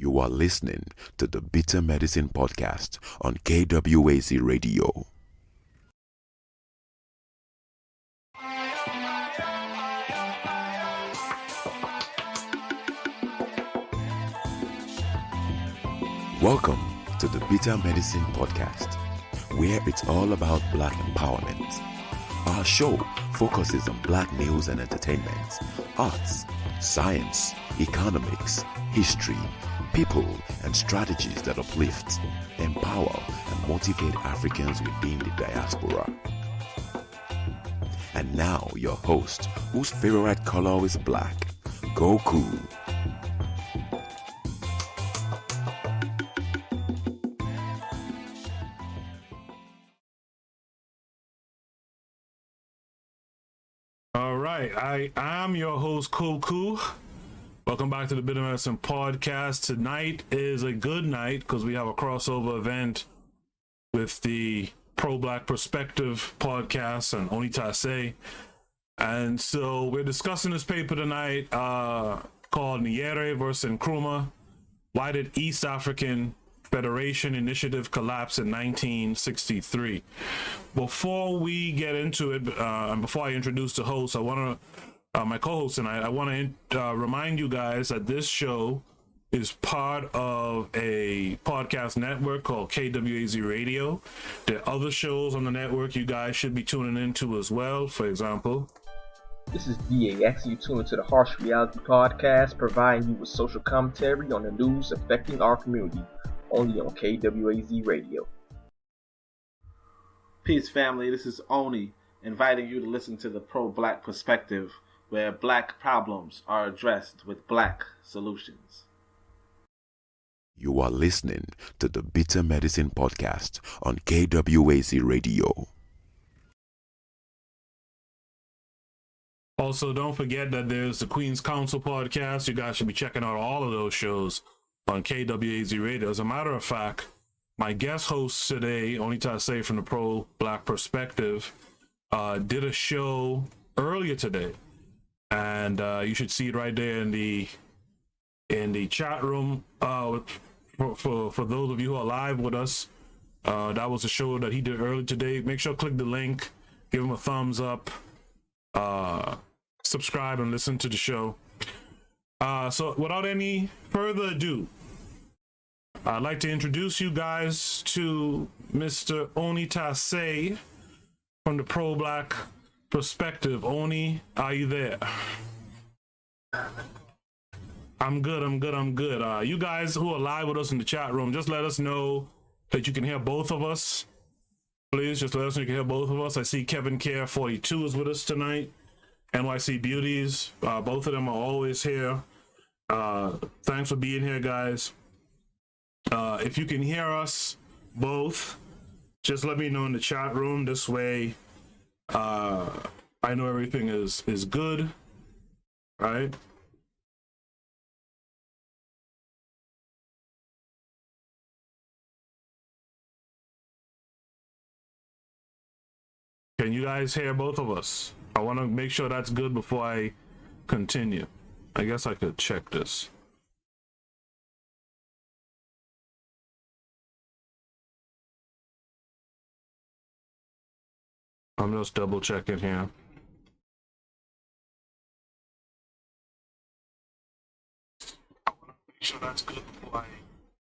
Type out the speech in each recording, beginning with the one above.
You are listening to the Bitter Medicine Podcast on KWAZ Radio. Welcome to the Bitter Medicine Podcast, where it's all about Black empowerment. Our show focuses on Black news and entertainment, arts, science, economics, history, people, and strategies that uplift, empower, and motivate Africans within the diaspora. And now, your host, whose favorite color is black, Goku. All right, I am your host, Koku. Welcome back to the Bitter Medicine Podcast. Tonight is a good night because we have a crossover event with the Pro-Black Perspective podcast and Onitase. And so we're discussing this paper tonight called Nyere versus Nkrumah. Why did East African Federation Initiative collapse in 1963? Before we get into it, and before I introduce the host, I want to, my co-host tonight, I want to remind you guys that this show is part of a podcast network called KWAZ Radio. There are other shows on the network you guys should be tuning into as well. For example, this is DAX. You tune into the Harsh Reality Podcast, providing you with social commentary on the news affecting our community, only on KWAZ Radio. Peace, family. This is Oni, inviting you to listen to the Pro-Black Perspective, where Black problems are addressed with Black solutions. You are listening to the Bitter Medicine Podcast on KWAZ Radio. also don't forget that there's the Queen's Council podcast. You guys should be checking out all of those shows on KWAZ Radio. As a matter of fact, my guest host today, Onitase from the Pro-Black Perspective, did a show earlier today, and you should see it right there in the chat room. For those of you who are live with us, that was a show that he did earlier today. Make sure to click the link, give him a thumbs up, subscribe, and listen to the show. So without any further ado, I'd like to introduce you guys to Mr. Onitase from the Pro-Black Perspective. Oni, are you there? I'm good. You guys who are live with us in the chat room, just let us know that you can hear both of us. Please, just let us know you can hear both of us. I see Kevin Care 42 is with us tonight. NYC Beauties, both of them are always here. Thanks for being here, guys. If you can hear us both, just let me know in the chat room. This way, I know everything is good, right? Can you guys hear both of us? I want to make sure that's good before I continue. I guess I could check this. I'm just double checking here. I want to make sure that's good before I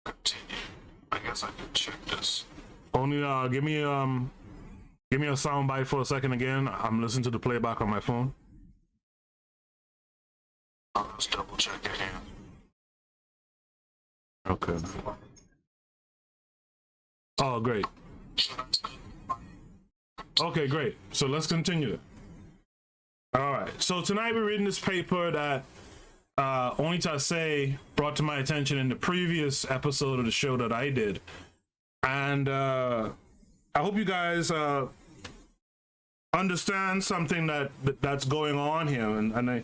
continue. I guess I could check this. Only give me a sound bite for a second again. I'm listening to the playback on my phone. I'll just double check it here. Okay. Oh, great. Okay, great. So let's continue. All right. So tonight we're reading this paper that Onitase brought to my attention in the previous episode of the show that I did. And I hope you guys understand something that's going on here. And I,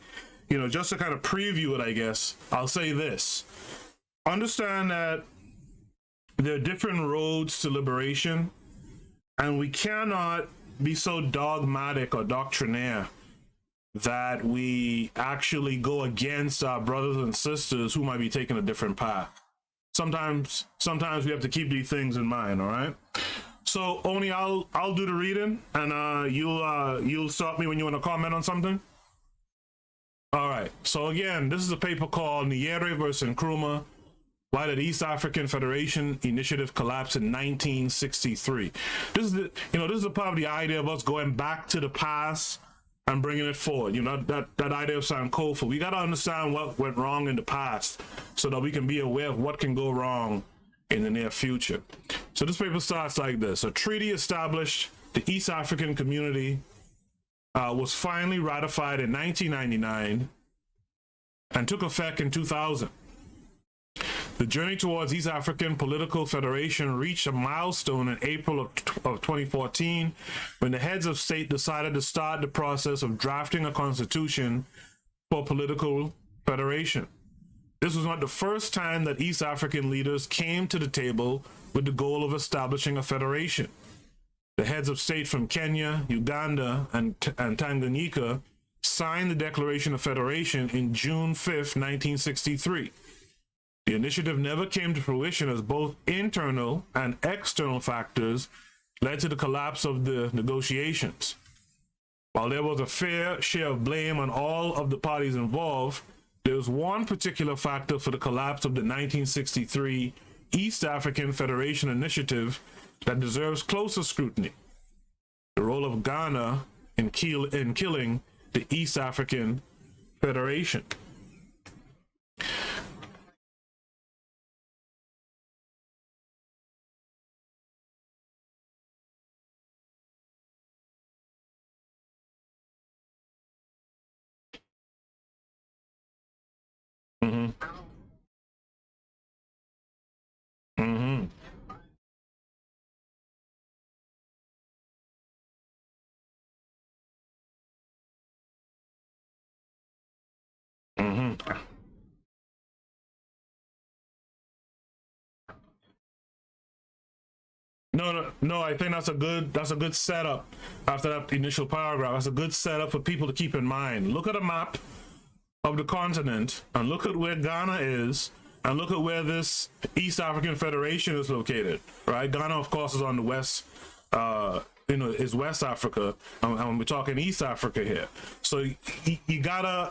just to kind of preview it, I guess, I'll say this. Understand that there are different roads to liberation, and we cannot be so dogmatic or doctrinaire that we actually go against our brothers and sisters who might be taking a different path. sometimes we have to keep these things in mind. All right. So Oni, I'll do the reading, and you'll stop me when you want to comment on something. All right. So again, this is a paper called Nyerere versus Nkrumah: Why the East African Federation Initiative Collapsed in 1963. This is the, this is part of the idea of us going back to the past and bringing it forward. That idea of Sankofa. We got to understand what went wrong in the past so that we can be aware of what can go wrong in the near future. So this paper starts like this. A treaty established the East African community was finally ratified in 1999 and took effect in 2000. The journey towards East African Political Federation reached a milestone in April of 2014 when the heads of state decided to start the process of drafting a constitution for political federation. This was not the first time that East African leaders came to the table with the goal of establishing a federation. The heads of state from Kenya, Uganda, and Tanganyika signed the Declaration of Federation in June 5th, 1963. The initiative never came to fruition as both internal and external factors led to the collapse of the negotiations. While there was a fair share of blame on all of the parties involved, there was one particular factor for the collapse of the 1963 East African Federation Initiative that deserves closer scrutiny: the role of Ghana in killing the East African Federation. Mm-hmm. Mm-hmm. Mm-hmm. No. I think that's a good setup. After that initial paragraph, that's a good setup for people to keep in mind. Look at a map of the continent and look at where Ghana is, and look at where this East African Federation is located. Right? Ghana, of course, is on the west. Is West Africa, and we're talking East Africa here. So you gotta,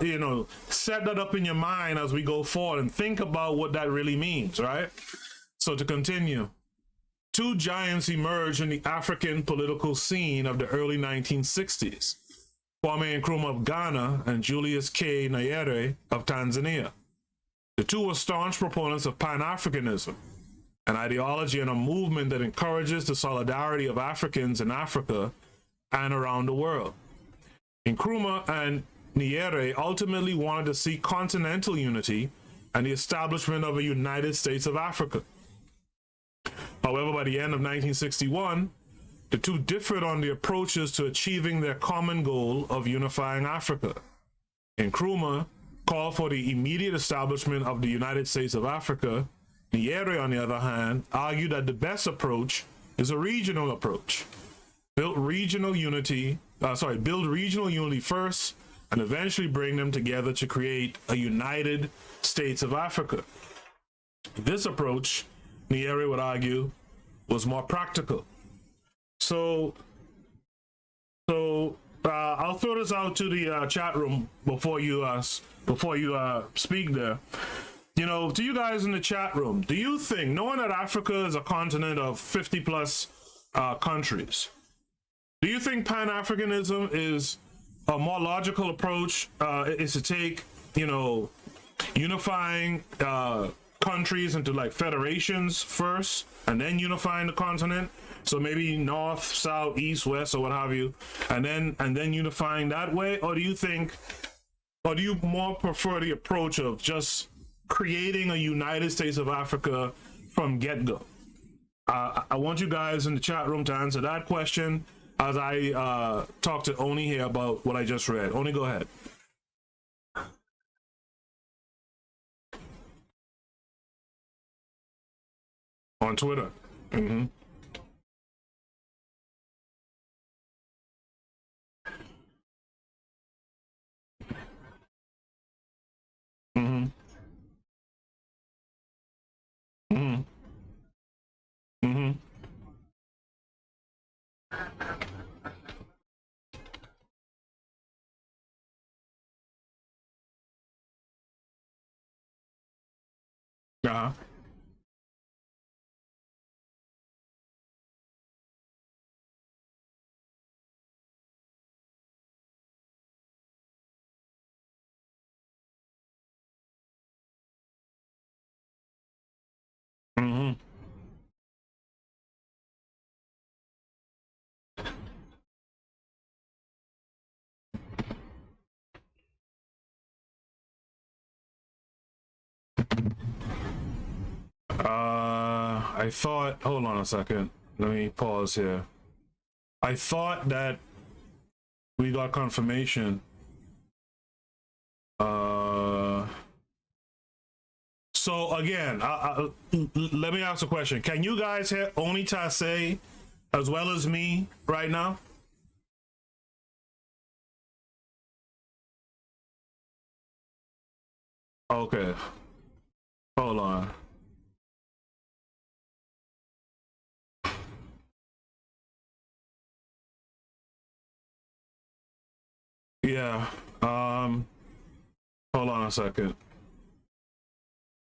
set that up in your mind as we go forward and think about what that really means, right? So to continue, two giants emerged in the African political scene of the early 1960s: Kwame Nkrumah of Ghana and Julius K. Nyerere of Tanzania. The two were staunch proponents of Pan-Africanism, an ideology and a movement that encourages the solidarity of Africans in Africa and around the world. Nkrumah and Nyerere ultimately wanted to see continental unity and the establishment of a United States of Africa. However, by the end of 1961, the two differed on the approaches to achieving their common goal of unifying Africa. Nkrumah called for the immediate establishment of the United States of Africa. Nyerere, on the other hand, argued that the best approach is a regional approach. Build regional unity first, and eventually bring them together to create a United States of Africa. This approach, Nyerere would argue, was more practical. So I'll throw this out to the chat room before you speak there. To you guys in the chat room, do you think, knowing that Africa is a continent of 50 plus countries, do you think Pan-Africanism is a more logical approach? Is to take, unifying countries into like federations first and then unifying the continent? So maybe north, south, east, west, or what have you, and then unifying that way? Or do you more prefer the approach of just creating a United States of Africa from get-go? I want you guys in the chat room to answer that question as I talk to Oni here about what I just read. Oni, go ahead. On Twitter. Mm-hmm. Mm-hmm. Uh-huh. Mm-hmm. I thought, hold on a second. Let me pause here. I thought that we got confirmation. So again, let me ask a question. Can you guys hear Oni Tase as well as me right now? Okay. Hold on. Yeah. Hold on a second.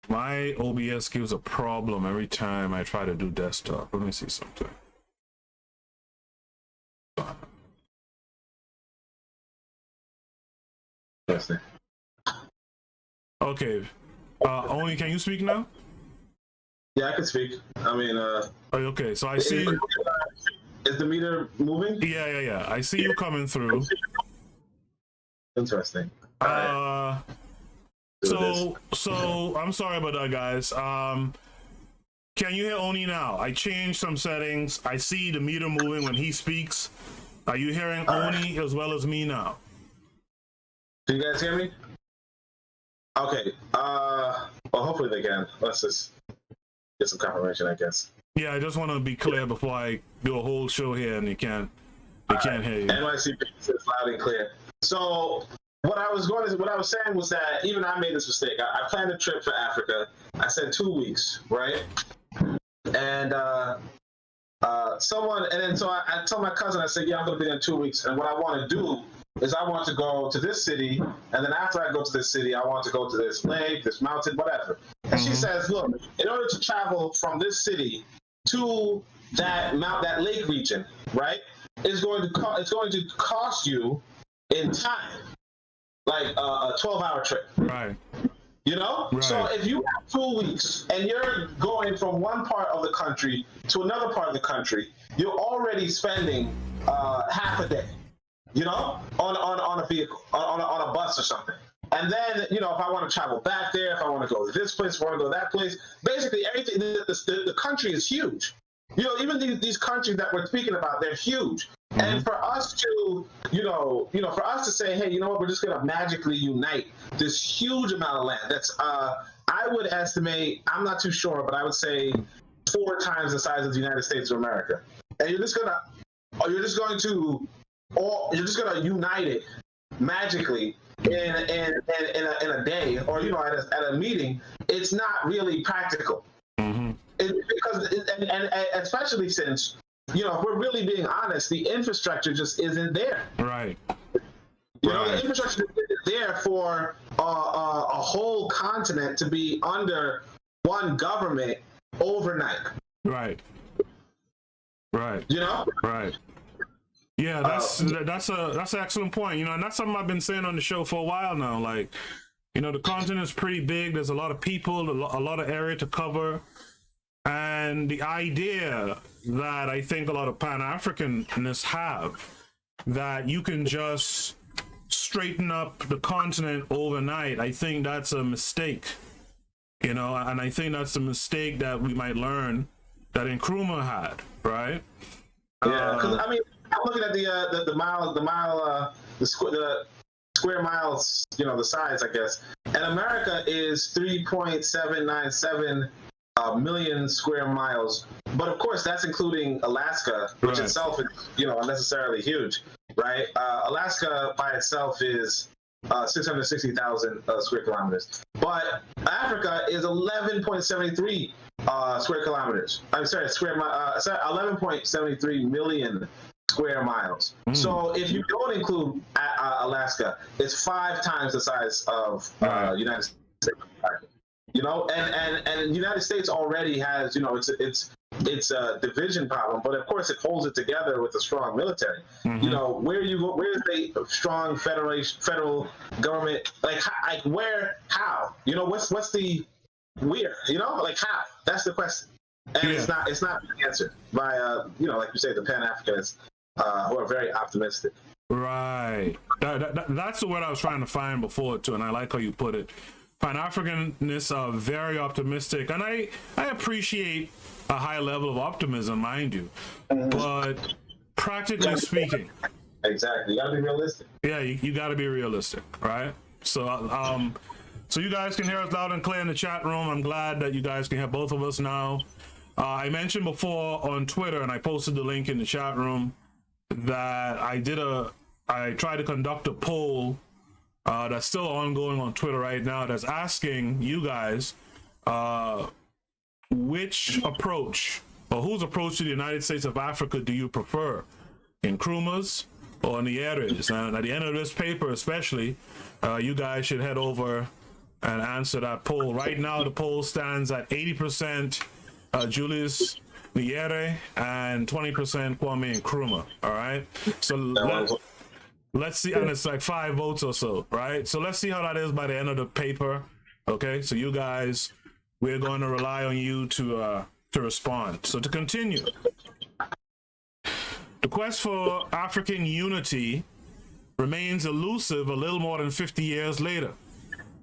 My OBS gives a problem every time I try to do desktop. Let me see something. Okay. Oni, can you speak now? Yeah, I can speak. I mean, okay, so I see. Is the meter moving? Yeah. I see you coming through. Interesting. So I'm sorry about that, guys. Can you hear Oni now? I changed some settings. I see the meter moving when he speaks. Are you hearing Oni as well as me now? Can you guys hear me? Okay. Well, hopefully they can. Let's just get some confirmation, I guess. Yeah, I just want to be clear before I do a whole show here and they can't hear you. NYC is loud and clear. So what I was saying was that even I made this mistake. I planned a trip for Africa. I said 2 weeks, right? And so I told my cousin, I said, yeah, I'm gonna be there in 2 weeks. And what I want to do is I want to go to this city, and then after I go to this city, I want to go to this lake, this mountain, whatever. And she says, look, in order to travel from this city to that lake region, right, it's going to cost you in time, like a 12-hour trip. Right. You know? Right. So if you have 2 weeks and you're going from one part of the country to another part of the country, you're already spending half a day, you know, on a vehicle, on a bus or something. And then, you know, if I want to travel back there, if I want to go to this place, if I want to go to that place, basically everything, the country is huge. You know, even these countries that we're speaking about, they're huge. And for us to, for us to say, hey, you know what, we're just going to magically unite this huge amount of land. That's, I would estimate, I'm not too sure, but I would say 4 times the size of the United States of America. And you're just going to unite it magically in a day, or, you know, at a meeting. It's not really practical. Because especially since, you know, if we're really being honest, the infrastructure just isn't there. Right. You know, the infrastructure isn't there for a whole continent to be under one government overnight. Right. You know. Right. Yeah, that's an excellent point. You know, and that's something I've been saying on the show for a while now. Like, you know, the continent is pretty big. There's a lot of people, a lot of area to cover. And the idea that I think a lot of Pan-Africanists have, that you can just straighten up the continent overnight, I think that's a mistake, you know, and I think that's a mistake that we might learn that Nkrumah had, right? Yeah, because I mean, I'm looking at the square miles, you know, the size, I guess, and America is 3.797 million square miles, but of course that's including Alaska, which itself is, you know, unnecessarily huge, right? Alaska by itself is 660,000 square kilometers, but Africa is 11.73 square kilometers. I'm sorry, 11.73 million square miles. So if you don't include Alaska, it's 5 times the size of United States. You know, and the United States already has, you know, it's a division problem, but of course it holds it together with a strong military. You know, where's the strong federal government? Like where? How? You know, what's the where? You know, like how? That's the question, and it's not answered by you know, like you say, the Pan-Africanists who are very optimistic. Right. That's the word I was trying to find before too, and I like how you put it. Pan-Africanists are very optimistic, and I appreciate a high level of optimism, mind you, but practically speaking, exactly, you gotta be realistic. Yeah, you gotta be realistic, right? So so you guys can hear us loud and clear in the chat room. I'm glad that you guys can hear both of us now. I mentioned before on Twitter, and I posted the link in the chat room, that I tried to conduct a poll that's still ongoing on Twitter right now, that's asking you guys which approach, or whose approach to the United States of Africa do you prefer, Nkrumah's or Nyere's? And at the end of this paper especially, you guys should head over and answer that poll. Right now the poll stands at 80% Julius Nyerere and 20% Kwame Nkrumah. All right, so let's see, and it's like 5 votes or so, right? So let's see how that is by the end of the paper. Okay, so you guys, we're going to rely on you to respond. So to continue, the quest for African unity remains elusive a little more than 50 years later.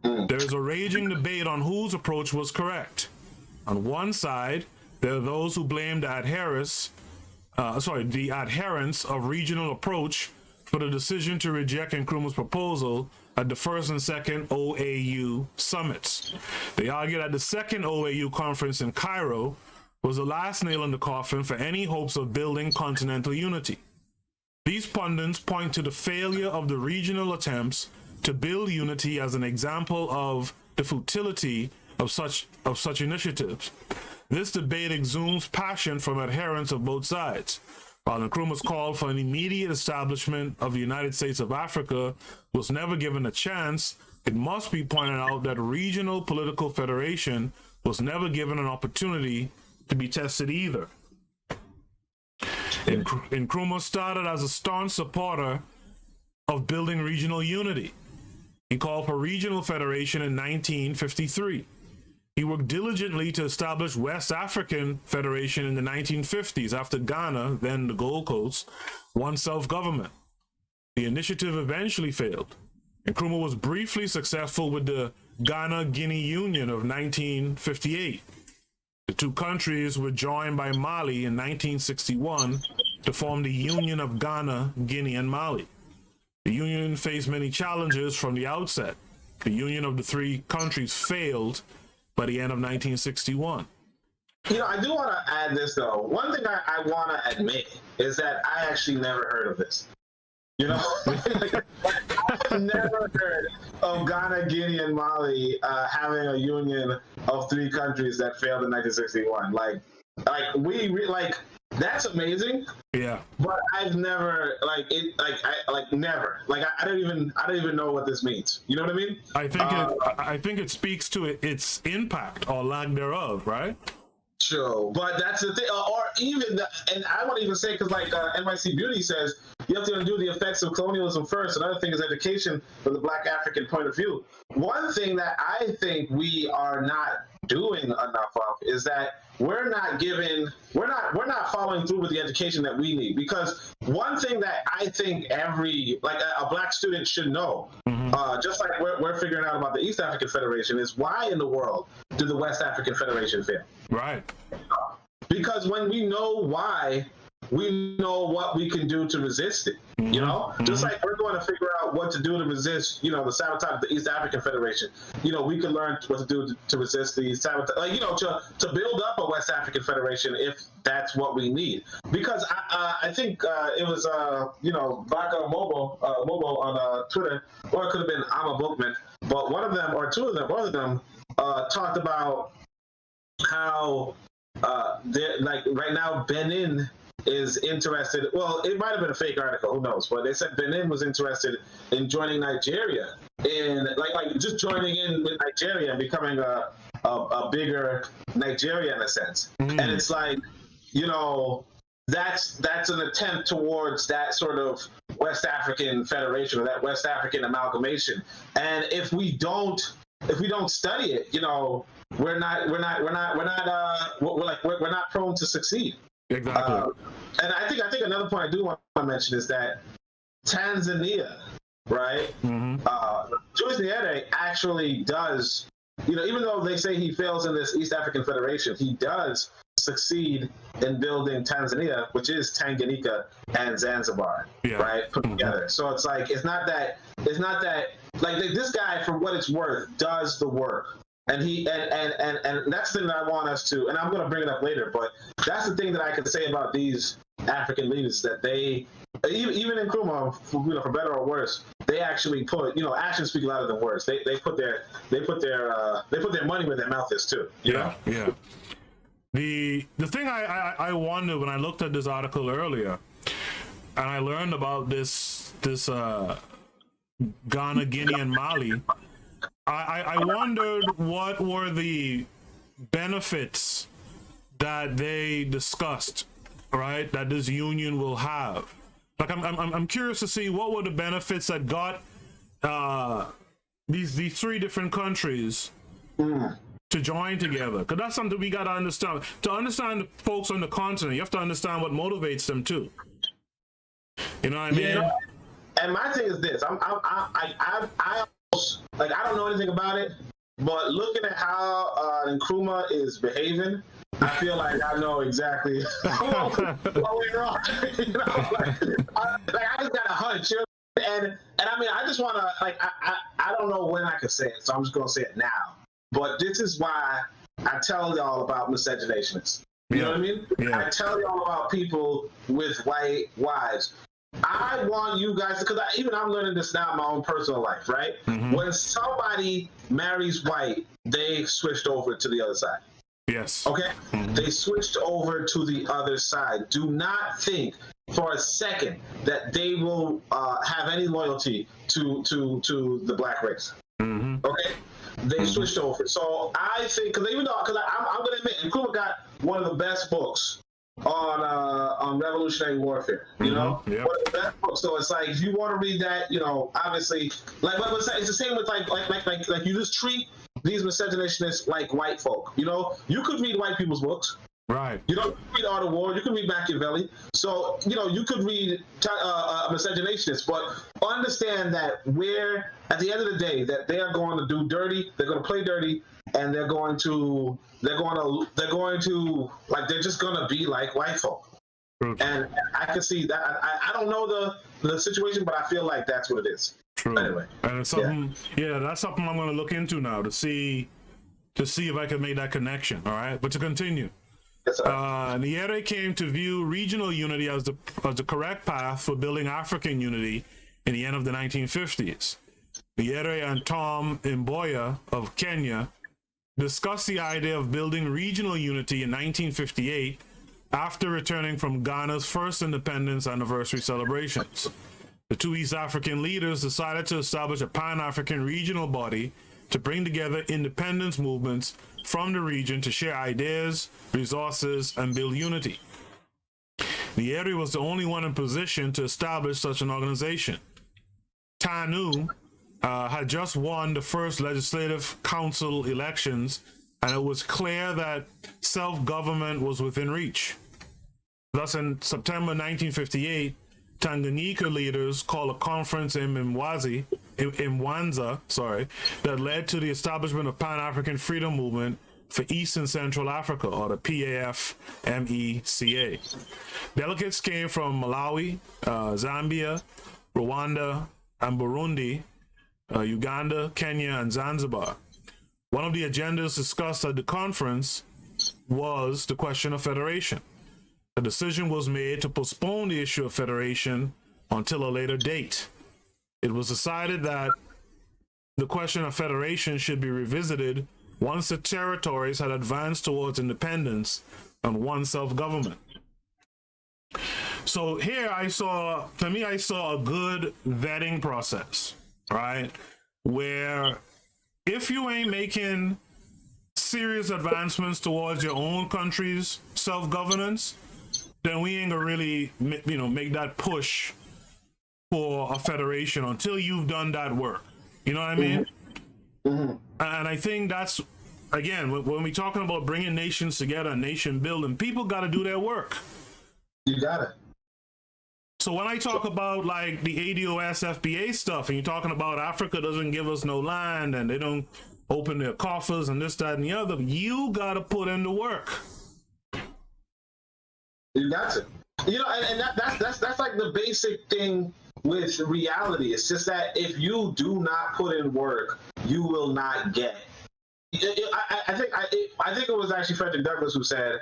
There is a raging debate on whose approach was correct. On one side, there are those who blame the adherence of regional approach for the decision to reject Nkrumah's proposal at the first and second OAU summits. They argue that the second OAU conference in Cairo was the last nail in the coffin for any hopes of building continental unity. These pundits point to the failure of the regional attempts to build unity as an example of the futility of such initiatives. This debate exudes passion from adherents of both sides. While Nkrumah's call for an immediate establishment of the United States of Africa was never given a chance, it must be pointed out that regional political federation was never given an opportunity to be tested either. Nkrumah started as a staunch supporter of building regional unity. He called for regional federation in 1953. He worked diligently to establish West African Federation in the 1950s after Ghana, then the Gold Coast, won self-government. The initiative eventually failed. Nkrumah was briefly successful with the Ghana-Guinea Union of 1958. The two countries were joined by Mali in 1961 to form the Union of Ghana, Guinea, and Mali. The union faced many challenges from the outset. The union of the 3 countries failed by the end of 1961. You know, I do want to add this, though. One thing I want to admit is that I actually never heard of this. You know, I've never heard of Ghana, Guinea, and Mali having a union of 3 countries that failed in 1961. Like that's amazing. Yeah. But I've never never. I don't even know what this means. You know what I mean? I think it speaks to its impact or lack thereof, right? Sure, but that's the thing, or even, and I want to even say, because NYC Beauty says, you have to undo the effects of colonialism first. Another thing is education from the Black African point of view. One thing that I think we are not doing enough of is that we're not following through with the education that we need. Because one thing that I think every, a Black student should know, just like we're figuring out about the East African Federation, is why in the world did the West African Federation fail? Right. Because when we know why, we know what we can do to resist it. You know, just like we're going to figure out what to do to resist, the sabotage of the East African Federation. We can learn what to do to resist the sabotage, to build up a West African Federation if that's what we need. Because I think it was Baka Mobo on Twitter, or it could have been I'm a Bookman, but one of them or two of them, both of them talked about how right now Benin is interested. Well, it might have been a fake article, who knows? But they said Benin was interested in joining Nigeria, in like just joining in with Nigeria and becoming a bigger Nigeria in a sense. And it's like, you know, that's an attempt towards that sort of West African Federation or that West African amalgamation. And if we don't study it, you know, we're not prone to succeed. Exactly. And I think another point I do want to mention is that Tanzania, right? Julius Nyerere actually does, you know, even though they say he fails in this East African Federation, he does succeed in building Tanzania, which is Tanganyika and Zanzibar, right, put together. So it's like it's not that like this guy, for what it's worth, does the work. And and that's the thing that I want us to, and I'm going to bring it up later, but that's the thing that I can say about these African leaders, that they, even in Nkrumah, for better or worse, they actually put, you know, actions speak louder than words. They put their money where their mouth is too. You know? Yeah. The thing I wondered when I looked at this article earlier, and I learned about this Ghana, Guinea, and Mali, I wondered what were the benefits that they discussed, right? That this union will have. Like I'm curious to see what were the benefits that got these three different countries to join together, because that's something we got to understand. To understand the folks on the continent, you have to understand what motivates them too. You know what I mean? Yeah. And my thing is this: I don't know anything about it, but looking at how Nkrumah is behaving, I feel like I know exactly what went wrong. You know, I just got a hunch. You know? And I mean, I just want to I don't know when I can say it, so I'm just gonna say it now. But this is why I tell y'all about miscegenationists. You know what I mean? Yeah. I tell y'all about people with white wives. I want you guys, because I'm learning this now in my own personal life, right? When somebody marries white, they switched over to the other side. Yes. Okay? They switched over to the other side. Do not think for a second that they will have any loyalty to the black race. Okay? They switched over. So I think, because I'm going to admit, Nkrumah got one of the best books on revolutionary warfare, you know, one of the best books. So it's like, if you want to read that, you know, obviously, like it's the same with like you just treat these miscegenationists like white folk. You know, you could read white people's books. Right. You don't read Art of War. You can read Machiavelli. So, you know, you could read miscegenationists, but understand that at the end of the day, that they are going to do dirty. They're going to play dirty, and they're just going to be like white folk. And I can see that. I don't know the situation, but I feel like that's what it is. True. Anyway. And it's something, that's something I'm going to look into now to see if I can make that connection. All right. But to continue. Nyerere came to view regional unity as the correct path for building African unity in the end of the 1950s. Nyerere and Tom Mboya of Kenya discussed the idea of building regional unity in 1958 after returning from Ghana's first independence anniversary celebrations. The two East African leaders decided to establish a Pan-African regional body to bring together independence movements from the region to share ideas, resources, and build unity. Nyerere was the only one in position to establish such an organization. TANU had just won the first legislative council elections, and it was clear that self-government was within reach. Thus, in September 1958, Tanganyika leaders called a conference in Mwanza, that led to the establishment of Pan-African Freedom Movement for East and Central Africa, or the PAF-MECA. Delegates came from Malawi, Zambia, Rwanda, and Burundi, Uganda, Kenya, and Zanzibar. One of the agendas discussed at the conference was the question of federation. A decision was made to postpone the issue of federation until a later date. It was decided that the question of federation should be revisited once the territories had advanced towards independence and won self-government. So here I saw a good vetting process, right? Where if you ain't making serious advancements towards your own country's self-governance, then we ain't gonna really, make that push for a federation until you've done that work. You know what I mean? Mm-hmm. And I think that's, again, when we're talking about bringing nations together, nation building, people got to do their work. You got it. So when I talk about like the ADOS FBA stuff, and you're talking about Africa doesn't give us no land and they don't open their coffers and this, that, and the other, you got to put in the work. You got to. And that's like the basic thing with reality. It's just that if you do not put in work, you will not get it. I think it was actually Frederick Douglass who said,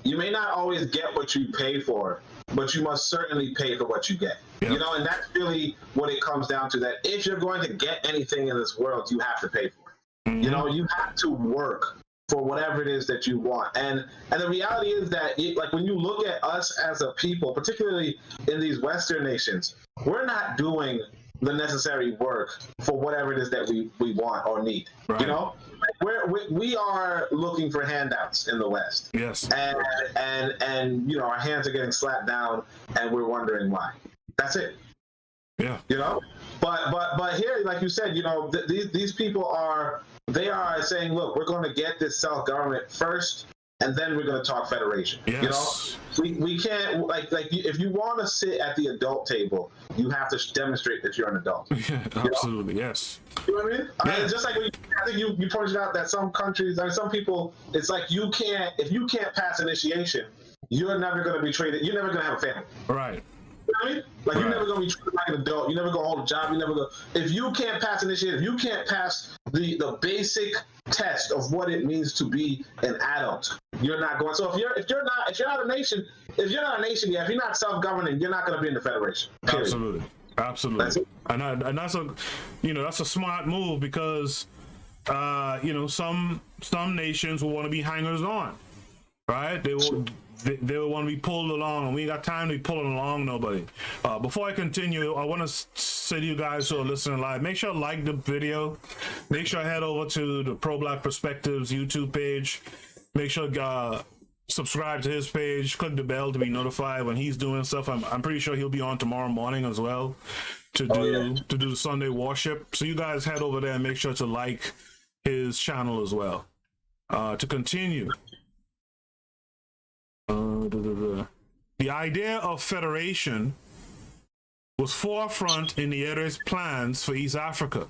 you may not always get what you pay for, but you must certainly pay for what you get. Yep. And that's really what it comes down to, that if you're going to get anything in this world, you have to pay for it. Mm-hmm. You have to work for whatever it is that you want. And the reality is that, like, when you look at us as a people, particularly in these Western nations, we're not doing the necessary work for whatever it is that we want or need. Right. We are looking for handouts in the West. Yes. And our hands are getting slapped down and we're wondering why. That's it. Yeah. But here, like you said, these people are saying, look, we're going to get this self-government first, and then we're going to talk federation. Yes. We can't, like if you want to sit at the adult table, you have to demonstrate that you're an adult. Yeah, absolutely. Yes. You know what I mean? Yeah. Just like I think you pointed out that some countries, some people, it's like if you can't pass initiation, you're never going to be treated. You're never going to have a family. Right. You know what I mean? Like, right. You're never going to be treated like an adult. You never go hold a job. You never go. If you can't pass initiative, you can't pass the basic test of what it means to be an adult, you're not going. So if you're not a nation yet, if you're not self-governing, you're not going to be in the federation. Period. Absolutely. And that's a smart move, because some nations will want to be hangers on, right? They will want to be pulled along, and we ain't got time to be pulling along nobody. Before I continue, I want to say to you guys who are listening live, make sure to like the video, make sure head over to the Pro Black Perspectives YouTube page, make sure subscribe to his page, click the bell to be notified when he's doing stuff. I'm pretty sure he'll be on tomorrow morning as well to do the Sunday worship. So you guys head over there and make sure to like his channel as well. To continue, the idea of federation was forefront in Nyere's plans for East Africa.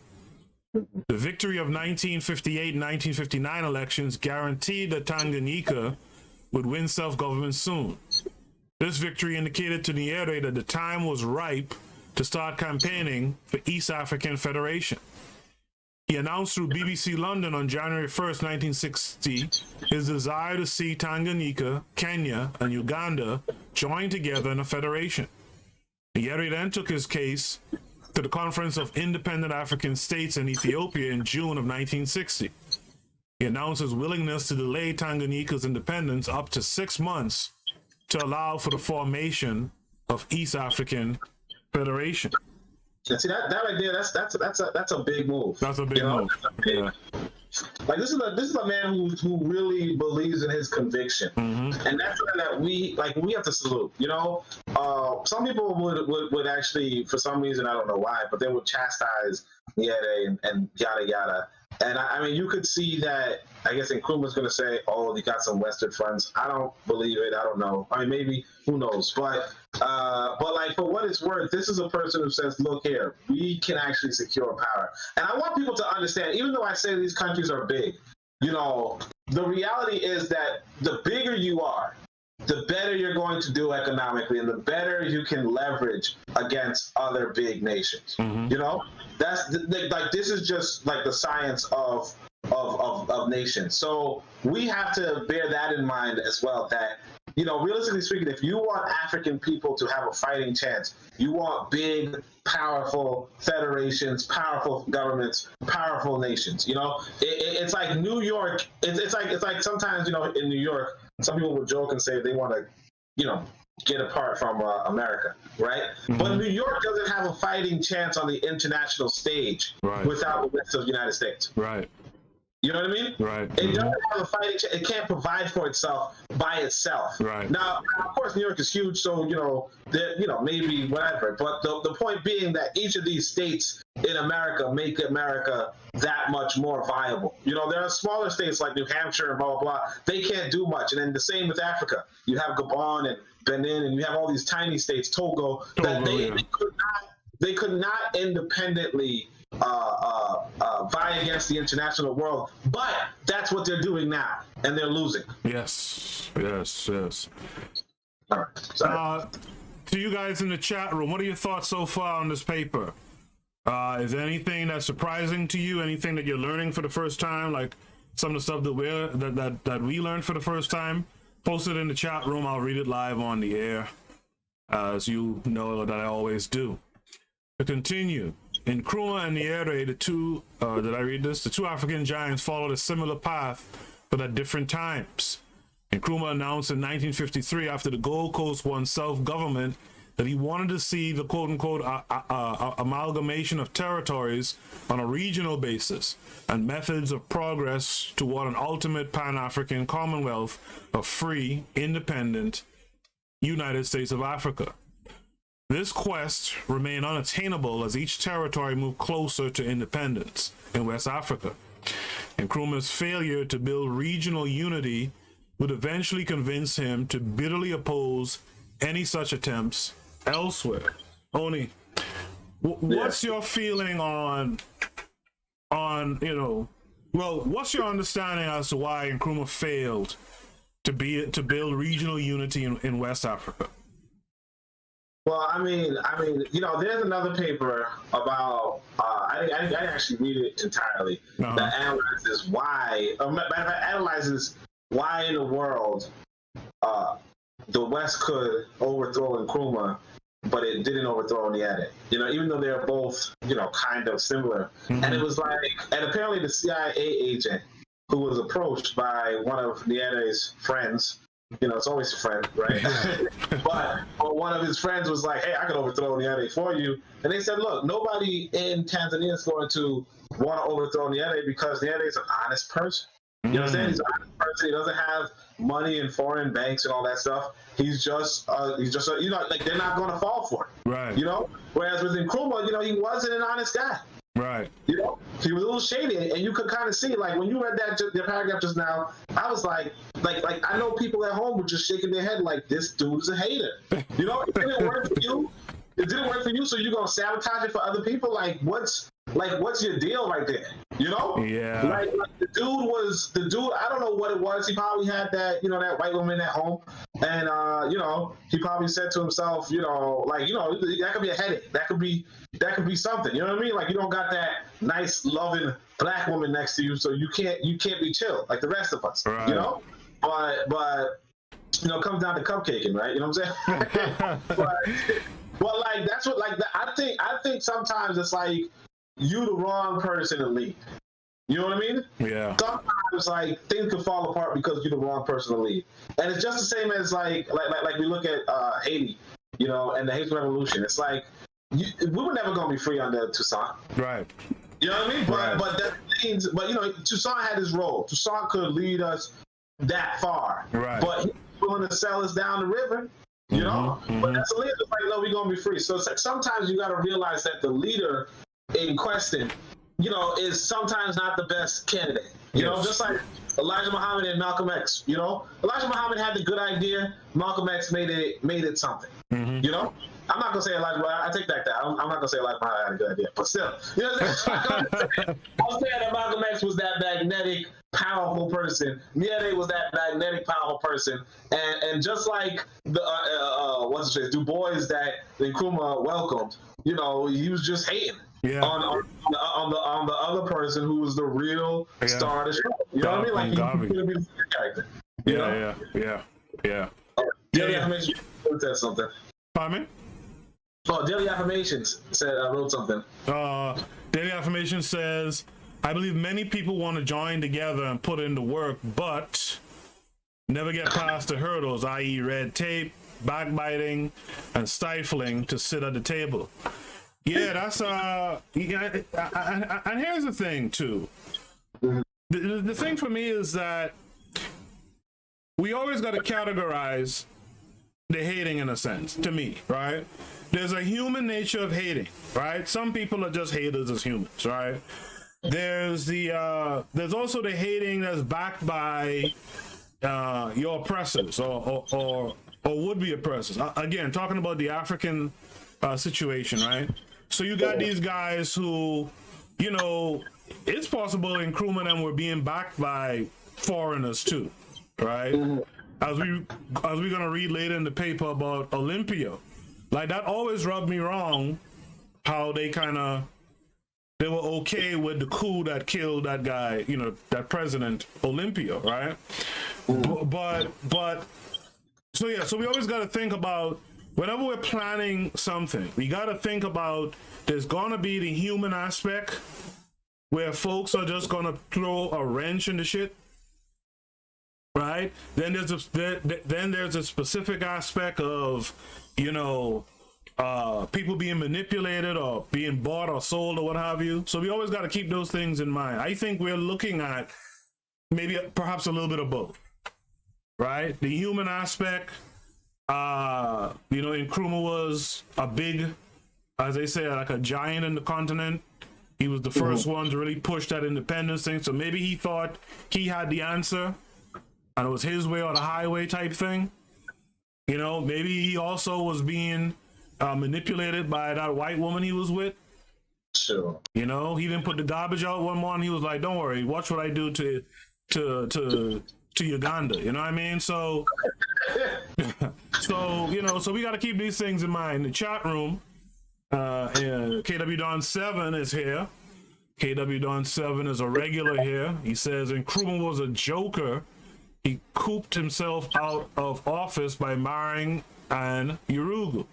The victory of 1958 and 1959 elections guaranteed that Tanganyika would win self-government soon. This victory indicated to Nyere that the time was ripe to start campaigning for East African Federation. He announced through BBC London on January 1st, 1960, his desire to see Tanganyika, Kenya, and Uganda join together in a federation. Nyere then took his case to the Conference of Independent African States in Ethiopia in June of 1960. He announced his willingness to delay Tanganyika's independence up to 6 months to allow for the formation of East African Federation. And see that right there, that's a big move. That's a big move. Yeah. Like this is a man who really believes in his conviction, and that's something that we have to salute. Some people would actually, for some reason, I don't know why, but they would chastise Nyere and yada yada. And I mean, you could see that. I guess Nkrumah's going to say, "Oh, you got some Western funds." I don't believe it. I don't know. I mean, maybe, who knows? But like, for what it's worth, this is a person who says, "Look here, we can actually secure power." And I want people to understand, even though I say these countries are big, the reality is that the bigger you are, the better you're going to do economically, and the better you can leverage against other big nations. That's like, this is just like the science of nations. So we have to bear that in mind as well, that realistically speaking, if you want African people to have a fighting chance, you want big, powerful federations, powerful governments, powerful nations. It's like New York. It's like sometimes in New York, some people would joke and say they want to get apart from America, right? But New York doesn't have a fighting chance on the international stage without the rest of the United States. Right. You know what I mean? Right. It doesn't have a fighting chance. It can't provide for itself by itself. Right. Now, of course, New York is huge, so maybe whatever. But the point being that each of these states in America make America that much more viable. There are smaller states like New Hampshire and blah blah blah. They can't do much, and then the same with Africa. You have Gabon and Benin, and you have all these tiny states, Togo, that they could not independently vie against the international world, but that's what they're doing now, and they're losing. Yes. All right. To you guys in the chat room, what are your thoughts so far on this paper? Is there anything that's surprising to you? Anything that you're learning for the first time, like some of the stuff that we learned for the first time? Post it in the chat room. I'll read it live on the air, as you know that I always do. To continue. In Nkrumah and Nyerere, the two African giants followed a similar path, but at different times. Nkrumah announced in 1953, after the Gold Coast won self-government, that he wanted to see the quote-unquote amalgamation of territories on a regional basis and methods of progress toward an ultimate Pan-African Commonwealth of free, independent United States of Africa. This quest remained unattainable as each territory moved closer to independence in West Africa. Nkrumah's failure to build regional unity would eventually convince him to bitterly oppose any such attempts elsewhere. Oni, what's your feeling what's your understanding as to why Nkrumah failed to build regional unity in West Africa? Well, I mean, there's another paper about I didn't actually read it entirely that analyzes why in the world the West could overthrow Nkrumah, but it didn't overthrow Nyerere. Even though they're both kind of similar. And it was and apparently the CIA agent who was approached by one of Nyerere's friends. It's always a friend, right? but one of his friends was like, hey, I can overthrow Nyerere for you. And they said, look, nobody in Tanzania is going to want to overthrow Nyerere because Nyerere is an honest person. You know what I'm saying? He's an honest person. He doesn't have money in foreign banks and all that stuff. He's just they're not going to fall for it. Right. Whereas with Nkrumah, he wasn't an honest guy. Right. He was a little shady, and you could kind of see, when you read the paragraph just now, I was like I know people at home were just shaking their head like, this dude's a hater. It didn't work for you. It didn't work for you, so you're gonna sabotage it for other people. What's your deal right there? Yeah. Like the dude. I don't know what it was. He probably had that that white woman at home, and he probably said to himself, that could be a headache. That could be something. You know what I mean? You don't got that nice, loving black woman next to you, so you can't be chill like the rest of us. Right. But it comes down to cupcaking, right? You know what I'm saying? but that's what I think sometimes it's you the wrong person to lead. You know what I mean? Yeah. Sometimes things can fall apart because you're the wrong person to lead, and it's just the same as like we look at Haiti, and the Haitian Revolution. It's we were never gonna be free under Toussaint. Right. You know what I mean? But that means, Toussaint had his role. Toussaint could lead us that far. Right. But he was willing to sell us down the river. But that's a leader. It's no, we're gonna be free. So it's sometimes you got to realize that the leader in question, is sometimes not the best candidate. Just like Elijah Muhammad and Malcolm X. Elijah Muhammad had the good idea. Malcolm X made it something. I'm not gonna say Elijah. I take that. I'm not gonna say Elijah Muhammad had a good idea, but still, I'm saying that Malcolm X was that magnetic, powerful person. Nyerere was that magnetic, powerful person, and just like the Du Bois that Nkrumah welcomed, he was just hating. Yeah. On the other person who was the real star of the show. You know what I mean? He could be the character. Yeah. Daily Affirmations said something. Pardon me? Oh, Daily Affirmations said I wrote something. Daily Affirmation says, I believe many people want to join together and put in the work, but never get past the hurdles, i.e. red tape, backbiting and stifling to sit at the table. Yeah, that's yeah, and here's the thing too. The thing for me is that we always got to categorize the hating in a sense, to me, right? There's a human nature of hating, right? Some people are just haters as humans, right? There's also the hating that's backed by your oppressors or would-be oppressors. Again, talking about the African situation, right? So you got these guys who, you know, it's possible Nkrumah and them were being backed by foreigners too, right? As we're gonna read later in the paper about Olympia, like that always rubbed me wrong. How they were okay with the coup that killed that guy, you know, that president Olympia, right? But so yeah, so we always got to think about whenever we're planning something, we got to think about there's gonna be the human aspect where folks are just gonna throw a wrench in the shit, right? Then there's a specific aspect of, you know, people being manipulated or being bought or sold or what have you. So we always got to keep those things in mind. I think we're looking at maybe perhaps a little bit of both, right? The human aspect, you know, Nkrumah was a big, as they say, like a giant in the continent. He was the first one to really push that independence thing. So maybe he thought he had the answer and it was his way or the highway type thing. You know, maybe he also was being manipulated by that white woman he was with. Sure. You know, he didn't put the garbage out one morning. He was like, "Don't worry, watch what I do to Uganda." You know what I mean? So, you know, so we got to keep these things in mind. The chat room, KW Don 7 is here. KW Don 7 is a regular here. He says Nkrumah was a joker. He cooped himself out of office by marrying an Urugu.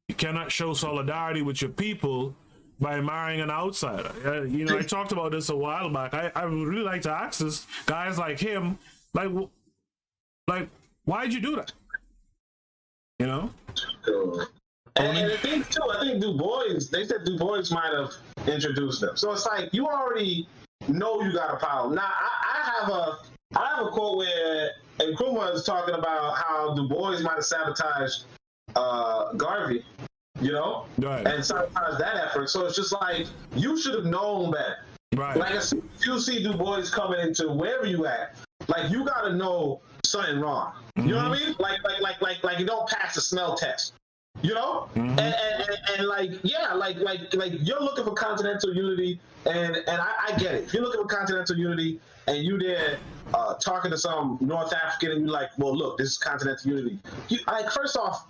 You cannot show solidarity with your people by marrying an outsider. You know, I talked about this a while back. I would really like to ask this guys like him, like why'd you do that? You know? And the thing too, I think they said Du Bois might have introduced them. So it's like you already know you got a problem. Now I have a quote where Nkrumah is talking about how Du Bois might have sabotaged Garvey, you know, right, and sabotage that effort. So it's just like you should have known better. Right. Like as soon as you see Du Bois coming into wherever you at, like you gotta know something wrong. You know what I mean? Like you don't pass the smell test. You know? And like yeah, like you're looking for continental unity, and I get it. If you're looking for continental unity and you there talking to some North African and you're like, well, look, this is continental unity. Like first off,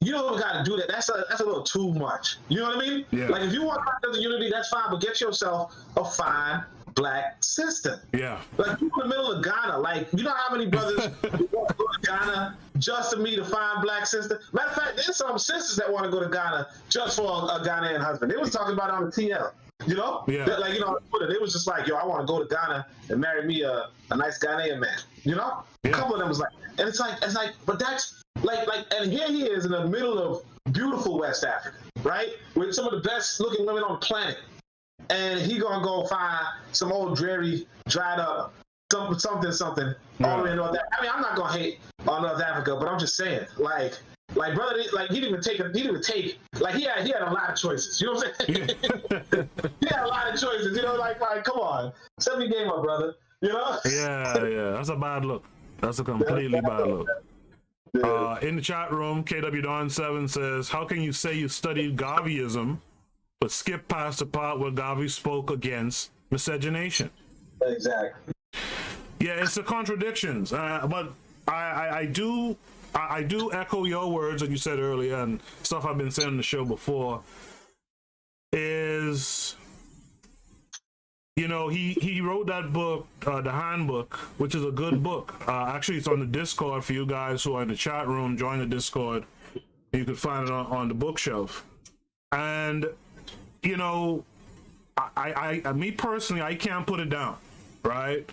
you don't got to do that. That's a little too much. You know what I mean? Yeah. Like if you want continental unity, that's fine, but get yourself a fine black sister. Yeah. Like you in the middle of Ghana. Like you know how many brothers want to go to Ghana just to meet a fine black sister? Matter of fact, there's some sisters that want to go to Ghana just for a Ghanaian husband. They was talking about it on the TL. You know? Yeah. Like, you know, on Twitter, they was just like, yo, I want to go to Ghana and marry me a nice Ghanaian man. You know? Yeah. A couple of them was like, and it's like, but that's like, and here he is in the middle of beautiful West Africa, right? With some of the best looking women on the planet. And he gonna go find some old dreary, dried up something all the way in North Africa. I mean, I'm not gonna hate on North Africa, but I'm just saying, like brother, like he didn't even take, like he had a lot of choices. You know what I'm saying? He had a lot of choices. You know, like come on, set me game up, brother. You know? Yeah. That's a bad look. That's a completely bad look. In the chat room, KW Don 7 says, "How can you say you studied Garveyism, but skip past the part where Garvey spoke against miscegenation?" Exactly. Yeah, it's the contradictions. But I do echo your words that you said earlier and stuff I've been saying on the show before. Is, you know, he wrote that book, the Handbook, which is a good book. Actually, it's on the Discord for you guys who are in the chat room. Join the Discord. You can find it on the bookshelf. And, you know, I me personally, I can't put it down, right?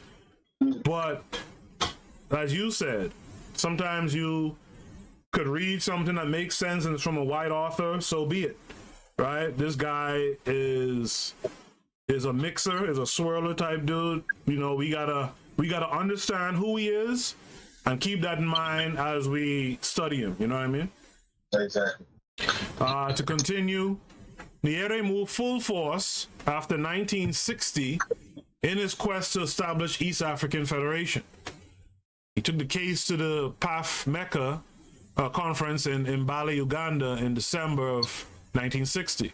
But as you said, sometimes you could read something that makes sense and it's from a white author, so be it, right? This guy is a mixer, is a swirler type dude. You know, we gotta understand who he is and keep that in mind as we study him. You know what I mean? Exactly. To continue, Nyerere moved full force after 1960 in his quest to establish East African Federation. He took the case to the PAF Mecca conference in Mbale, Uganda in December of 1960.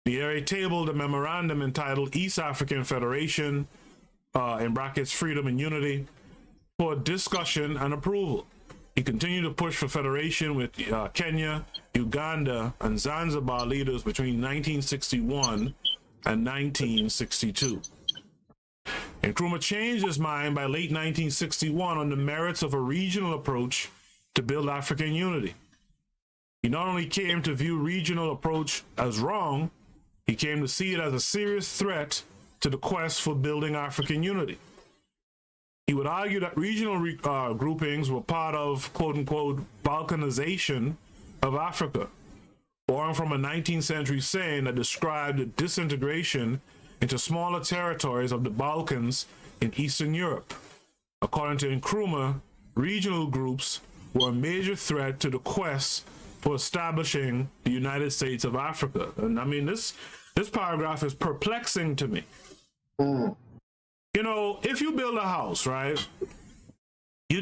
Nyerere tabled a memorandum entitled East African Federation, in brackets Freedom and Unity, for discussion and approval. He continued to push for federation with Kenya, Uganda, and Zanzibar leaders between 1961 and 1962. Nkrumah changed his mind by late 1961 on the merits of a regional approach to build African unity. He not only came to view regional approach as wrong, he came to see it as a serious threat to the quest for building African unity. He would argue that regional groupings were part of, quote-unquote, balkanization of Africa, born from a 19th century saying that described the disintegration into smaller territories of the Balkans in Eastern Europe. According to Nkrumah, regional groups were a major threat to the quest for establishing the United States of Africa. And I mean, this paragraph is perplexing to me. You know, if you build a house, right, you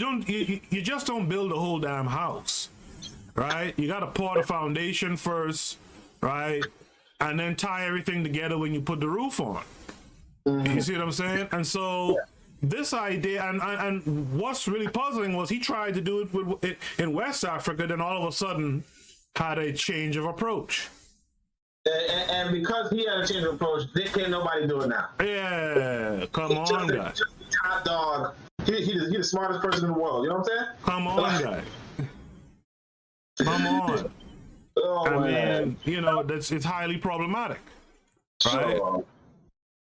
just don't build the whole damn house, right? You got to pour the foundation first, right, and then tie everything together when you put the roof on. You see what I'm saying? And so this idea, and what's really puzzling was he tried to do it in West Africa, then all of a sudden had a change of approach. And because he had a change of approach, can't nobody do it now. Yeah, come on, guy. Just the top dog. He's the smartest person in the world. You know what I'm saying? Come on, guy. Come on. Oh, I man. mean, you know, it's highly problematic, right? So,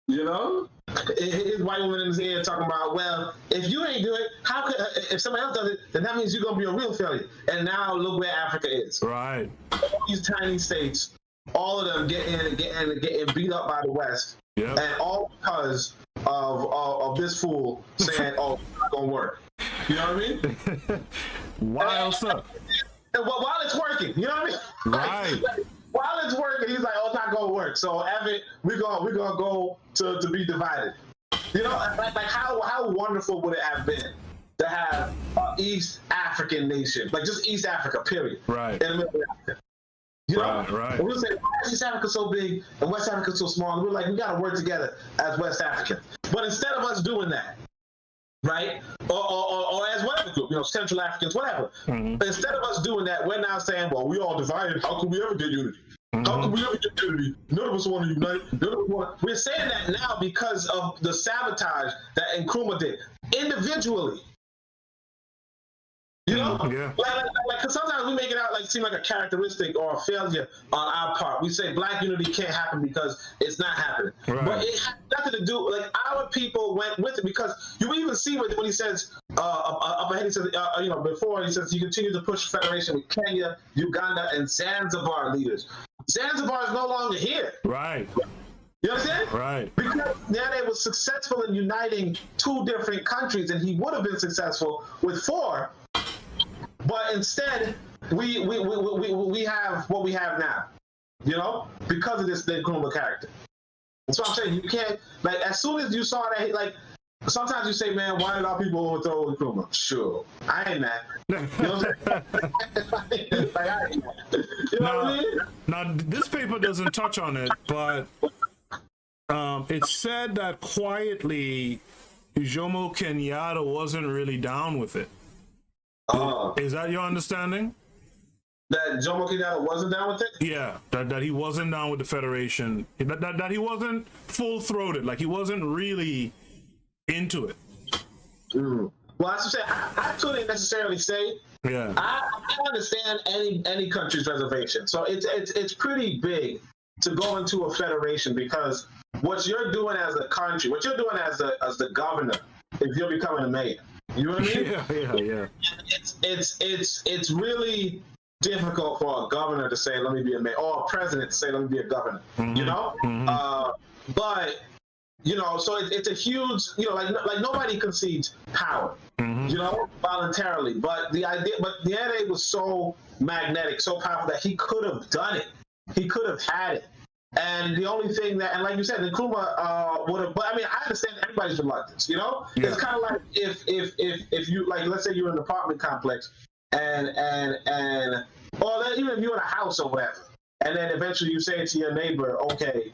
you know, his white woman in his ear talking about, well, if you ain't do it, how could if somebody else does it, then that means you're gonna be a real failure. And now look where Africa is. Right. All these tiny states. All of them getting beat up by the West, yep. And all because of this fool saying, "Oh, it's not gonna work." You know what I mean? Wild stuff. And while it's working, you know what I mean? Right. Like, while it's working, he's like, "Oh, it's not gonna work." So, Evan, we're gonna go to be divided. You know, like how wonderful would it have been to have East African nation, like just East Africa, period, right? In the middle of Africa. You know? Right. And we'll say, why is East Africa so big and West Africa so small? And we're like, we got to work together as West Africans. But instead of us doing that, right, or as whatever group, you know, Central Africans, whatever, instead of us doing that, we're now saying, well, we all divided. How can we ever get unity? How can we ever get unity? None of us want to unite. We're saying that now because of the sabotage that Nkrumah did individually. You know, like cause sometimes we make it out like seem like a characteristic or a failure on our part. We say black unity can't happen because it's not happening, but it has nothing to do. Like our people went with it because you even see when he says up ahead. He says you know before he says you continue to push federation with Kenya, Uganda, and Zanzibar leaders. Zanzibar is no longer here. Right. You understand? Right. Because Nyerere was successful in uniting two different countries, and he would have been successful with four. But instead, we have what we have now, you know, because of this Nkrumah character. That's what I'm saying. You can't, like, as soon as you saw that, like, sometimes you say, man, why did our people overthrow Nkrumah? Sure, I ain't mad. You know what I'm saying? Like, I ain't mad. You know what I mean? Now, this paper doesn't touch on it, but it's said that quietly, Jomo Kenyatta wasn't really down with it. Is that your understanding? That Jomo Kenyatta wasn't down with it? Yeah, that he wasn't down with the Federation. That he wasn't full-throated. Like, he wasn't really into it. Well, as I said, I couldn't necessarily say. Yeah. I understand any country's reservation. So it's pretty big to go into a federation because what you're doing as a country, what you're doing as the governor, if you're becoming a mayor, You know what I mean? Yeah. It's really difficult for a governor to say, let me be a mayor, or a president to say, let me be a governor, you know? But, you know, so it's a huge, you know, like nobody concedes power, you know, voluntarily. But the NA was so magnetic, so powerful that he could have done it. He could have had it. And the only thing that, and like you said, Nkrumah would have, but I mean, I understand everybody's reluctance, you know? Yeah. It's kind of like if you, like, let's say you're in an apartment complex and or even if you're in a house or whatever, and then eventually you say to your neighbor, okay,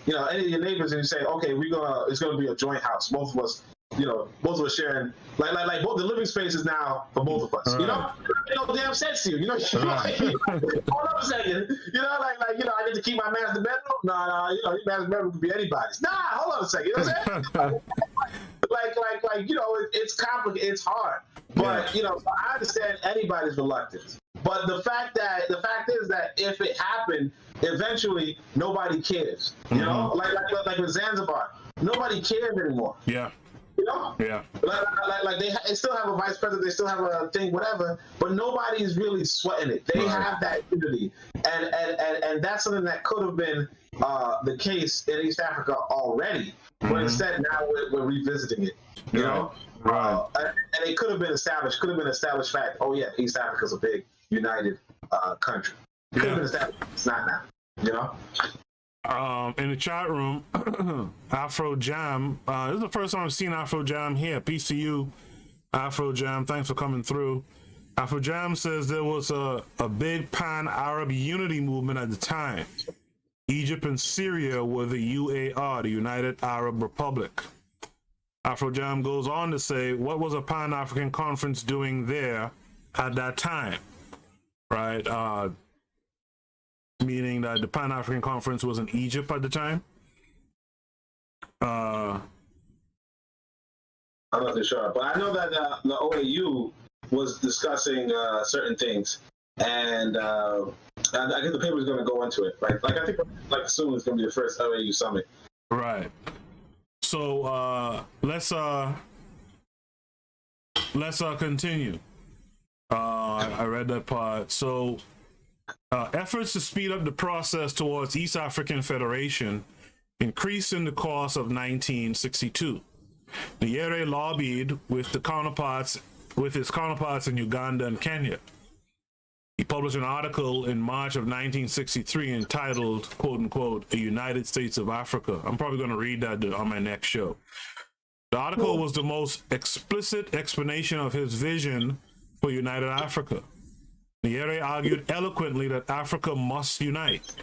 you know, any of your neighbors, and you say, okay, it's gonna be a joint house, both of us, you know, both of us sharing, like both the living space is now for both of us, you know? It makes no damn sense to you, you know? Hold up a second, you know, like you know, I get to keep my master bedroom? No, you know, your master bedroom could be anybody's. Nah, hold on a second, you know what I'm saying? like, you know, it's complicated, it's hard, but you know, I understand anybody's reluctance. But the fact is that if it happened, eventually nobody cares. You know, like with Zanzibar, nobody cares anymore. Yeah. You know? Yeah. Like they still have a vice president, they still have a thing, whatever, but nobody's really sweating it. They have that unity, and that's something that could have been the case in East Africa already, but instead now we're revisiting it. You know? Right. And it could have been established. Could have been established fact. Oh yeah, East Africa's a big united country. Could have been established. It's not now. You know. In the chat room, Afro Jam. This is the first time I've seen Afro Jam here. Peace to you, Afro Jam. Thanks for coming through. Afro Jam says there was a big pan-Arab unity movement at the time. Egypt and Syria were the UAR, the United Arab Republic. Afro Jam goes on to say, what was a Pan-African conference doing there at that time? Right? Meaning that the Pan-African conference was in Egypt at the time? I'm not too sure, but I know that the OAU was discussing certain things, and I think the paper is going to go into it. Like I think soon it's going to be the first OAU summit. Right. So let's continue. I read that part. So efforts to speed up the process towards East African Federation increased in the course of 1962. Nyerere lobbied with his counterparts in Uganda and Kenya. He published an article in March of 1963 entitled, quote unquote, "A United States of Africa." I'm probably going to read that on my next show. The article was the most explicit explanation of his vision for United Africa. Nyerere argued eloquently that Africa must unite.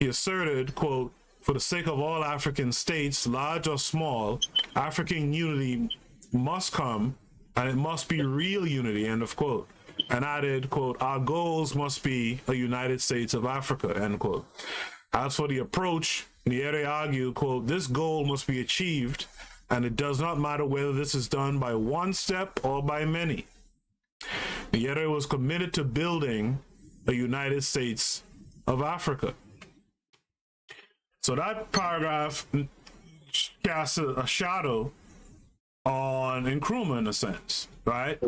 He asserted, quote, "For the sake of all African states, large or small, African unity must come, and it must be real unity," end of quote. And added, quote, "Our goals must be a United States of Africa," end quote. As for the approach, Nyerere argued, quote, "This goal must be achieved, and it does not matter whether this is done by one step or by many." Nyerere was committed to building a United States of Africa. So that paragraph casts a shadow on Nkrumah in a sense, right?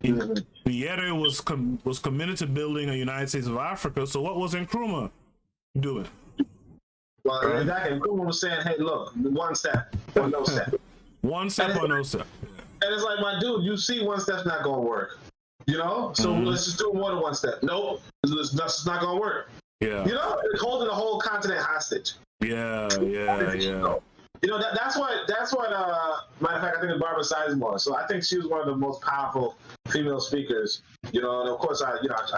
Nyerere was committed to building a United States of Africa. So what was Nkrumah doing? Well, exactly. Nkrumah was saying, "Hey, look, one step or no step." One step or no step. And it's like, my dude, you see, one step's not going to work. You know, so let's just do more than one step. Nope, that's not going to work. Yeah. You know, it's holding the whole continent hostage. Yeah. You know, that's what matter of fact, I think it's Barbara Sizemore. So I think she was one of the most powerful female speakers, you know, and of course I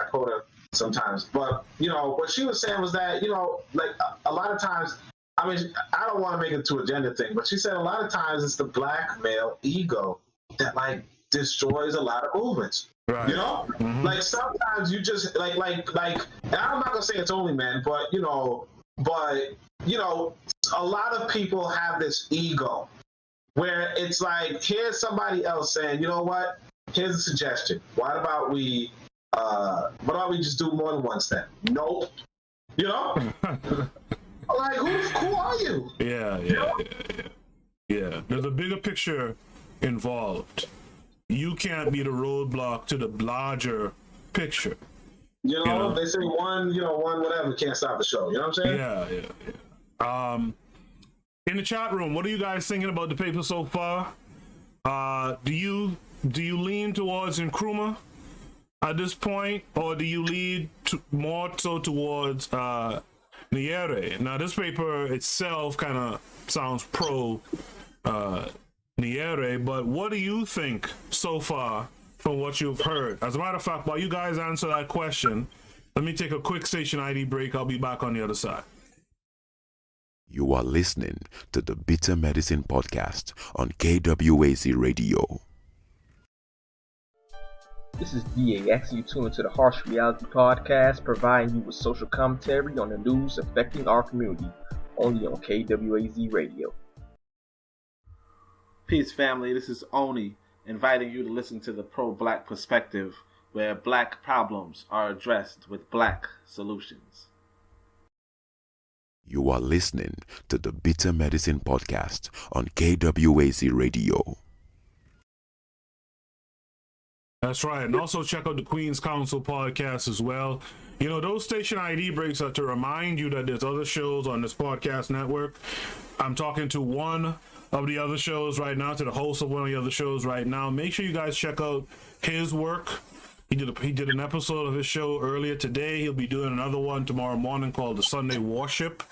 quote her sometimes, but you know, what she was saying was that, you know, like a lot of times, I mean, I don't want to make it to a gender thing, but she said a lot of times it's the black male ego that like destroys a lot of movements. Right. You know, like sometimes you just like, and I'm not gonna say it's only men, but you know, a lot of people have this ego where it's like, here's somebody else saying, you know what, here's a suggestion. Why don't we just do more than one step? Nope. You know, like who are you? Yeah. There's a bigger picture involved. You can't be the roadblock to the larger picture. You know, they say one whatever can't stop the show. You know what I'm saying? Yeah. In the chat room, what are you guys thinking about the paper so far? Do you lean towards Nkrumah at this point, or do you lean more so towards Nyerere? Now, this paper itself kind of sounds pro Nyerere, but what do you think so far from what you've heard? As a matter of fact, while you guys answer that question, let me take a quick station ID break. I'll be back on the other side. You are listening to the Bitter Medicine Podcast on KWAZ Radio. This is DAX. You tune into the Harsh Reality Podcast, providing you with social commentary on the news affecting our community, only on KWAZ Radio. Peace, family. This is Oni, inviting you to listen to the pro-black perspective, where black problems are addressed with black solutions. You are listening to the Bitter Medicine Podcast on KWAZ Radio. That's right. And also check out the Queen's Council podcast as well. You know, those station ID breaks are to remind you that there's other shows on this podcast network. I'm talking to one of the other shows right now, to the host of one of the other shows right now. Make sure you guys check out his work. He did an episode of his show earlier today. He'll be doing another one tomorrow morning called the Sunday Worship.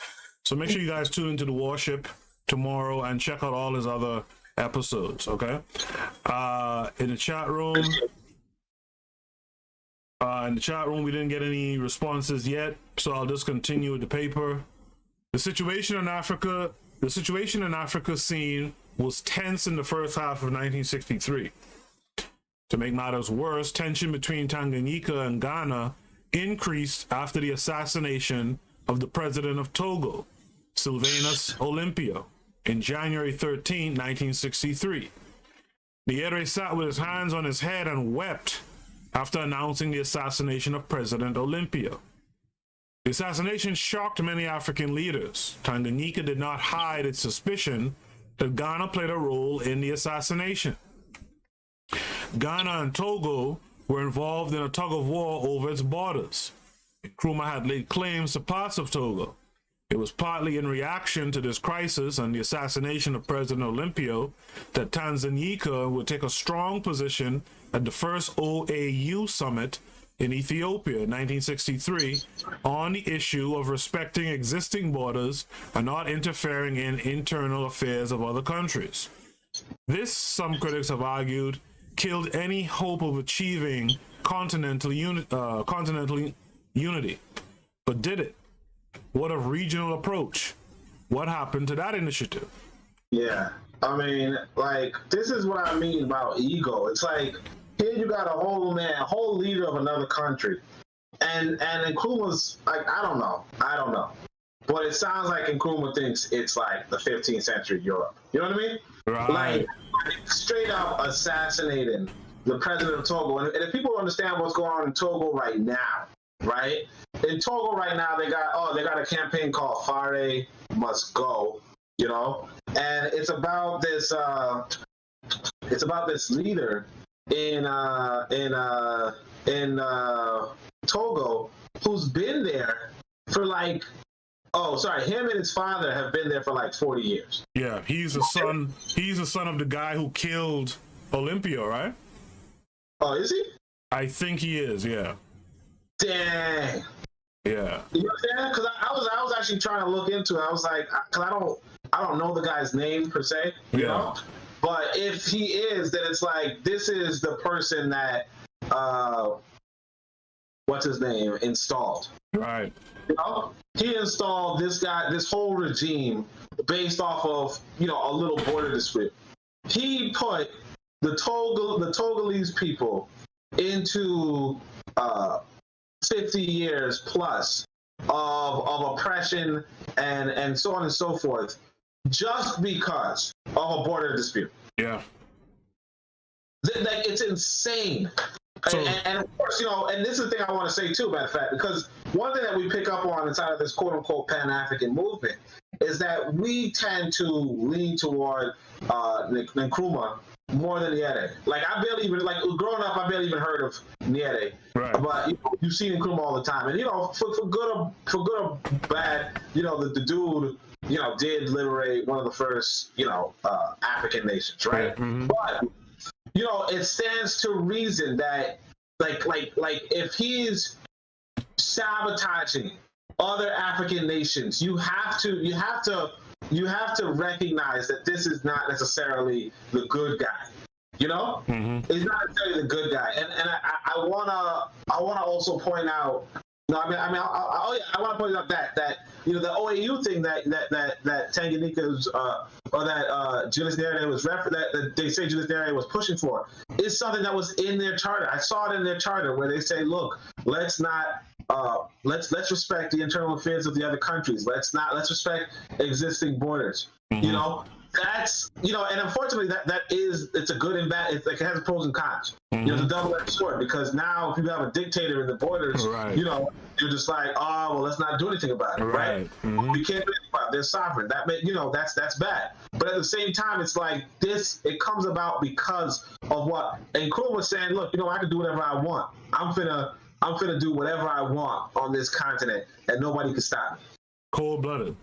So make sure you guys tune into the Worship tomorrow and check out all his other episodes, okay? In the chat room, we didn't get any responses yet, so I'll just continue with the paper. The situation in Africa scene was tense in the first half of 1963. To make matters worse, tension between Tanganyika and Ghana increased after the assassination of the president of Togo, Sylvanus Olympio, in January 13, 1963. Nyerere sat with his hands on his head and wept after announcing the assassination of President Olympio. The assassination shocked many African leaders. Tanganyika did not hide its suspicion that Ghana played a role in the assassination. Ghana and Togo were involved in a tug-of-war over its borders. Nkrumah had laid claims to parts of Togo. It was partly in reaction to this crisis and the assassination of President Olympio that Tanganyika would take a strong position at the first OAU summit in Ethiopia in 1963 on the issue of respecting existing borders and not interfering in internal affairs of other countries. This, some critics have argued, killed any hope of achieving continental unity. But did it? What a regional approach. What happened to that initiative? Yeah. I mean, like, this is what I mean about ego. It's like, here you got a whole leader of another country. And Nkrumah's, like, I don't know. But it sounds like Nkrumah thinks it's like the 15th century Europe. You know what I mean? Right. Like straight up assassinating the president of Togo. And if people understand what's going on in Togo right now, right? In Togo right now, they got a campaign called Fare Must Go, you know? And it's about this leader in Togo who's been there for like, him and his father have been there for like 40 years. Yeah, he's the son of the guy who killed Olympio, right? Oh, is he? I think he is, yeah. Dang. Yeah. You know what I'm saying? Because I was actually trying to look into it. I was like, because I don't know the guy's name per se, you know? But if he is, then it's like, this is the person that, what's his name, installed. Right. You know? He installed this guy, this whole regime based off of, you know, a little border dispute. He put the Togolese people into 50 years plus of oppression and so on and so forth, just because of a border dispute. Yeah. Like, it's insane. So, and of course, you know, and this is the thing I want to say too, matter of fact, because one thing that we pick up on inside of this quote-unquote Pan-African movement is that we tend to lean toward Nkrumah more than Nyerere. Like I barely even growing up, I barely even heard of Nyerere. Right. But you've seen Nkrumah all the time, and for good or bad, the dude did liberate one of the first African nations, right? Mm-hmm. But it stands to reason that like if he's sabotaging other African nations, you have to recognize that this is not necessarily the good guy. Mm-hmm. He's not necessarily the good guy, and I wanna also point out. No, I want to point out that the OAU thing that Tanganyika's or that Julius Nyerere was that they say Julius Nyerere was pushing for is something that was in their charter. I saw it in their charter where they say, look, let's respect the internal affairs of the other countries. Let's respect existing borders. Mm-hmm. That's and unfortunately it's a good and bad. It has pros and cons. Mm-hmm. It's a double-edged sword because now if you have a dictator in the borders, right. You're just like, oh well, let's not do anything about it, right? Mm-hmm. We can't do anything about it. They're sovereign. That that's bad. But at the same time, it's like this. It comes about because of what Nkrumah was saying. Look, I can do whatever I want. I'm finna do whatever I want on this continent, and nobody can stop me. Cold-blooded.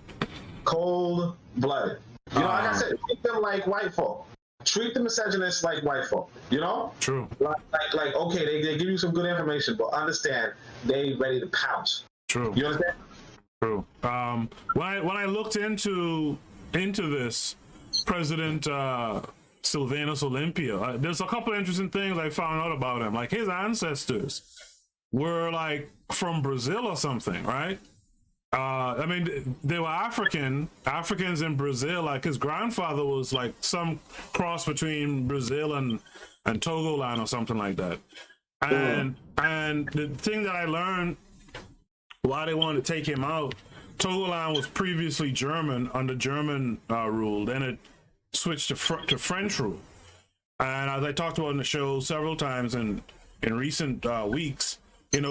Like I said, treat them like white folk. Treat the misogynists like white folk. True. Like okay, they give you some good information, but understand they ready to pounce. True. You understand? True. When I looked into this, President Sylvanus Olympia, there's a couple of interesting things I found out about him. Like his ancestors were like from Brazil or something, right? They were Africans in Brazil. Like his grandfather was like some cross between Brazil and Togoland or something like that. And the thing that I learned why they wanted to take him out, Togoland was previously German under German rule. Then it switched to French rule. And as I talked about in the show several times in recent weeks,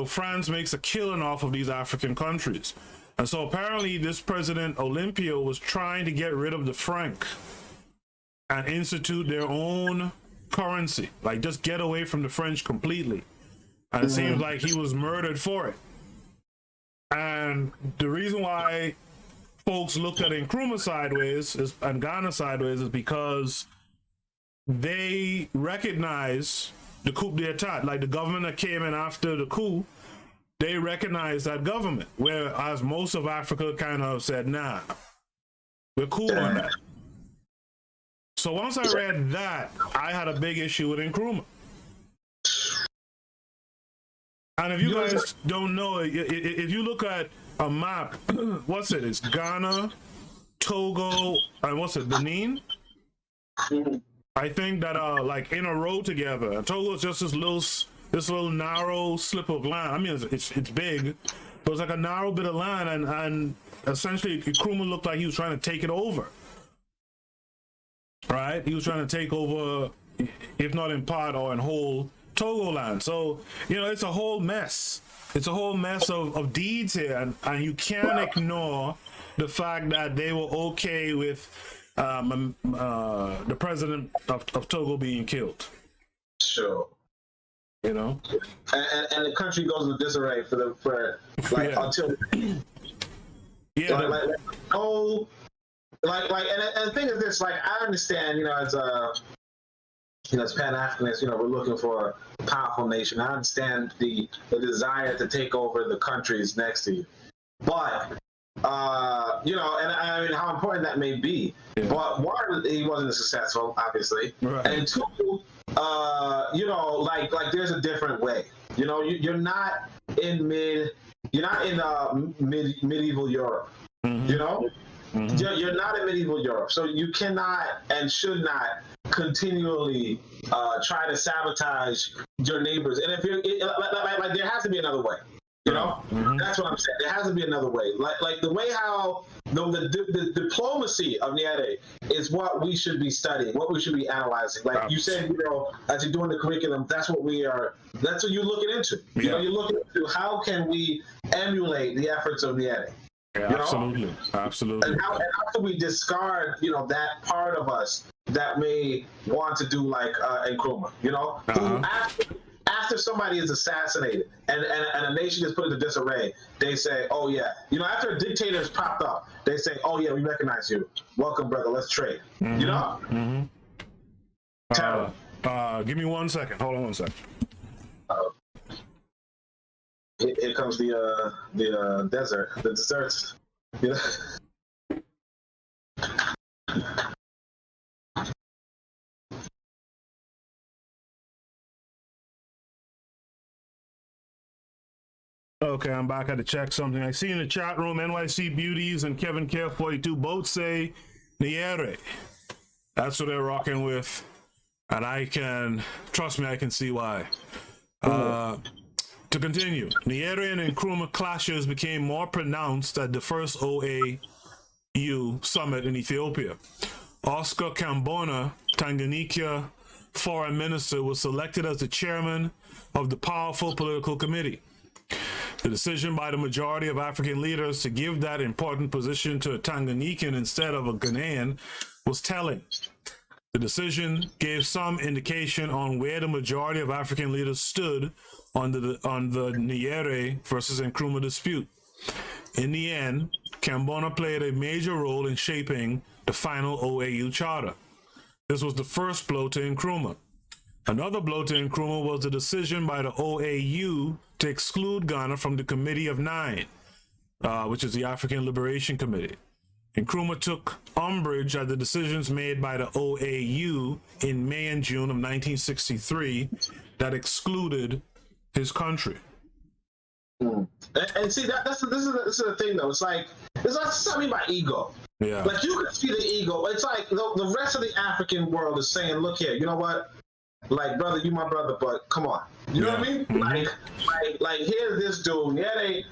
France makes a killing off of these African countries. And so apparently this President Olympia was trying to get rid of the franc and institute their own currency, like just get away from the French completely. And it seems like he was murdered for it. And the reason why folks looked at Nkrumah sideways and Ghana sideways is because they recognize the coup d'etat, like the government that came in after the coup. They recognized that government, whereas most of Africa kind of said, nah, we're cool on that. So once I read that, I had a big issue with Nkrumah. And if you guys don't know, if you look at a map, it's Ghana, Togo, and Benin? I think that are like in a row together. Togo is just this little narrow slip of land. It's big, but it's like a narrow bit of land, and essentially Nkrumah looked like he was trying to take it over. Right? He was trying to take over, if not in part or in whole, Togoland. So, it's a whole mess. It's a whole mess of deeds here, and you can't ignore the fact that they were okay with the president of Togo being killed. Sure. And the country goes into disarray until and the thing is this, like I understand, as Pan-Africanists, we're looking for a powerful nation. I understand the desire to take over the countries next to you, but and how important that may be. Yeah. But one, he wasn't successful, obviously, right. And two, there's a different way. You're not in medieval Europe. Mm-hmm. Mm-hmm. You're not in medieval Europe, so you cannot and should not continually try to sabotage your neighbors. And if you're like there has to be another way. Mm-hmm. That's what I'm saying. There has to be another way. Like the way how the diplomacy of Nyerere is what we should be studying, what we should be analyzing. Like you said, as you're doing the curriculum, that's what that's what you're looking into. Yeah. You're looking into how can we emulate the efforts of Nyerere. Yeah, absolutely. And how can we discard, that part of us that may want to do like Nkrumah, you know, who after somebody is assassinated and a nation is put into disarray, they say, oh yeah, you know, after a dictator is popped up, they say, oh yeah, we recognize you. Welcome, brother. Let's trade. You know? Terrible. Give me 1 second. Hold on 1 second. Here comes the desert, the deserts. You know? Okay, I'm back. I had to check something. I see in the chat room, NYC Beauties and Kevin Care 42 both say Nyere. That's what they're rocking with. And I can, trust me, I can see why. To continue, Nyere and Nkrumah clashes became more pronounced at the first OAU summit in Ethiopia. Oscar Kambona, Tanganyika foreign minister, was selected as the chairman of the powerful political committee. The decision by the majority of African leaders to give that important position to a Tanganyikan instead of a Ghanaian was telling. The decision gave some indication on where the majority of African leaders stood on the Nyere versus Nkrumah dispute. In the end, Kambona played a major role in shaping the final OAU charter. This was the first blow to Nkrumah. Another blow to Nkrumah was the decision by the OAU to exclude Ghana from the Committee of Nine, which is the African Liberation Committee. Nkrumah took umbrage at the decisions made by the OAU in May and June of 1963 that excluded his country. And see, this is the thing though. It's like something by ego. Yeah. Like you can see the ego. It's like the rest of the African world is saying, "Look here, you know what? Like, brother, you my brother, but come on." You know what I mean? Like here's this dude. Nyere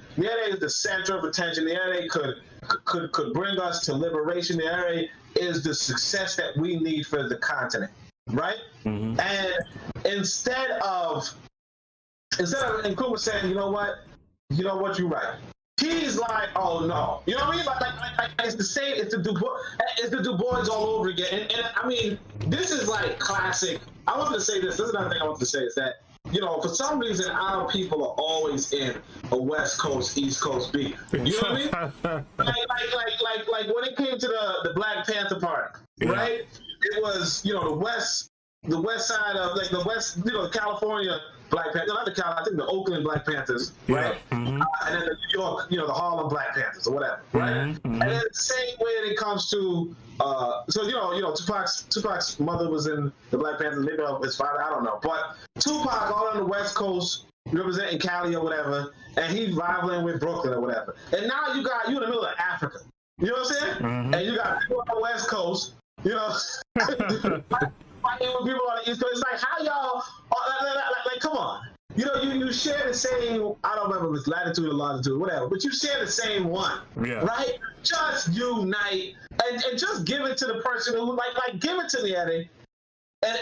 is the center of attention. Nyere could bring us to liberation. Nyere is the success that we need for the continent, right? And instead of Nkrumah saying, you know what, you're right. He's like, oh no, you know what I mean? Like it's the same. It's the Du Bois all over again. And I mean, this is like classic. I wanted to say this. This is another thing I wanted to say is that, you know, for some reason, our people are always in a West Coast, East Coast beef. You know what I mean? like when it came to the Black Panther Party, right? It was, you know, the west side of, like, the west, you know, California Black Panthers, not the Cal, I think the Oakland Black Panthers, right? And then the New York, you know, the Harlem Black Panthers or whatever, right? And then the same way when it comes to, so you know, Tupac's mother was in the Black Panthers, maybe his father, I don't know, but Tupac all on the West Coast representing Cali or whatever, and he's rivaling with Brooklyn or whatever. And now you in the middle of Africa, you know what I'm saying? And you got people on the West Coast, you know, fighting with people on the East Coast. It's like, how y'all, like, come on. You know, you share the same, I don't remember if it's latitude or longitude, whatever, but you share the same one, right? Just unite and just give it to the person who, like give it to the Nyere. And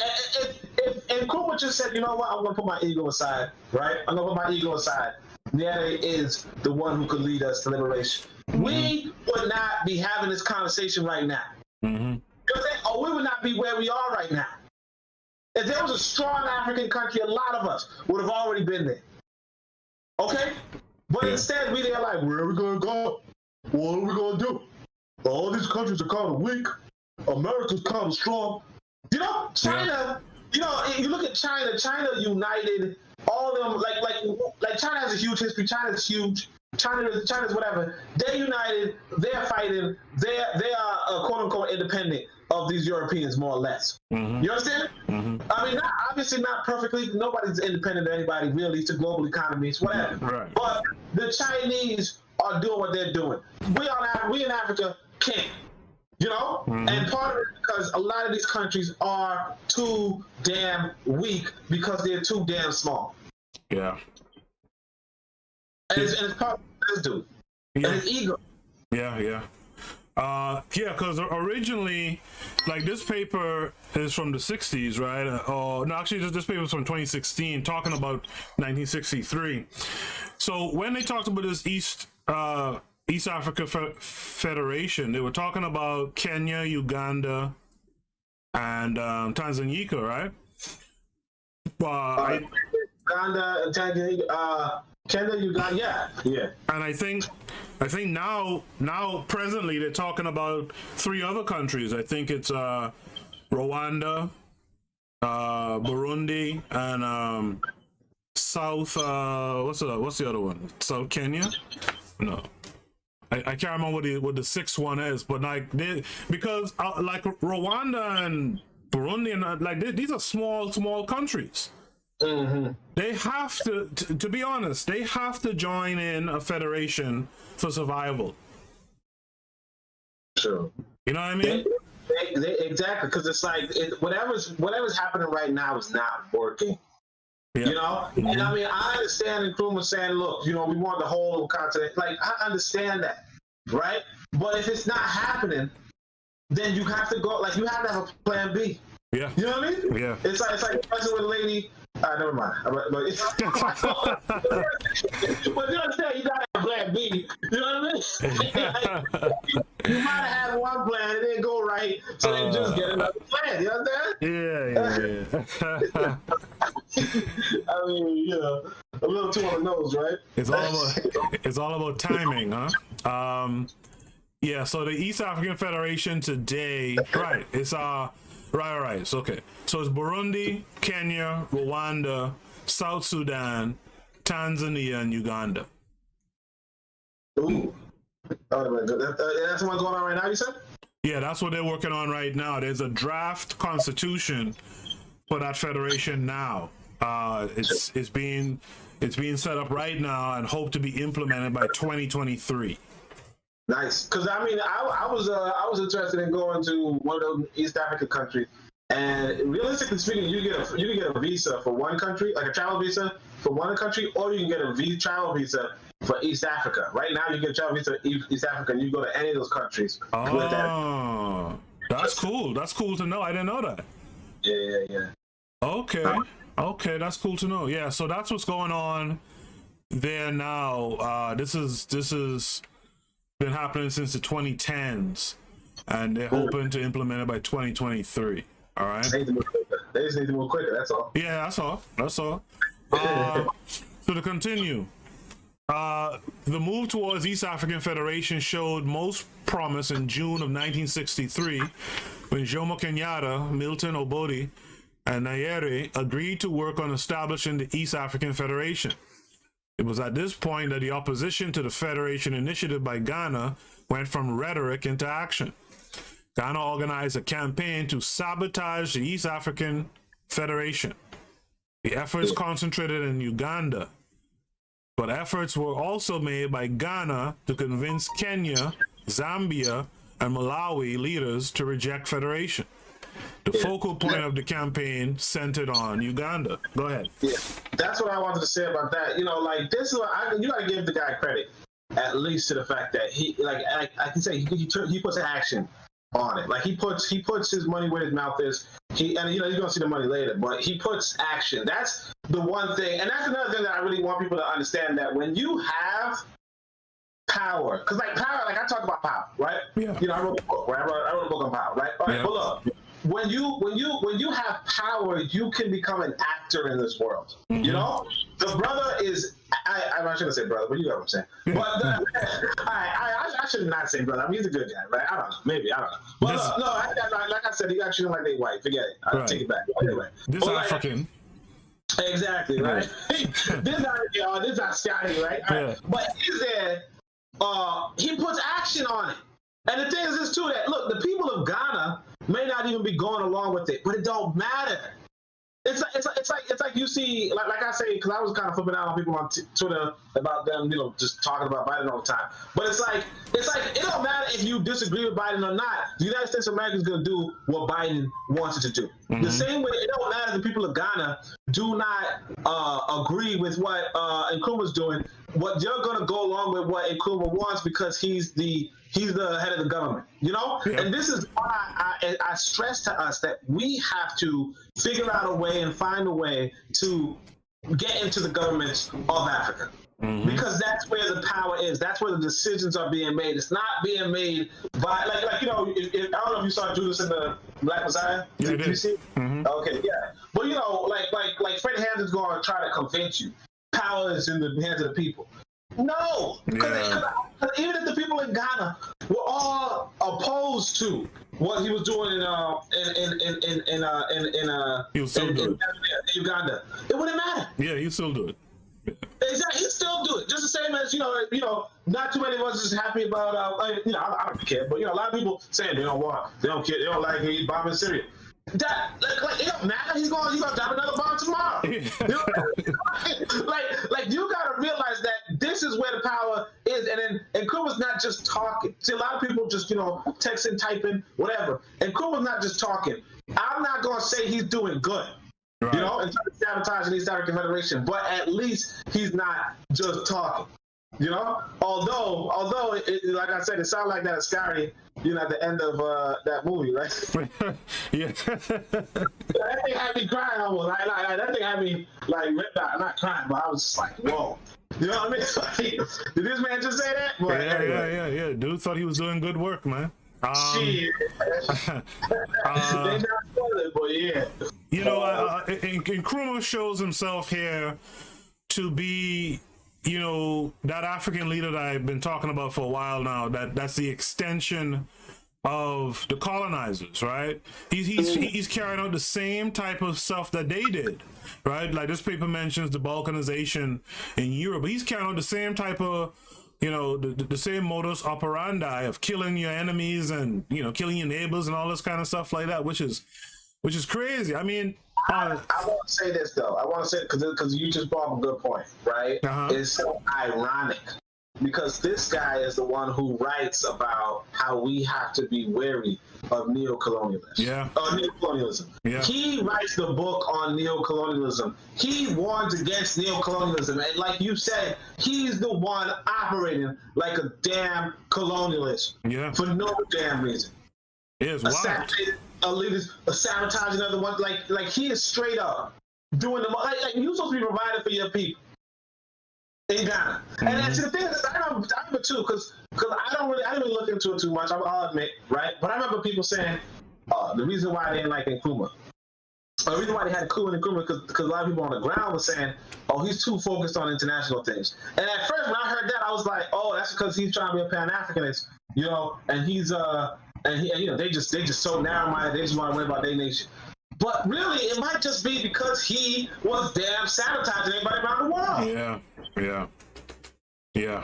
if Nkrumah just said, you know what, I'm going to put my ego aside, right? I'm going to put my ego aside. Nyere is the one who could lead us to liberation. We would not be having this conversation right now. You know what I'm saying? Or we would not be where we are right now. If there was a strong African country, a lot of us would have already been there. Okay? But instead, they're like, where are we going to go? What are we going to do? All these countries are kind of weak. America's kind of strong. You know, China, you know, you look at China united all of them, like China has a huge history. China's huge. China's whatever. They're united. They're fighting. They are quote unquote independent of these Europeans, more or less. You understand? I mean, obviously not perfectly. Nobody's independent of anybody really. It's a global economy. It's whatever. Right. But the Chinese are doing what they're doing. We in Africa can't. You know? And part of it is because a lot of these countries are too damn weak because they're too damn small. Yeah. And it's part of this dude. And his ego. Because originally, like, this paper is from the 60s, right? No, actually, this paper is from 2016, talking about 1963. So when they talked about this East Africa Federation, they were talking about Kenya, Uganda, and Tanganyika, right? Uganda, Tanzania, Kenya, Uganda, yeah. And I think now presently they're talking about 3 other countries. I think it's Rwanda, Burundi, and South. What's the other one? South Kenya? No, I can't remember what the 6th one is. But like because like Rwanda and Burundi and like these are small countries. Mm-hmm. They have to be honest, they have to join in a federation for survival. True. You know what I mean? They exactly, because it's like whatever's happening right now is not working. Yeah. You know, mm-hmm. And I mean, I understand Nkrumah saying, "Look, you know, we want the whole continent." Like, I understand that, right? But if it's not happening, then you have to go. Like, you have to have a plan B. Yeah. You know what I mean? Yeah. It's like messing with a lady. Never mind. But you understand, you gotta have plan B. You know what I mean? Like, you might have one plan, it didn't go right, so then just get another plan. You understand? Yeah. I mean, you know, a little too on the nose, right? It's all about timing, huh? Yeah. So the East African Federation today, right? It's Right. So, okay. So it's Burundi, Kenya, Rwanda, South Sudan, Tanzania, and Uganda. Ooh. Oh, that's the one going on right now, you said? Yeah, that's what they're working on right now. There's a draft constitution for that federation now. It's being set up right now and hope to be implemented by 2023. Nice, because I mean, I was interested in going to one of those East African countries, and realistically speaking, you can get a visa for one country, like a travel visa for one country, or you can get a travel visa for East Africa. Right now, you get a travel visa for East Africa, and you go to any of those countries. Oh, that's cool. That's cool to know. I didn't know that. Yeah. Okay, that's cool to know. Yeah, so that's what's going on there now. This is been happening since the 2010s, and they're hoping to implement it by 2023. All right. They just need to move quicker. That's all. Yeah, that's all. So to continue, the move towards East African Federation showed most promise in June of 1963, when Jomo Kenyatta, Milton Obote, and Nyerere agreed to work on establishing the East African Federation. It was at this point that the opposition to the Federation initiative by Ghana went from rhetoric into action. Ghana organized a campaign to sabotage the East African Federation. The efforts concentrated in Uganda, but efforts were also made by Ghana to convince Kenya, Zambia, and Malawi leaders to reject federation. The focal point of the campaign centered on Uganda. Go ahead. Yeah, that's what I wanted to say about that. You know, like, this is what you got to give the guy credit, at least to the fact that he, like I can say, he puts action on it. Like, he puts his money where his mouth is. And you know, you're gonna see the money later, but he puts action. That's the one thing, and that's another thing that I really want people to understand, that when you have power, because like power, like I talk about power, right? Yeah. You know, I wrote a book, right? I wrote a book on power, right? All right, hold up. When you have power, you can become an actor in this world. Mm-hmm. You know, the brother is. I'm not gonna say brother, but you know what I'm saying. But I should not say brother. I mean, he's a good guy, right? I don't know. Maybe I don't know. But like I said, he got treated like they white. Forget it. I'll take it back. Anyway, this African. Exactly right. This not Scotty, right? Yeah. But he's there. He puts action on it. And the thing is this too, that look, the people of Ghana may not even be going along with it, but it don't matter. It's like you see, like I say, because I was kind of flipping out on people on Twitter about them, you know, just talking about Biden all the time. But it's like it don't matter if you disagree with Biden or not. The United States of America is going to do what Biden wants it to do. Mm-hmm. The same way, it don't matter if the people of Ghana do not agree with what Nkrumah's doing. What you're going to go along with what Nkrumah wants, because he's the head of the government, you know? Yeah. And this is why I stress to us that we have to figure out a way and find a way to get into the governments of Africa. Because that's where the power is. That's where the decisions are being made. It's not being made by like you know. I don't know if you saw Judas and the Black Messiah. Yeah, Did you see it? Okay, yeah. But you know, like Freddie Hampton's going to try to convince you power is in the hands of the people. No, because even if the people in Ghana were all opposed to what he was doing in Uganda, it wouldn't matter. Yeah, he still do it. Exactly, he still do it. Just the same as you know, not too many of us is happy about. I don't care, but you know, a lot of people saying they don't want, they don't care, they don't like he's bombing Syria. That like it don't matter. He's gonna drop another bomb tomorrow. You know? like you gotta realize that this is where the power is, and Nkrumah's not just talking. See, a lot of people just texting, typing, whatever. And Nkrumah's not just talking. I'm not gonna say he's doing good. Right. You know, and trying to sabotage the East African Federation, but at least he's not just talking. You know, although like I said, it sounded like that Ascari, at the end of that movie, right? Yeah. That thing had me crying almost. That thing had me not crying, but I was just like, whoa. You know what I mean? Like, did this man just say that? But yeah. Dude thought he was doing good work, man. Shit. They not spoiling, but yeah. Nkrumah shows himself here to be, that African leader that I've been talking about for a while now. That's the extension of the colonizers, right? He's carrying out the same type of stuff that they did, right? Like this paper mentions the balkanization in Europe, but he's carrying out the same type of, the same modus operandi of killing your enemies and killing your neighbors and all this kind of stuff like that, which is crazy. I mean, I want to say this though. I want to say because you just brought up a good point, right? It's so ironic because this guy is the one who writes about how we have to be wary of neocolonialism. Yeah. Neocolonialism. Yeah. He writes the book on neocolonialism. He warns against neocolonialism, and like you said, he's the one operating like a damn colonialist. Yeah. For no damn reason. It's wild. Leaders sabotaging other ones, like he is straight up doing the like you're supposed to be providing for your people in Ghana. And that's the thing is, I remember too, because I didn't really look into it too much. I'll admit, right? But I remember people saying the reason why they didn't like Nkrumah, or the reason why they had a coup in Nkrumah, because a lot of people on the ground were saying, "Oh, he's too focused on international things." And at first, when I heard that, I was like, "Oh, that's because he's trying to be a Pan-Africanist," and he's And they just so narrow-minded. They just want to worry about their nation. But really, it might just be because he was damn sabotaging everybody around the world. Yeah.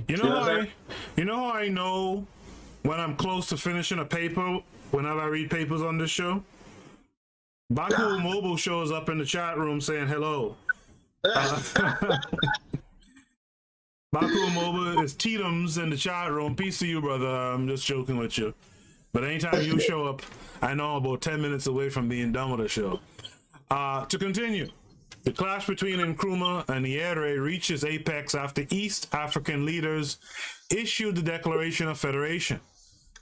You know how I know when I'm close to finishing a paper whenever I read papers on this show? Baku Mobile shows up in the chat room saying hello. Baku Mobile is Tatum's in the chat room. Peace to you, brother. I'm just joking with you. But anytime you show up, I know I'm about 10 minutes away from being done with the show. To continue, the clash between Nkrumah and Nyerere reached its apex after East African leaders issued the Declaration of Federation.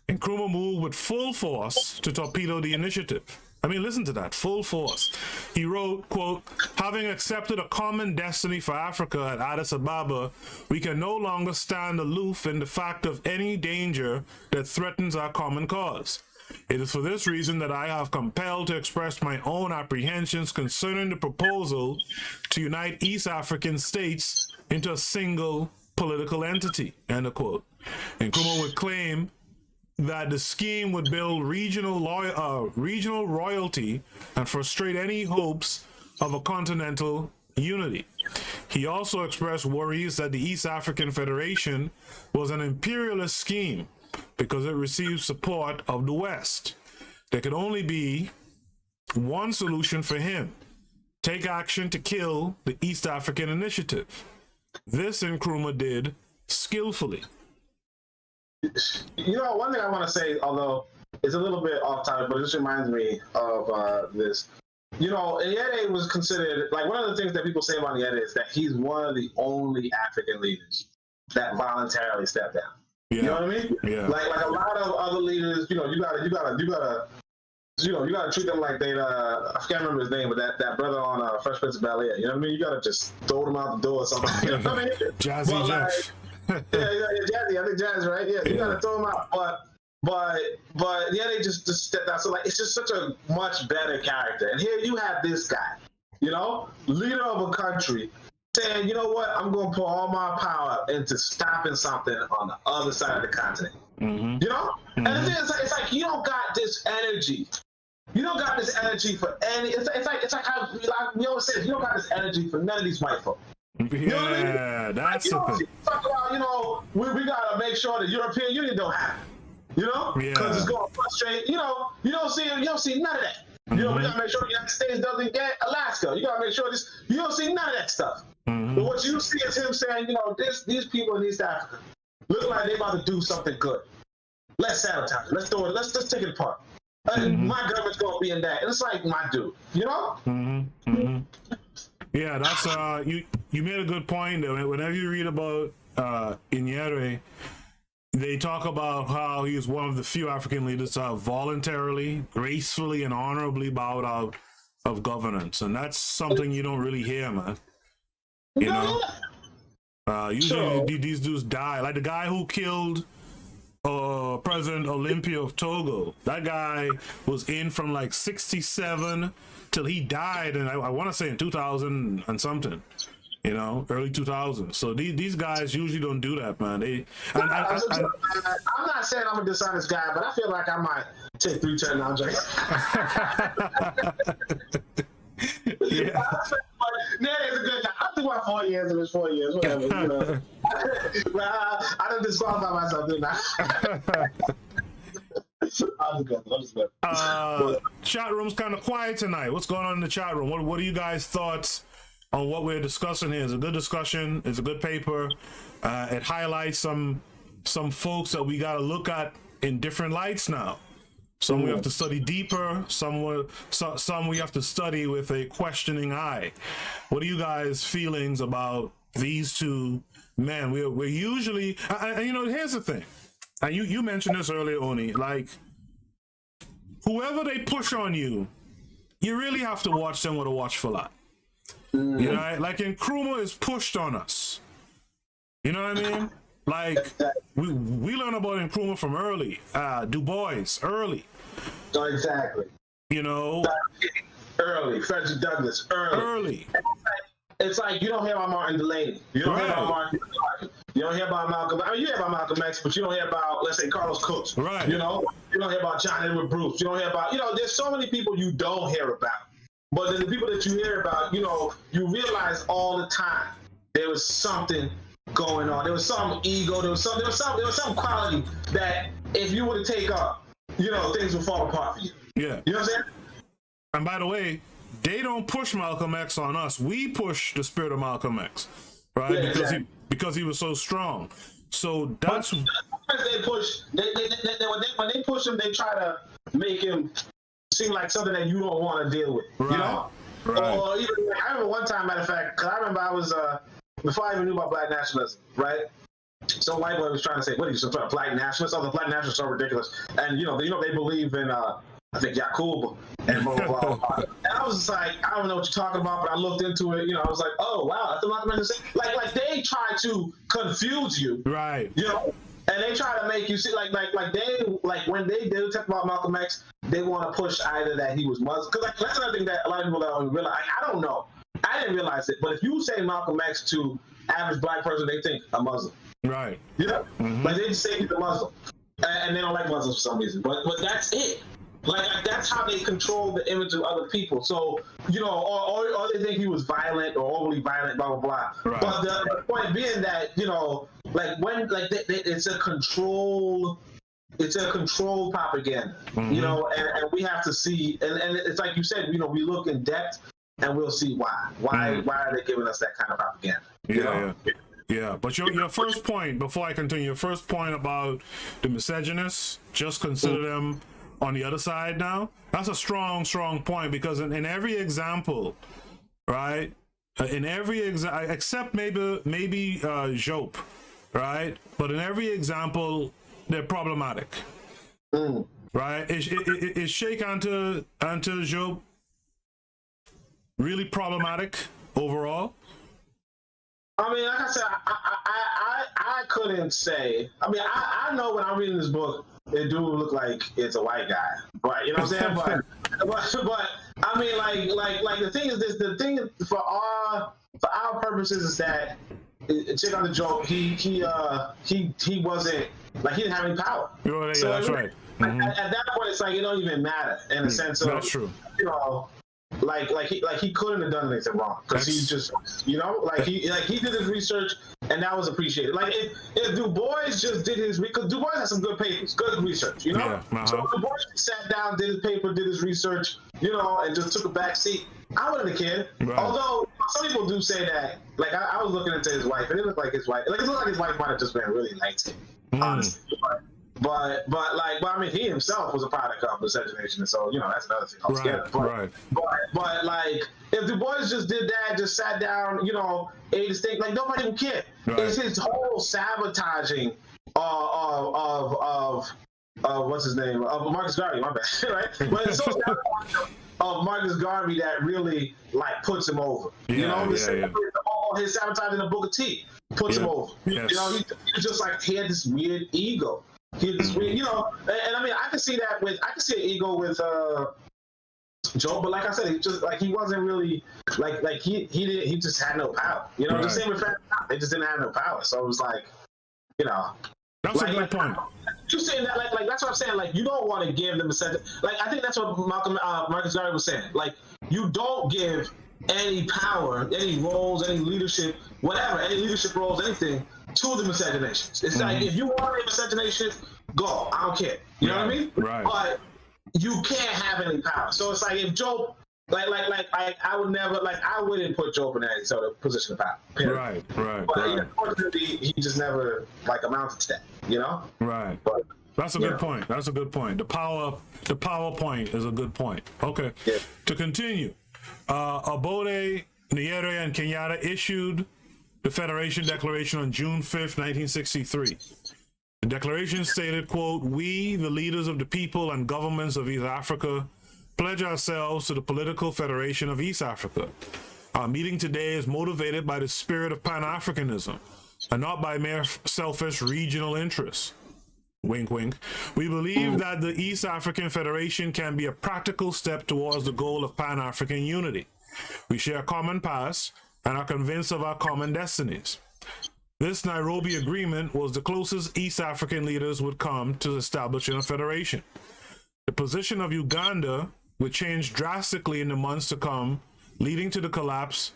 Nkrumah moved with full force to torpedo the initiative. I mean, listen to that, full force. He wrote, quote, "Having accepted a common destiny for Africa at Addis Ababa, we can no longer stand aloof in the fact of any danger that threatens our common cause. It is for this reason that I have compelled to express my own apprehensions concerning the proposal to unite East African states into a single political entity," end of quote. Nkrumah would claim that the scheme would build regional royalty and frustrate any hopes of a continental unity. He also expressed worries that the East African Federation was an imperialist scheme because it received support of the West. There could only be one solution for him: take action to kill the East African Initiative. This Nkrumah did skillfully. One thing I want to say, although it's a little bit off topic, but it just reminds me of this. Nyerere was considered, like, one of the things that people say about Nyerere is that he's one of the only African leaders that voluntarily stepped down. Yeah. You know what I mean? Yeah. Like a lot of other leaders, you gotta you gotta treat them like they. I can't remember his name, but that brother on Fresh Prince of Bel-Air. You know what I mean? You gotta just throw them out the door or something. You know what I mean? Jazzy Jeff. Yeah, Jazzy. I think Jazz, right? Yeah, you gotta throw them out. But yeah, they just stepped out. So like, it's just such a much better character. And here you have this guy, leader of a country, saying, you know what, I'm going to put all my power into stopping something on the other side of the continent. And the thing is, it's like you don't got this energy. You don't got this energy for any. It's like how we always say, you don't got this energy for none of these white folks. You know what I mean? That's something. Talk about, we gotta make sure the European Union don't have it. Because it's going to frustrate. You don't see none of that. We gotta make sure the United States doesn't get Alaska. You gotta make sure you don't see none of that stuff. But what you see is him saying, these people in East Africa look like they about to do something good. Let's sabotage it. Let's do it. Let's just take it apart. My government's gonna be in that. And it's like, my dude, Yeah, that's you made a good point. Whenever you read about Inyere, they talk about how he is one of the few African leaders to have voluntarily, gracefully, and honorably bowed out of governance, and that's something you don't really hear, man. Usually these dudes die. Like the guy who killed President Olympia of Togo. That guy was in from like 1967 till he died, and I want to say in 2000 and something. Early 2000s. So these guys usually don't do that, man. I'm not saying I'm a dishonest guy, but I feel like I might take 3 turns now, Jay. Yeah. It's a good guy. I think about 4 years of his 4 years, whatever. I don't disqualify myself, didn't I? I'm just good. Chat room's kind of quiet tonight. What's going on in the chat room? What are you guys' thoughts on what we're discussing here? It's a good discussion. It's a good paper. It highlights some folks that we got to look at in different lights now. Some we have to study deeper. Some we have to study with a questioning eye. What are you guys' feelings about these two men? We're usually, and here's the thing. And you mentioned this earlier, Oni. Like, whoever they push on you, you really have to watch them with a watchful eye. Like Nkrumah is pushed on us. You know what I mean? Like we learn about Nkrumah from early. Du Bois early. Exactly. Early. Frederick Douglass early. It's like you don't hear about Martin Delaney. You don't hear about Martin Luther King. You don't hear about Malcolm. I mean, you hear about Malcolm X, but you don't hear about, let's say, Carlos Cook. Right. You don't hear about John Edward Bruce. You don't hear about, there's so many people you don't hear about. But then the people that you hear about, you realize all the time there was something going on. There was some ego. There was some quality that if you were to take up, things would fall apart for you. Yeah. You know what I'm saying? And by the way, they don't push Malcolm X on us. We push the spirit of Malcolm X, right? Yeah, because he was so strong. So that's they push. When they push him, they try to make him seem like something that you don't want to deal with. Right. Right. Or even, I remember one time, matter of fact, because I remember I was before I even knew about black nationalism, right? Some white boy was trying to say, "What are you, some black nationalists? Oh, the black nationalists are so ridiculous." And they believe in I think Yakub and blah blah blah. And I was just like, I don't know what you're talking about, but I looked into it. I was like, oh wow, that's Malcolm X. Like they try to confuse you, right? And they try to make you see like when they do talk about Malcolm X, they want to push either that he was Muslim, because that's another thing that a lot of people don't realize. I don't know, I didn't realize it, but if you say Malcolm X to average black person, they think a Muslim, right? Like they just say he's a Muslim, and they don't like Muslims for some reason. But that's it. Like that's how they control the image of other people. So or they think he was violent or overly violent, blah blah blah. Right. But the point being that it's a control propaganda. And we have to see, and it's like you said, we look in depth and we'll see why are they giving us that kind of propaganda. Yeah, but your first point, before I continue, your first point about the misogynists, just consider them on the other side now. That's a strong point, because in every example, right? In every except maybe Job, right? But in every example, they're problematic. right? Is Sheikh Anta Job really problematic overall? I mean, like I said, I couldn't say. I mean, I know when I'm reading this book, it do look like it's a white guy, right? You know what I'm saying? but I mean, like the thing is this: the thing for our purposes is that check out the joke. He wasn't like he didn't have any power. Yeah, so that's right. Mm-hmm. At that point, it's like it don't even matter in the sense of that's true. You know. Like he couldn't have done anything wrong because he just he did his research and that was appreciated. Like if Du Bois just did his because Du Bois has some good papers, good research, you know. Yeah, So if Du Bois sat down, did his paper, did his research, you know, and just took a back seat, I wouldn't have cared. Right. Although some people do say that. Like I was looking into his wife and it looked like his wife, might have just been really nice, honestly. But I mean, he himself was a product of miscegenation, so you know that's another thing altogether. But like, if Du Bois just did that, just sat down, you know, ate his thing, like nobody would care. Right. It's his whole sabotaging of what's his name of Marcus Garvey, my bad, right? But it's so sabotaging of Marcus Garvey that really like puts him over. You know, all his sabotaging the Booker T puts him over. Yes. You know, he just like he had this weird ego. You know, and I mean, I can see an ego with Joe, but like I said, he wasn't really like he just had no power. You know, right. The same with Fred, they just didn't have no power. So it was like, you know, that's a good point. You saying that like that's what I'm saying. Like you don't want to give them a sense. Like I think that's what Marcus Garvey was saying. Like you don't give any power, any roles, any leadership, whatever, any leadership roles, anything to the miscegenations. It's like if you want a miscegenation, go. I don't care. You know what I mean? Right. But you can't have any power. So it's like if Joe, like I would never, like I wouldn't put Joe in any sort of position of power. Period. Right. But unfortunately, he just never like amounted to that. You know? Right. But that's a good point. That's a good point. The power point is a good point. Okay. Yeah. To continue, Obote, Nyerere, and Kenyatta issued the Federation Declaration on June 5th, 1963. The declaration stated, quote, "We, the leaders of the people and governments of East Africa, pledge ourselves to the political federation of East Africa. Our meeting today is motivated by the spirit of Pan-Africanism and not by mere selfish regional interests. Wink, wink. We believe that the East African Federation can be a practical step towards the goal of Pan-African unity. We share common past and are convinced of our common destinies. This Nairobi Agreement was the closest East African leaders would come to establishing a federation. The position of Uganda would change drastically in the months to come, leading to the collapse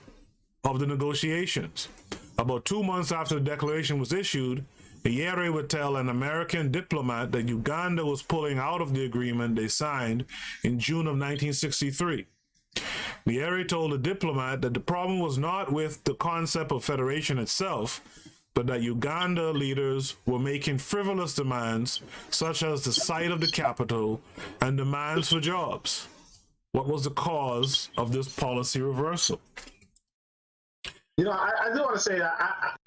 of the negotiations. About 2 months after the declaration was issued, Nyerere would tell an American diplomat that Uganda was pulling out of the agreement they signed in June of 1963. Nyerere told the diplomat that the problem was not with the concept of federation itself, but that Uganda leaders were making frivolous demands, such as the site of the capital and demands for jobs. What was the cause of this policy reversal? You know, I do want to say that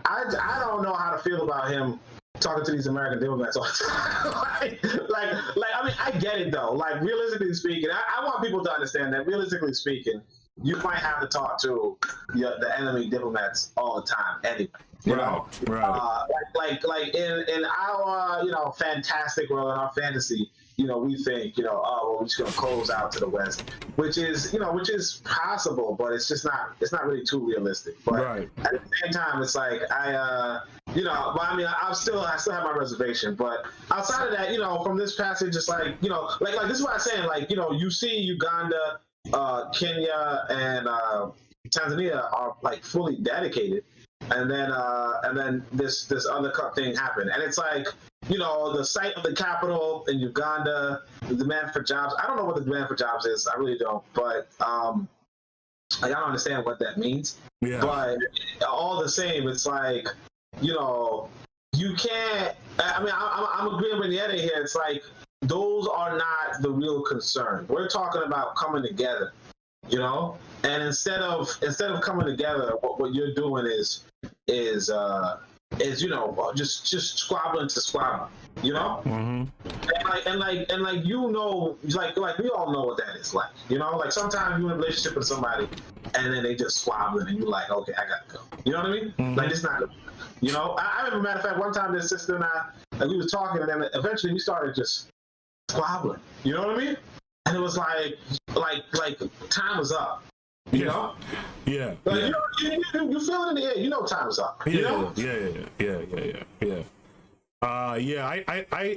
I don't know how to feel about him talking to these American diplomats all the time. I mean, I get it though. Like, realistically speaking, I want people to understand that realistically speaking, you might have to talk to the enemy diplomats all the time anyway. You know, like in our fantastic world, in our fantasy, we think we're just gonna close out to the West, which is possible, but it's not really too realistic. But at the same time, it's like but I mean, I still have my reservation. But outside of that, from this passage, it's like like this is what I'm saying. Like you see Uganda, Kenya, and Tanzania are like fully dedicated. And then this other thing happened, and it's like the site of the capital in Uganda, the demand for jobs. I don't know what the demand for jobs is. I really don't, but I don't understand what that means. Yeah. But all the same, it's like you can't. I mean, I'm agreeing with Nyerere here. It's like those are not the real concern. We're talking about coming together, and instead of coming together, what you're doing is is just squabbling to squabble, and like you know, like we all know what that is like, like sometimes you're in a relationship with somebody and then they just squabbling and you're like, okay, I gotta go, you know what I mean? Like it's not good. I remember, matter of fact, one time this sister and I, like, we was talking, and then eventually we started just squabbling. You know what I mean? And it was like time was up. You know? Yeah. Like, you feel it in the air. Time is up.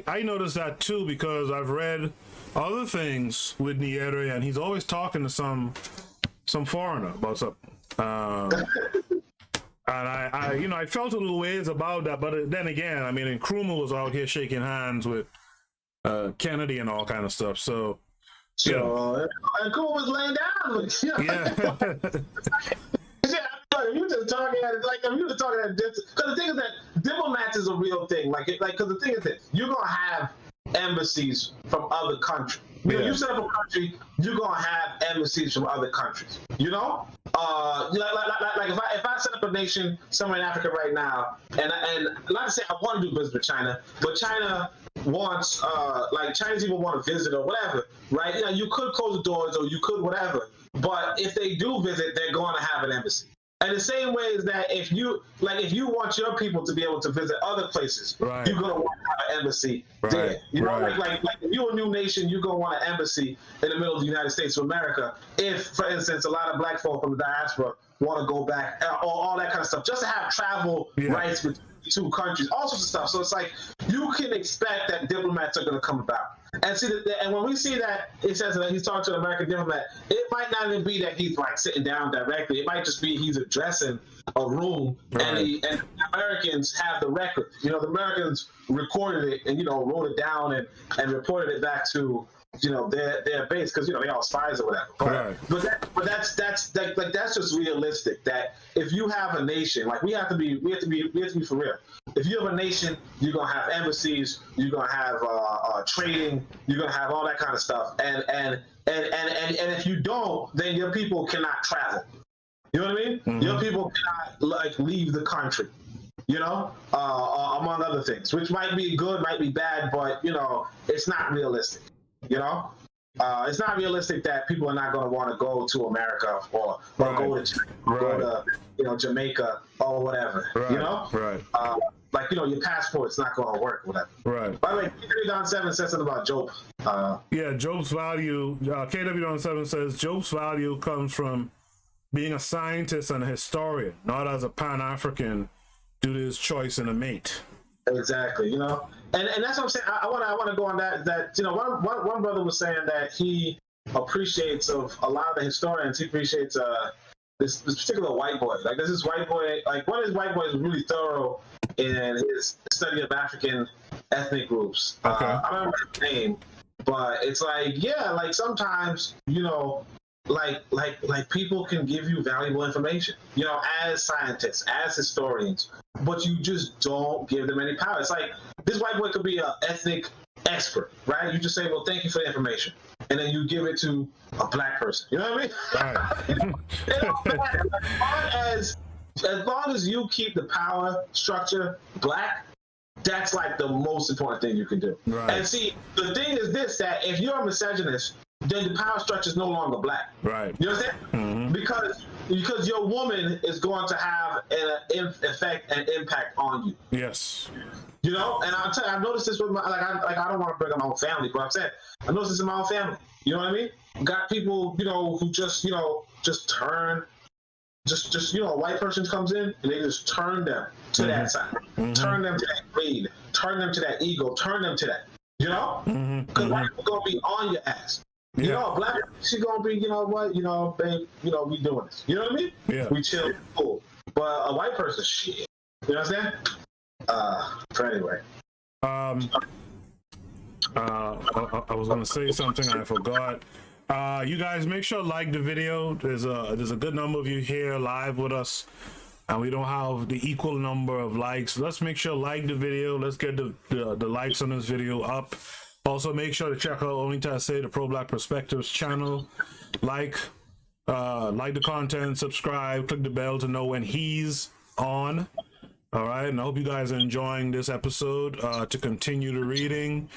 I noticed that too, because I've read other things with Nyerere, and he's always talking to some foreigner about something. And I felt a little ways about that, but then again, I mean, and Nkrumah was out here shaking hands with Kennedy and all kind of stuff. So and Nkrumah was laying down with you just talking at it like you just talking at this. Because the thing is that diplomats is a real thing. Because the thing is that you're gonna have embassies from other countries. You set up a country, you're gonna have embassies from other countries. Like if I set up a nation somewhere in Africa right now, and not to say I want to do business with China, but China wants like Chinese people want to visit or whatever, right? You could close the doors or you could whatever, but if they do visit, they're going to have an embassy. And the same way is that if you want your people to be able to visit other places, right, you're gonna want to have an embassy there. Like if you're a new nation, you're gonna want an embassy in the middle of the United States of America. If, for instance, a lot of black folk from the diaspora want to go back, or all that kind of stuff, just to have travel rights between the two countries, all sorts of stuff. So it's like you can expect that diplomats are gonna come about. And see and when we see that it says that he's talking to an American diplomat, it might not even be that he's like sitting down directly. It might just be he's addressing a room, and the Americans have the record. The Americans recorded it and wrote it down and reported it back to their base, because they all spies or whatever. But that's just realistic. That if you have a nation, like we have to be for real. If you have a nation, you're gonna have embassies, you're gonna have trading, you're gonna have all that kind of stuff. And if you don't, then your people cannot travel. You know what I mean? Your people cannot leave the country. Among other things, which might be good, might be bad, but it's not realistic. It's not realistic that people are not going to want to go to America or go to China, go to Jamaica or whatever. Your passport's not going to work, whatever. Right. By the way, KW-7 says something about Job. Job's value. KW-7 says Job's value comes from being a scientist and a historian, not as a Pan-African due to his choice in a mate. Exactly, and that's what I'm saying. I want to go on that. One brother was saying that he appreciates of a lot of the historians. He appreciates this particular white boy. Like there's this white boy. Like one of his white boys was really thorough in his study of African ethnic groups. I don't remember his name, but it's like sometimes like people can give you valuable information, as scientists, as historians, but you just don't give them any power. It's like this white boy could be an ethnic expert, right? You just say, well, thank you for the information, and then you give it to a black person. You know what I mean? Right. As long as you keep the power structure black, that's like the most important thing you can do. Right. And see, the thing is this, that if you're a misogynist, then the power structure is no longer black. Right. You understand? Mm-hmm. Because your woman is going to have an effect and impact on you. Yes. And I'll tell you, I've noticed this with my I don't want to bring up my own family, but I'm saying I noticed this in my own family. You know what I mean? Got people, who just turn, a white person comes in and they just turn them to that side, turn them to that greed, turn them to that ego, turn them to that. Because white people gonna be on your ass. Black, she gonna be, babe, we doing this. You know what I mean? Yeah. We chill, cool. But a white person, shit. You know what I'm saying? But anyway. I was gonna say something and I forgot. You guys make sure to like the video. There's a good number of you here live with us, and we don't have the equal number of likes. Let's make sure to like the video. Let's get the likes on this video up. Also, make sure to check out Only to Say the Pro Black Perspectives channel. Like the content, subscribe, click the bell to know when he's on. All right, and I hope you guys are enjoying this episode. To continue the reading,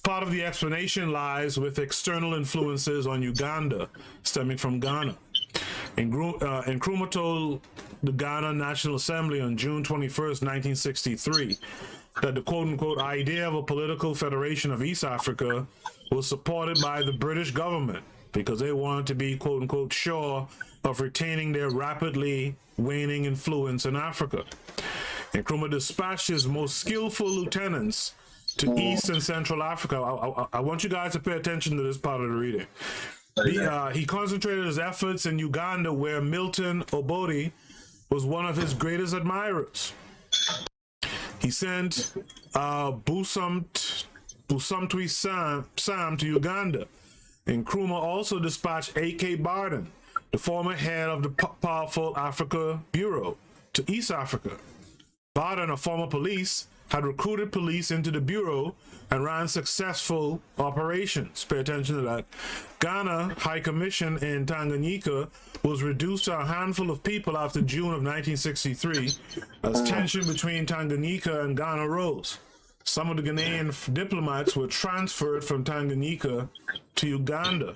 part of the explanation lies with external influences on Uganda, stemming from Ghana. Nkrumah told the Ghana National Assembly on June 21st, 1963, that the quote-unquote idea of a political federation of East Africa was supported by the British government because they wanted to be quote-unquote sure of retaining their rapidly waning influence in Africa. Nkrumah dispatched his most skillful lieutenants to East and Central Africa. I want you guys to pay attention to this part of the reading. He concentrated his efforts in Uganda, where Milton Obote was one of his greatest admirers. He sent Busumtwi Sam to Uganda. Nkrumah also dispatched A.K. Barden, the former head of the powerful Africa Bureau, to East Africa. Barden, a former police, had recruited police into the Bureau and ran successful operations. Pay attention to that. Ghana High Commission in Tanganyika was reduced to a handful of people after June of 1963 as tension between Tanganyika and Ghana rose. Some of the Ghanaian diplomats were transferred from Tanganyika to Uganda.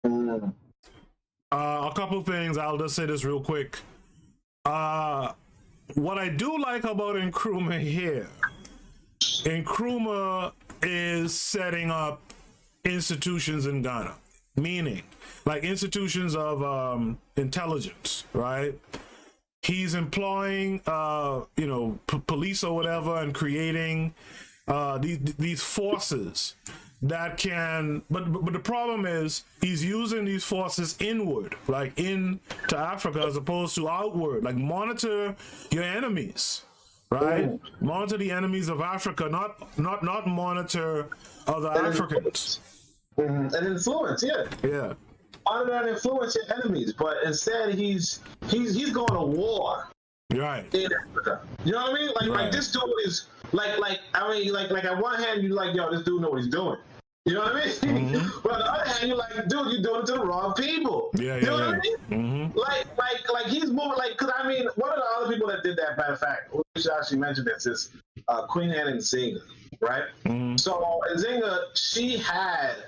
A couple of things, I'll just say this real quick. What I do like about Nkrumah here, Nkrumah is setting up institutions in Ghana, meaning like institutions of intelligence, right? He's employing, police or whatever, and creating these forces that can. But the problem is he's using these forces inward, like into Africa, as opposed to outward. Like monitor your enemies, right? Monitor the enemies of Africa, not monitor other Africans. And influence, yeah. Monitor and influence your enemies, but instead he's going to war. Right. In Africa. You know what I mean? Like this dude is like at one hand you're like, yo, this dude know what he's doing. You know what I mean? But on the other hand, you're like, dude, you're doing it to the wrong people. You know what I mean? Like he's moving, like, because I mean, one of the other people that did that, matter of fact, we should actually mention this, is Queen Anne Nzinga, right? So Nzinga, she had,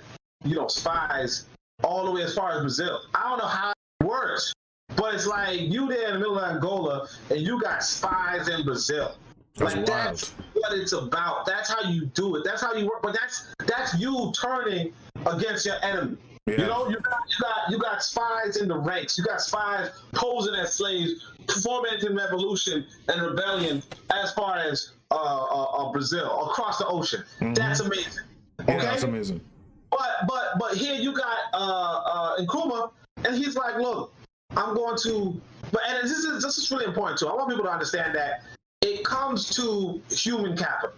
spies all the way as far as Brazil. I don't know how it works, but it's like you there in the middle of Angola and you got spies in Brazil. That's what it's about. That's how you do it. That's how you work. But that's you turning against your enemy. Yeah. You got spies in the ranks. You got spies posing as slaves, fomenting revolution and rebellion as far as Brazil across the ocean. That's amazing. Okay? Yeah, that's amazing. But here you got Nkrumah, and he's like, look, I'm going to. And this is really important too. I want people to understand that it comes to human capital.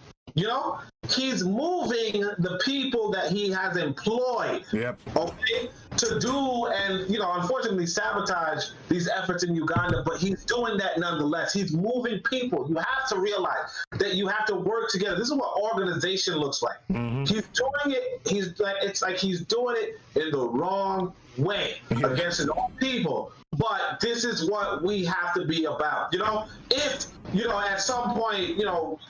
He's moving the people that he has employed, okay, to do and, unfortunately sabotage these efforts in Uganda, but he's doing that nonetheless. He's moving people. You have to realize that you have to work together. This is what organization looks like. He's doing it, it's like he's doing it in the wrong way against his own people. But this is what we have to be about. If, at some point,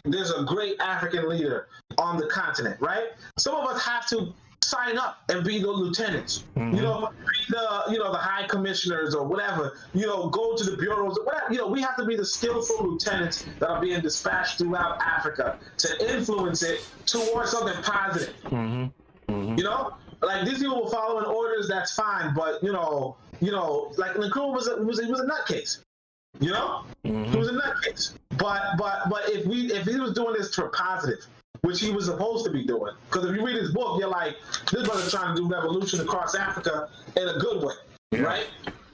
there's a great African leader on the continent, right? Some of us have to sign up and be the lieutenants, be the high commissioners or whatever, go to the bureaus, whatever, we have to be the skillful lieutenants that are being dispatched throughout Africa to influence it towards something positive. Like these people were following orders, that's fine, but like Nkrumah was a nutcase. He was a nutcase. But if he was doing this for positive, which he was supposed to be doing, because if you read his book, you're like, this brother's trying to do revolution across Africa in a good way, right?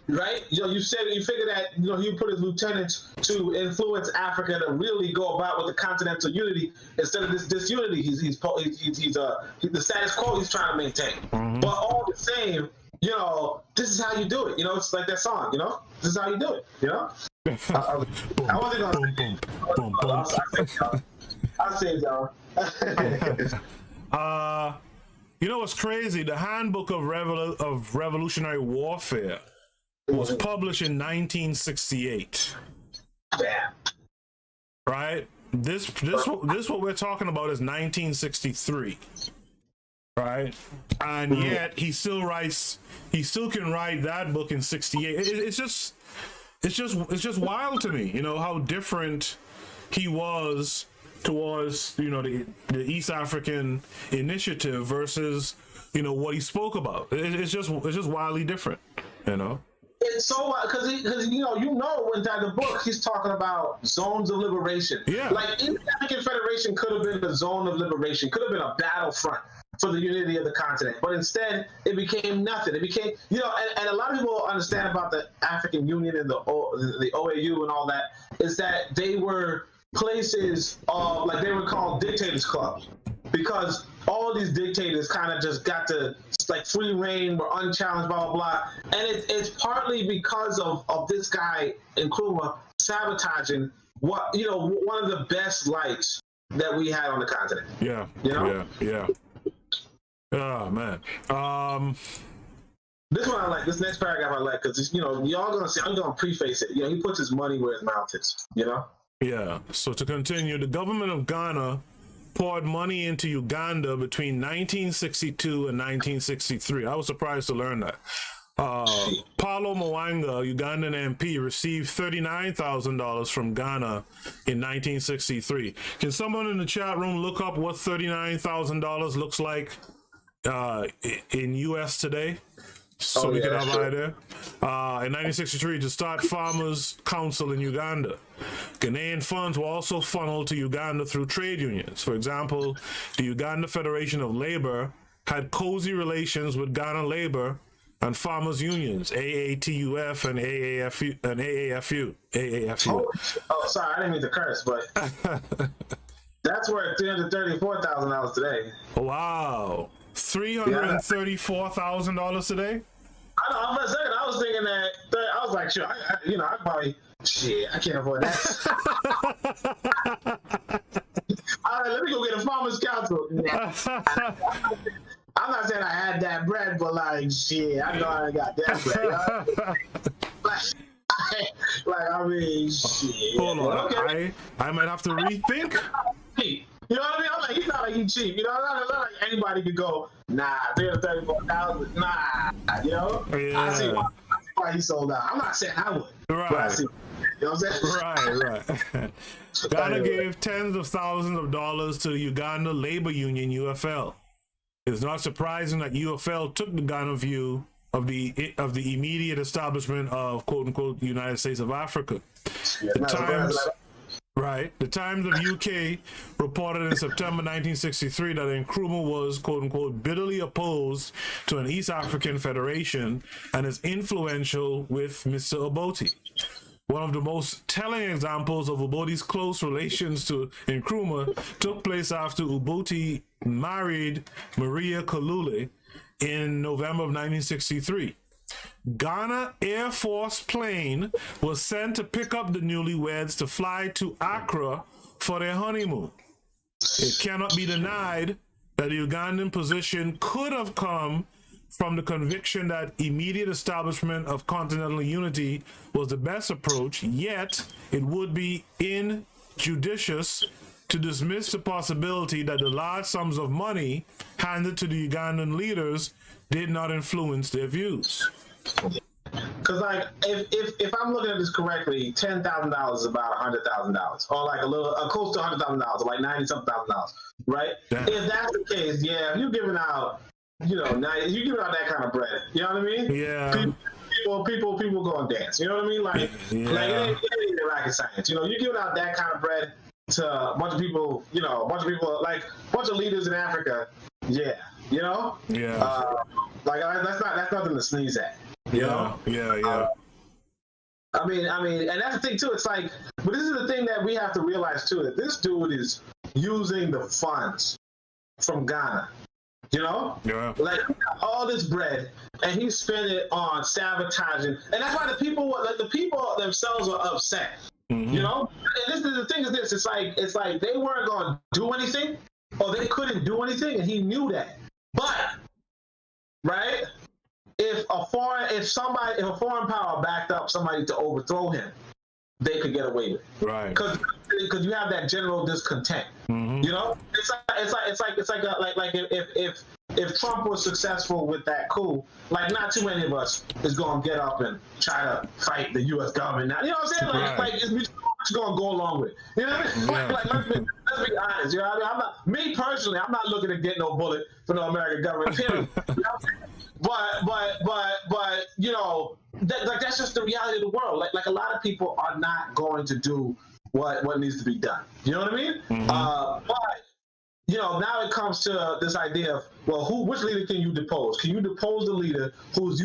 Right? You figure that he put his lieutenants to influence Africa to really go about with the continental unity instead of this disunity. He's the status quo he's trying to maintain. But all the same, this is how you do it. It's like that song. This is how you do it. I wasn't gonna. I'll say it, y'all. What's crazy? The Handbook of Revolutionary Warfare was published in 1968. Yeah. right? This what we're talking about is 1963, right? And yet he still can write that book in 68. It's just wild to me, you know, how different he was towards, you know, the East African initiative versus, you know, what he spoke about. It's just wildly different, you know. It's so because you know inside the book he's talking about zones of liberation. Yeah. Like East African Federation could have been a zone of liberation, could have been a battlefront for the unity of the continent, but instead it became nothing. It became, you know, and a lot of people understand about the African Union and the OAU and all that is that they were places of, like, they were called dictators clubs because all these dictators kind of just got to like free reign, were unchallenged, blah blah blah, and it's partly because of this guy Nkrumah sabotaging what, you know, one of the best lights that we had on the continent. Yeah, you know? yeah. Oh man. This one I like. This next paragraph I like because, you know, y'all gonna see. I'm gonna preface it. You know, he puts his money where his mouth is. You know. Yeah. So to continue, the government of Ghana poured money into Uganda between 1962 and 1963. I was surprised to learn that. Paulo Mwanga, Ugandan MP, received $39,000 from Ghana in 1963. Can someone in the chat room look up what $39,000 looks like in US today? So we can have an idea. In 1963, to start Farmers Council in Uganda. Ghanaian funds were also funneled to Uganda through trade unions. For example, the Uganda Federation of Labor had cozy relations with Ghana Labor and farmers unions, AATUF and AAFU. Oh, sorry, I didn't mean to curse, but that's worth $334,000 today. Wow, $334,000 today. I know. For a second, I was thinking that. I was like, sure, I probably, I can't afford that. All right, let me go get a farmers council. I'm not saying I had that bread, but like, I know I got that bread. I mean, Hold on, okay. I might have to rethink. You know what I mean? I'm like, he's not like he's cheap. You know, not like anybody could go, nah, $34,000, nah. You know? Yeah. I see why he sold out. I'm not saying I would. Right. But I see, you know what I'm saying? Right. Ghana gave tens of thousands of dollars to Uganda Labor Union, UFL. It's not surprising that UFL took the Ghana view of the immediate establishment of quote unquote United States of Africa. The Times of UK reported in September 1963 that Nkrumah was, quote unquote, bitterly opposed to an East African Federation and is influential with Mr. Obote. One of the most telling examples of Obote's close relations to Nkrumah took place after Obote married Maria Kalule in November of 1963. Ghana Air Force plane was sent to pick up the newlyweds to fly to Accra for their honeymoon. It cannot be denied that the Ugandan position could have come from the conviction that immediate establishment of continental unity was the best approach, yet it would be injudicious to dismiss the possibility that the large sums of money handed to the Ugandan leaders did not influence their views. Because, like, if I'm looking at this correctly, $10,000 is about $100,000, or like a little close to $100,000, or like $90-something, right? Damn. If that's the case, yeah, if you're giving out, you know, you giving out that kind of bread, you know what I mean? Yeah. People go and dance, you know what I mean? Like, like it ain't rocket science, you know. You're giving out that kind of bread to a bunch of people, you know, like a bunch of leaders in Africa, yeah, you know? Yeah. Like that's nothing to sneeze at. You know? Yeah. I mean, and that's the thing too. It's like, but this is the thing that we have to realize too, that this dude is using the funds from Ghana. You know? Yeah. Like all this bread, and he spent it on sabotaging, and that's why the people themselves are upset. Mm-hmm. You know? And this is the thing is this. It's like they weren't going to do anything, or they couldn't do anything, and he knew that. But right. If a foreign power backed up somebody to overthrow him, they could get away with. Right. Because you have that general discontent. Mm-hmm. You know, it's like if Trump was successful with that coup, like not too many of us is gonna get up and try to fight the U.S. government now. You know what I'm saying? Like it's gonna go along with. You know what I mean? Yeah. Like let's be honest. You know what I mean? Me personally, I'm not looking to get no bullet for no American government. Period. You know what I'm saying? But you know, that's just the reality of the world. Like a lot of people are not going to do what needs to be done. You know what I mean? Mm-hmm. But you know, now it comes to this idea of, well, which leader can you depose? Can you depose the leader who's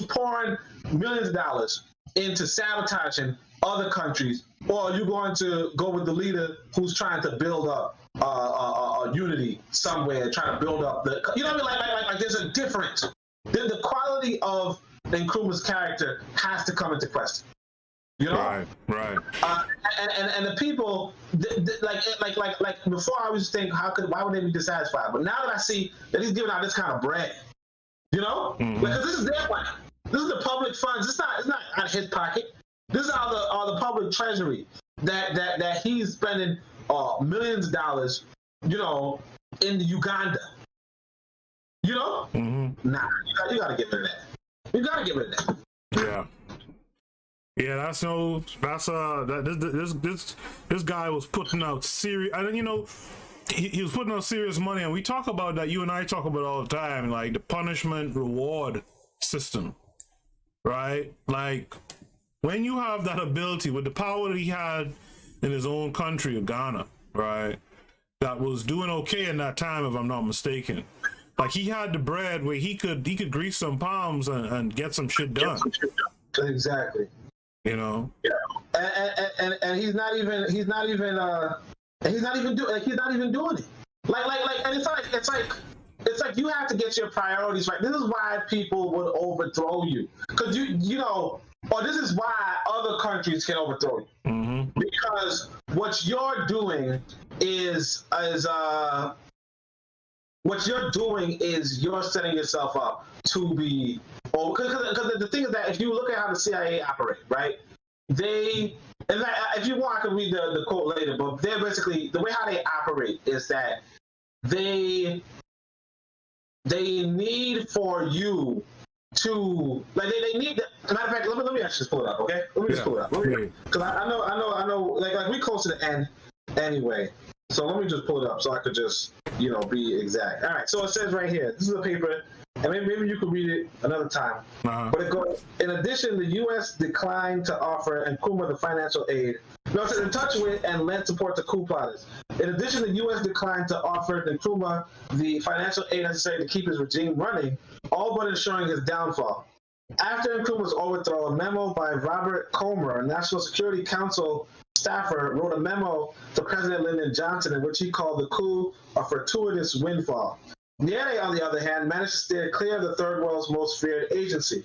pouring millions of dollars into sabotaging other countries, or are you going to go with the leader who's trying to build up a unity somewhere, trying to build up the, you know what I mean? Like there's a difference. The quality of Nkrumah's character has to come into question. You know, right. And the people, like before, I was thinking, why would they be dissatisfied? But now that I see that he's giving out this kind of bread, you know, because this is their money, this is the public funds. It's not out of his pocket. This is all the public treasury that he's spending millions of dollars, you know, in Uganda. You know, nah, you gotta get rid of that. You gotta get rid of that. Yeah. Yeah, this guy was putting out serious, and you know, he was putting out serious money, and we talk about that. You and I talk about it all the time, like the punishment reward system, right? Like when you have that ability with the power that he had in his own country of Ghana, right? That was doing okay in that time, if I'm not mistaken. Like he had the bread where he could grease some palms and get some shit done. Exactly. You know, and he's not even doing it. Like, and it's like you have to get your priorities right. This is why people would overthrow you, because you know, or this is why other countries can overthrow you, because what you're doing is you're setting yourself up to be. Because the thing is that if you look at how the CIA operate, right? If you want, I can read the quote later, but they're basically, the way how they operate is that they need for you to, like, they need, matter of fact, let me actually just pull it up, okay? Let me just pull it up. Because I know, like we close to the end anyway. So let me just pull it up so I could just, you know, be exact. All right, so it says right here, this is a paper, and maybe you could read it another time. But it goes, in addition, the U.S. declined to offer Nkrumah the financial aid. No, it says in touch with and lent support to coup plotters. In addition, the U.S. declined to offer Nkrumah the financial aid necessary to keep his regime running, all but ensuring his downfall. After Nkrumah's overthrow, a memo by Robert Comer, National Security Council staffer, wrote a memo to President Lyndon Johnson in which he called the coup a fortuitous windfall. Nyerere, on the other hand, managed to steer clear of the Third World's most feared agency.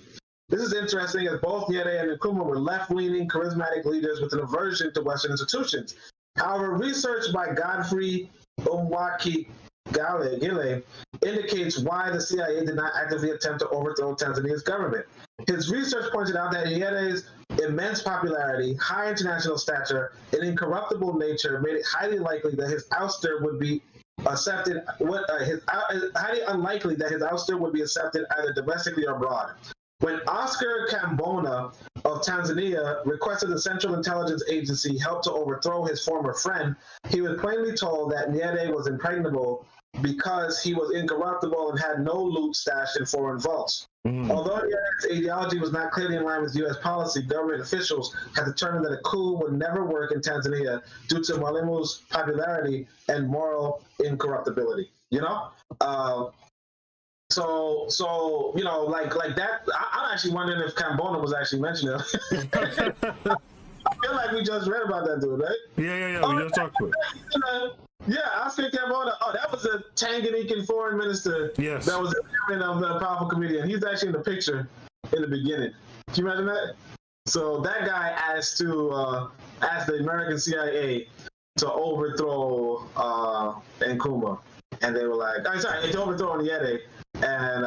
This is interesting, as both Nyerere and Nkrumah were left-leaning, charismatic leaders with an aversion to Western institutions. However, research by Godfrey Gile indicates why the CIA did not actively attempt to overthrow Tanzania's government. His research pointed out that Nyerere's immense popularity, high international stature, and incorruptible nature made it highly likely that his ouster would be accepted. Highly unlikely that his ouster would be accepted either domestically or abroad. When Oscar Kambona of Tanzania requested the Central Intelligence Agency help to overthrow his former friend, he was plainly told that Nyerere was impregnable because he was incorruptible and had no loot stashed in foreign vaults. Although Nyerere's ideology was not clearly in line with U.S. policy, government officials had determined that a coup would never work in Tanzania due to Mwalimu's popularity and moral incorruptibility. You know, so you know, like that. I'm actually wondering if Kambona was actually mentioned. I feel like we just read about that dude, right? Yeah. We just talked about it. Yeah, Oscar Kambona. Oh, that was a Tanganyikan foreign minister. Yes. That was the chairman of the powerful comedian. He's actually in the picture in the beginning. Can you imagine that? So that guy asked the American CIA to overthrow Nkrumah, and they were like, to overthrow Nyerere, and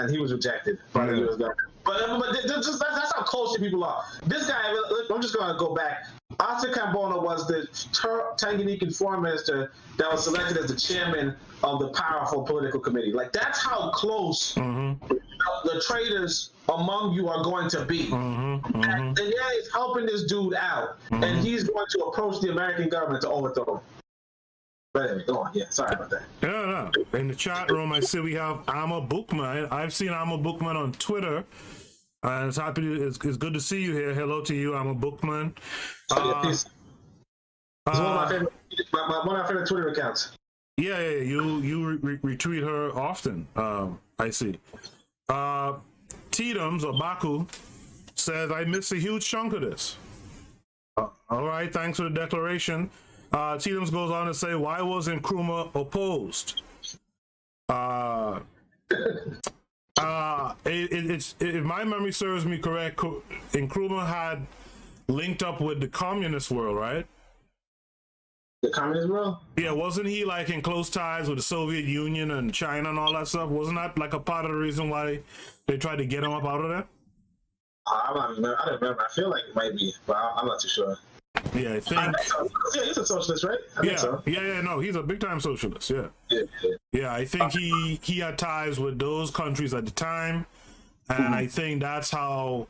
he was rejected by the U.S. government. That's how close the people are. This guy, I'm just going to go back. Arthur Kambona was the Tanganyikan foreign minister that was selected as the chairman of the powerful political committee. Like, that's how close the traitors among you are going to be. And yeah, it's helping this dude out, and he's going to approach the American government to overthrow him. But anyway, go on. Yeah, sorry about that. No. In the chat room, I see we have Amma Bookman. I've seen Amma Bookman on Twitter. It's it's good to see you here. Hello to you, Amma Bookman. Peace. It's one of my favorite Twitter accounts. Yeah. You retweet her often. I see. Tedums or Baku says, I missed a huge chunk of this. All right, thanks for the declaration. Tedums goes on to say, why wasn't Nkrumah opposed? If my memory serves me correct, Nkrumah had linked up with the communist world, right? The communist world? Yeah, wasn't he like in close ties with the Soviet Union and China and all that stuff? Wasn't that like a part of the reason why they tried to get him up out of there? I don't remember. I feel like it might be, but I'm not too sure. Yeah, I think. Yeah, he's a socialist, right? I think so. No, he's a big time socialist. Yeah. I think he had ties with those countries at the time, and I think that's how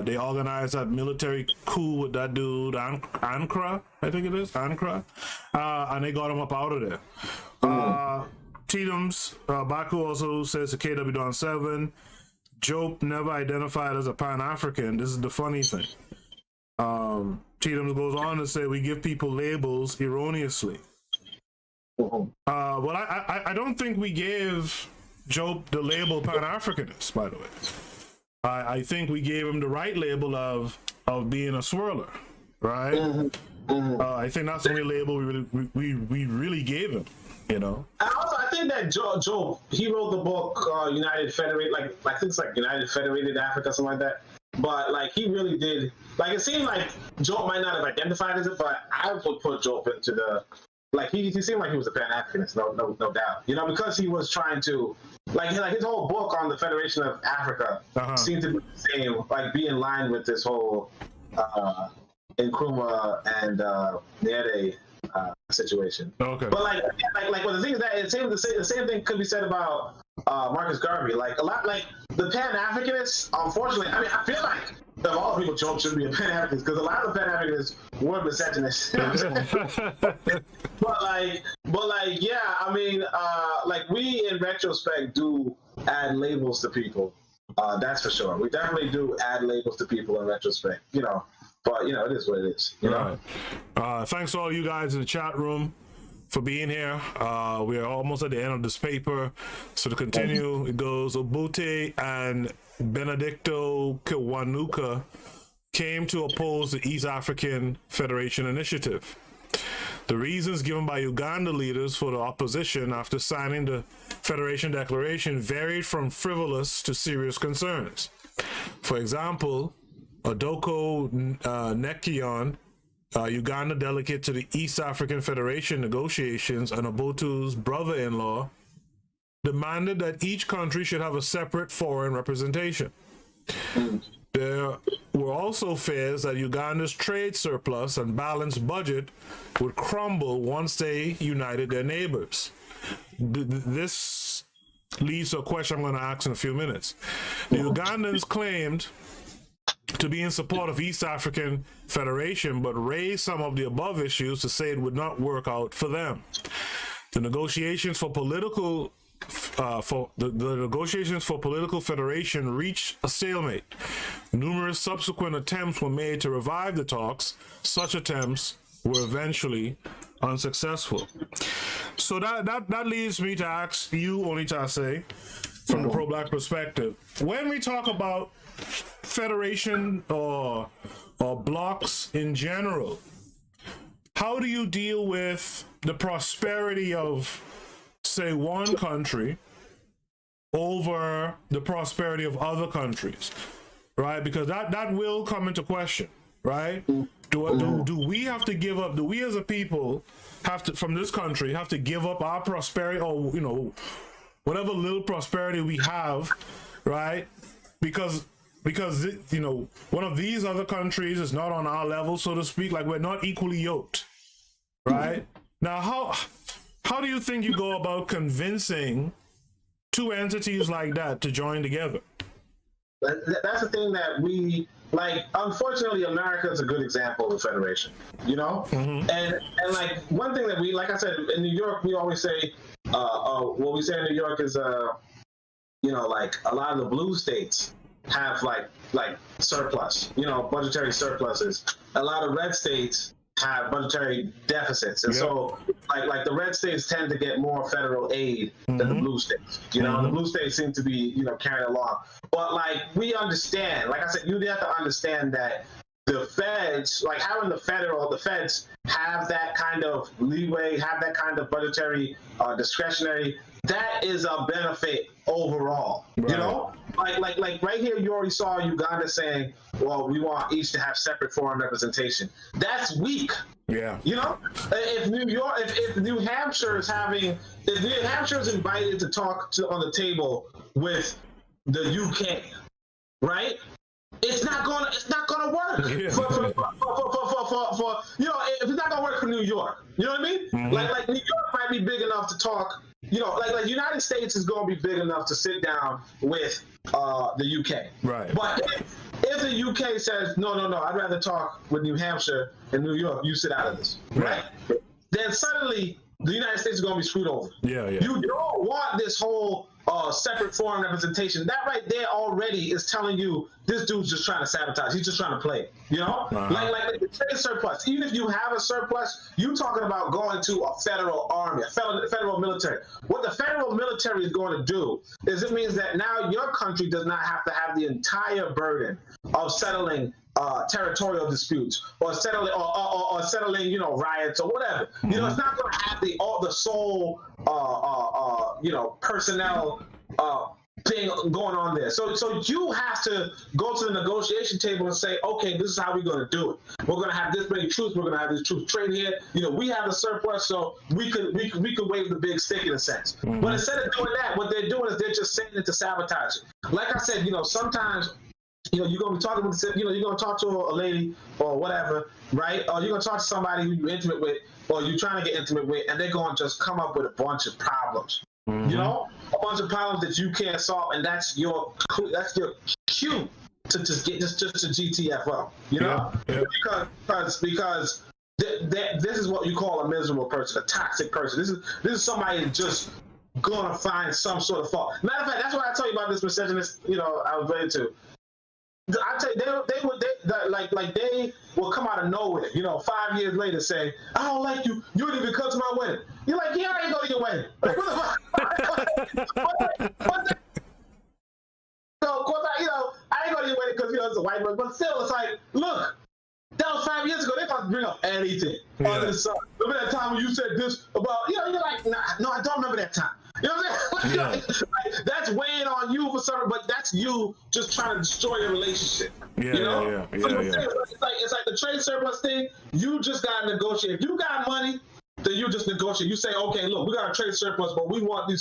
they organized that military coup with that dude Ankara, I think it is Ankara, and they got him up out of there. Tedums Baku also says to KW Don 7, Job never identified as a Pan-African. This is the funny thing. Tedums goes on to say we give people labels erroneously. Well, I don't think we gave Job the label Pan-Africanist, by the way. I think we gave him the right label of being a swirler, right? I think that's the only label we really gave him, you know. And also, I think that Job, he wrote the book United Federated, I think it's like United Federated Africa, something like that. But like he really did, like it seemed like Job might not have identified as it, but I would put Job into the, like he seemed like he was a Pan-Africanist, no doubt. You know, because he was trying to, like his whole book on the Federation of Africa seemed to be the same, like be in line with this whole Nkrumah and Nyerere situation. Okay. But like well, the thing is that it seems the same thing could be said about Marcus Garvey. Like a lot, like the Pan-Africanists. Unfortunately, I mean, I feel like of all people, Job should be a Pan-Africanist because a lot of the Pan-Africanists were misogynists. but yeah, I mean, like we in retrospect do add labels to people. That's for sure. We definitely do add labels to people in retrospect. You know. But, you know, it is what it is. You know? Thanks to all you guys in the chat room for being here. We are almost at the end of this paper. So to continue, it goes, Obute and Benedicto Kiwanuka came to oppose the East African Federation Initiative. The reasons given by Uganda leaders for the opposition after signing the Federation Declaration varied from frivolous to serious concerns. For example, Odoko Nekion, Uganda delegate to the East African Federation negotiations, and Obote's brother-in-law, demanded that each country should have a separate foreign representation. There were also fears that Uganda's trade surplus and balanced budget would crumble once they united their neighbors. This leads to a question I'm going to ask in a few minutes. The Ugandans claimed to be in support of East African Federation, but raised some of the above issues to say it would not work out for them. The negotiations for political federation reached a stalemate. Numerous subsequent attempts were made to revive the talks. Such attempts were eventually unsuccessful. So that leads me to ask you, Onitase, from the pro-black perspective, when we talk about federation or blocks in general, how do you deal with the prosperity of, say, one country over the prosperity of other countries, right? Because that will come into question, right? Do we have to give up, do we as a people have to, from this country, have to give up our prosperity, or, you know, whatever little prosperity we have, right? Because because one of these other countries is not on our level, so to speak. Like, we're not equally yoked, right? Now, how do you think you go about convincing two entities like that to join together? That's the thing that we like. Unfortunately, America is a good example of a federation, and like one thing that we, like I said, in New York, we always say, what we say in New York is, like a lot of the blue states have like surplus, budgetary surpluses. A lot of red states have budgetary deficits, and so like the red states tend to get more federal aid than the blue states. The blue states seem to be carried along. But like, we understand, like I said, you have to understand that the feds, like having the feds have that kind of leeway, have that kind of budgetary discretionary, that is a benefit overall. Right. Like right here, you already saw Uganda saying, well, we want each to have separate foreign representation. That's weak. Yeah. If New York, if New Hampshire is invited to talk on the table with the UK, right? It's not gonna work. Yeah. For if it's not gonna work for New York, you know what I mean? Like New York might be big enough to talk. Like United States is gonna be big enough to sit down with the UK. Right. But if the UK says no, I'd rather talk with New Hampshire and New York, you sit out of this, right? Then suddenly the United States is gonna be screwed over. Yeah. You don't want this whole separate foreign representation. That right there already is telling you this dude's just trying to sabotage. He's just trying to play. Like the trade surplus. Even if you have a surplus, you talking about going to a federal army, a federal military. What the federal military is going to do is it means that now your country does not have to have the entire burden of settling territorial disputes or settling riots or whatever. It's not going to have the sole personnel thing going on there. So you have to go to the negotiation table and say, okay, this is how we're going to do it. We're going to have this many troops. We're going to have these troops trained here. We have a surplus, so we could wave the big stick in a sense. But instead of doing that, what they're doing is they're just saying it to sabotage it. Like I said, sometimes you're going to be talking with, you're going to talk to a lady or whatever, right? Or you're going to talk to somebody who you're intimate with or you're trying to get intimate with, and they're going to just come up with a bunch of problems. A bunch of problems that you can't solve, and that's your cue to just to GTFO, because this is what you call a miserable person, a toxic person. This is somebody just gonna find some sort of fault. Matter of fact, that's why I tell you about this misogynist. I was ready to. I tell you, they will come out of nowhere. 5 years later, say, "I don't like you. You didn't even come to my wedding." You're like, "Yeah, I ain't going to your wedding." Like, what the fuck? Of course, I ain't going to your wedding because it's a white man. But still, it's like, look, that was 5 years ago. They about to bring up anything under the sun. Remember that time when you said this about? You're like, nah, no, I don't remember that time. You know what I'm saying? Like, that's weighing on you for something, but that's you just trying to destroy your relationship. It's like the trade surplus thing. You just gotta negotiate. If you got money, then you just negotiate. You say, okay, look, we got a trade surplus, but we want the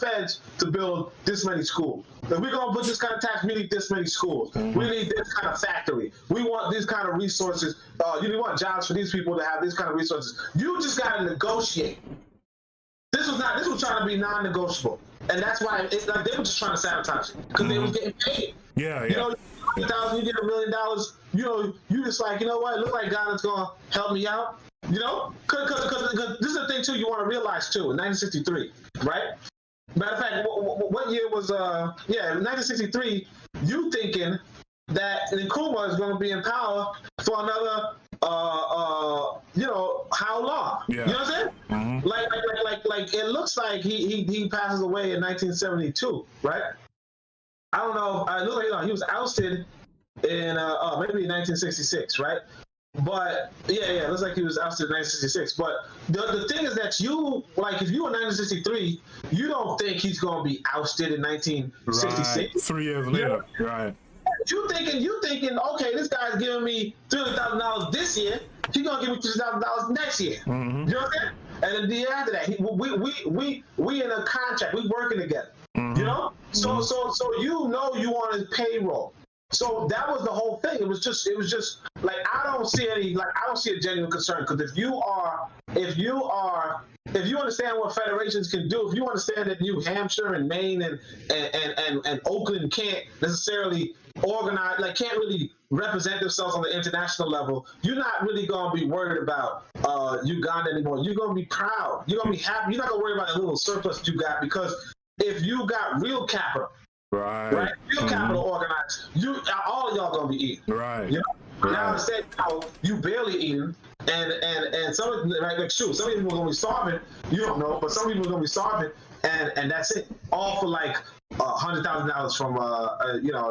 feds to build this many schools. If we're gonna put this kind of tax, we need this many schools. We need this kind of factory. We want these kind of resources. You want jobs for these people to have these kind of resources. You just gotta negotiate. This was trying to be non-negotiable, and that's why it's like they were just trying to sabotage it because they was getting paid. You get $100,000, you get $1 million. You just like, what? It looks like God is gonna help me out. Because this is the thing too. You want to realize too. In 1963, right? Matter of fact, what year was 1963? You thinking that Nkrumah is going to be in power for another how long? You know what I'm saying? Like it looks like he passes away in 1972, right? I don't know. It looks like he was ousted in maybe 1966, right? But it looks like he was ousted in 1966. But the thing is that if you were 1963, you don't think he's going to be ousted in 1966. Right. 3 years later, right? You thinking, okay, this guy's giving me $300,000 this year. He's gonna give me $300,000 next year. You know what I'm saying? And then the year after that, we in a contract. We working together. You know, so you know you on his payroll. So that was the whole thing. It was just like I don't see a genuine concern, because if you understand what federations can do, if you understand that New Hampshire and Maine and Oakland can't necessarily organize, like can't really represent themselves on the international level, you're not really gonna be worried about Uganda anymore. You're gonna be proud. You're gonna be happy. You're not gonna worry about the little surplus you got, because if you got real capital, right? Real capital organized, all of y'all gonna be eating. Right. You know? Now instead, you barely eating, and some of like shoot, some people are gonna be starving. You don't know, but some people are gonna be starving, and that's it. All for like $100,000 from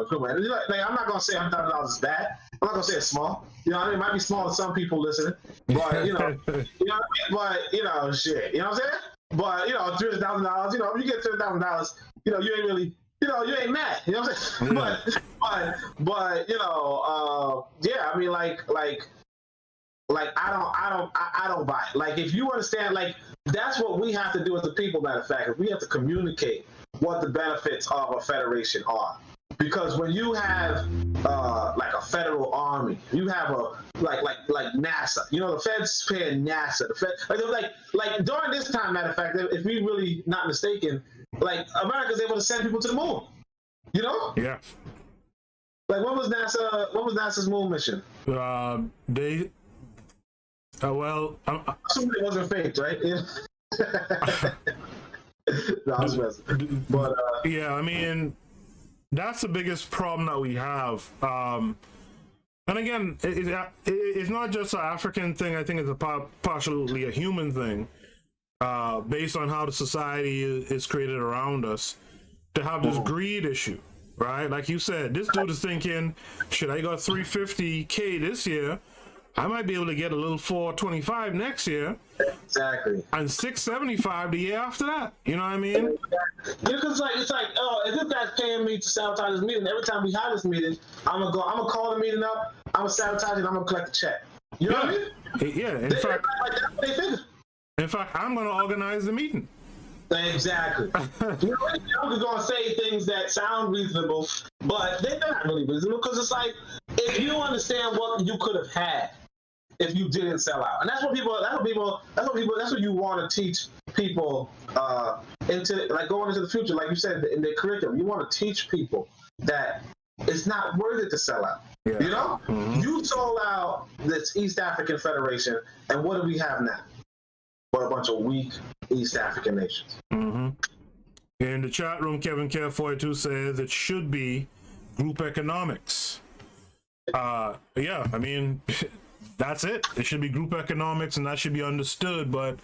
equivalent. Like I'm not gonna say $100,000 is bad. I'm not gonna say it's small. You know what I mean? It might be small to some people listening, but you know, shit. You know what I'm saying? But $300,000. If you get $300,000, you ain't really. You ain't mad, you know what I'm saying? Yeah. But yeah, I mean, like I don't buy it. Like, if you understand, like, that's what we have to do as a people, matter of fact. We have to communicate what the benefits of a federation are. Because when you have like a federal army, you have a like NASA. The Fed's paying NASA. The Fed, like during this time, matter of fact, if we really not mistaken, like America's able to send people to the moon. Yeah. Like what was NASA's moon mission? They. Well, assuming it wasn't faked, right? Yeah. No, I was messing. But yeah, I mean, that's the biggest problem that we have. And again, it's not just an African thing. I think it's partially a human thing, based on how the society is created around us, to have this greed issue, right? Like you said, this dude is thinking, shit, I got $350K this year. I might be able to get a little $425 next year. Exactly. And $675 the year after that. You know what I mean? Because it's like, if this guy's paying me to sabotage this meeting, every time we have this meeting, I'm gonna call the meeting up, I'm gonna sabotage it, I'm gonna collect the check. You know what I mean? Yeah. In fact, I'm gonna organize the meeting. Exactly. I'm gonna say things that sound reasonable, but they're not really reasonable, because it's like, if you understand what you could have had if you didn't sell out, and that's what you want to teach people into, like, going into the future, like you said, in their curriculum. You want to teach people that it's not worth it to sell out. Yeah. You sold out this East African Federation, and what do we have now? But a bunch of weak East African nations. In the chat room, Kevin Care 42 says it should be group economics. Yeah, I mean, that's it. It should be group economics, and that should be understood. But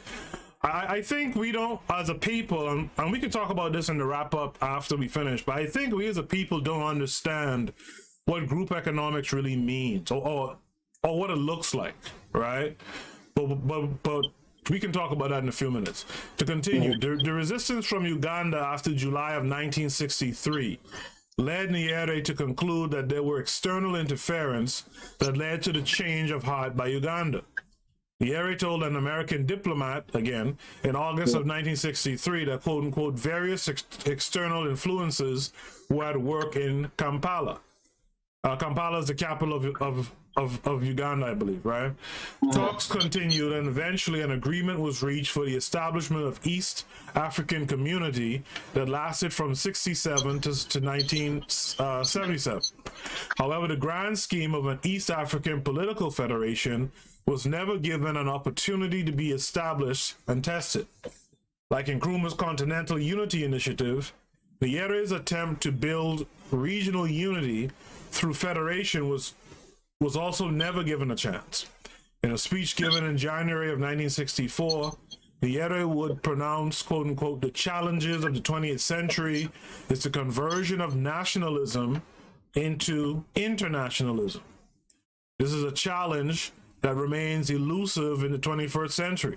I think we don't, as a people, and we can talk about this in the wrap up after we finish, but I think we as a people don't understand what group economics really means, or what it looks like, right? But we can talk about that in a few minutes. To continue, the resistance from Uganda after July of 1963 led Nyerere to conclude that there were external interference that led to the change of heart by Uganda. Nyerere told an American diplomat, again, in August of 1963 that, quote unquote, various external influences were at work in Kampala. Kampala is the capital of Uganda, I believe, right? Talks continued, and eventually an agreement was reached for the establishment of East African Community that lasted from 1967 to 1977. However, the grand scheme of an East African political federation was never given an opportunity to be established and tested. Like Nkrumah's Continental Unity Initiative, Nyerere's attempt to build regional unity through federation was also never given a chance. In a speech given in January of 1964, Nyerere would pronounce, quote unquote, the challenges of the 20th century is the conversion of nationalism into internationalism. This is a challenge that remains elusive in the 21st century.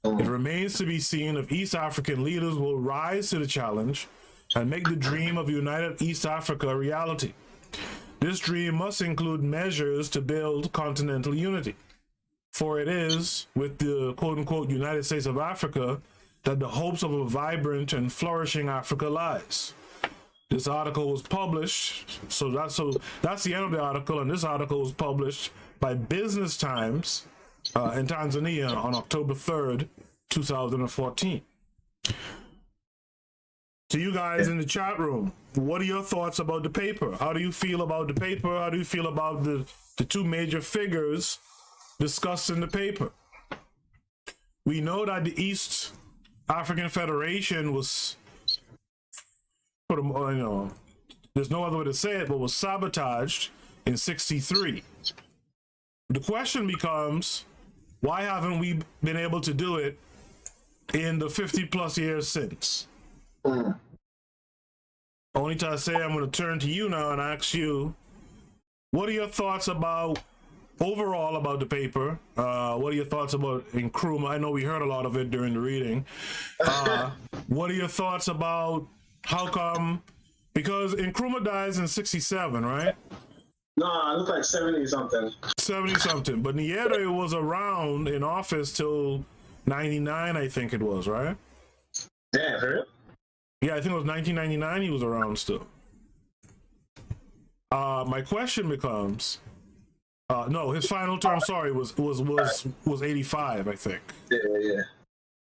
It remains to be seen if East African leaders will rise to the challenge and make the dream of united East Africa a reality. This dream must include measures to build continental unity. For it is with the quote-unquote United States of Africa that the hopes of a vibrant and flourishing Africa lies. This article was published, so that's the end of the article, and this article was published by Business Times in Tanzania on October 3rd, 2014. To you guys in the chat room, what are your thoughts about the paper? How do you feel about the paper? How do you feel about the two major figures discussed in the paper? We know that the East African Federation was, there's no other way to say it, but was sabotaged in '63. The question becomes, why haven't we been able to do it in the 50 plus years since? Only to say, I'm going to turn to you now and ask you, what are your thoughts about overall about the paper? What are your thoughts about Nkrumah? I know we heard a lot of it during the reading. What are your thoughts about how come? Because Nkrumah dies in '67, right? No, it looked like 70 something. 70 something. But Nyerere was around in office till '99, I think it was, right? Damn, for real? Yeah, I think it was 1999 he was around still. My question becomes, no, his final term, sorry, was 85, I think. Yeah.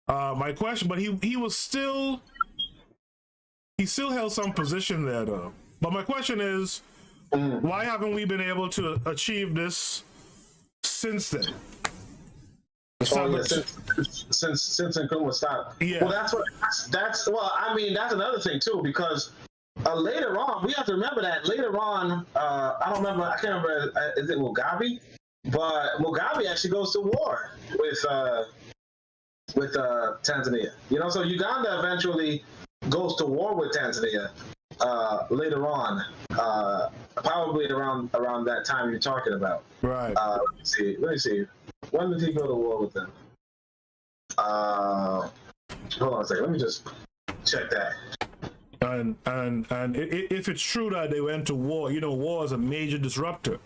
My question, but he still held some position there though. But my question is, why haven't we been able to achieve this since then? Since Nkrumah stopped. Yeah. Well, that's another thing too, because later on, we have to remember that later on, I can't remember, is it Mugabe? But Mugabe actually goes to war with Tanzania. So Uganda eventually goes to war with Tanzania later on, probably around that time you're talking about. Right. Let me see. When did he go to war with them? Hold on a second. Let me just check that. And if it's true that they went to war, war is a major disruptor.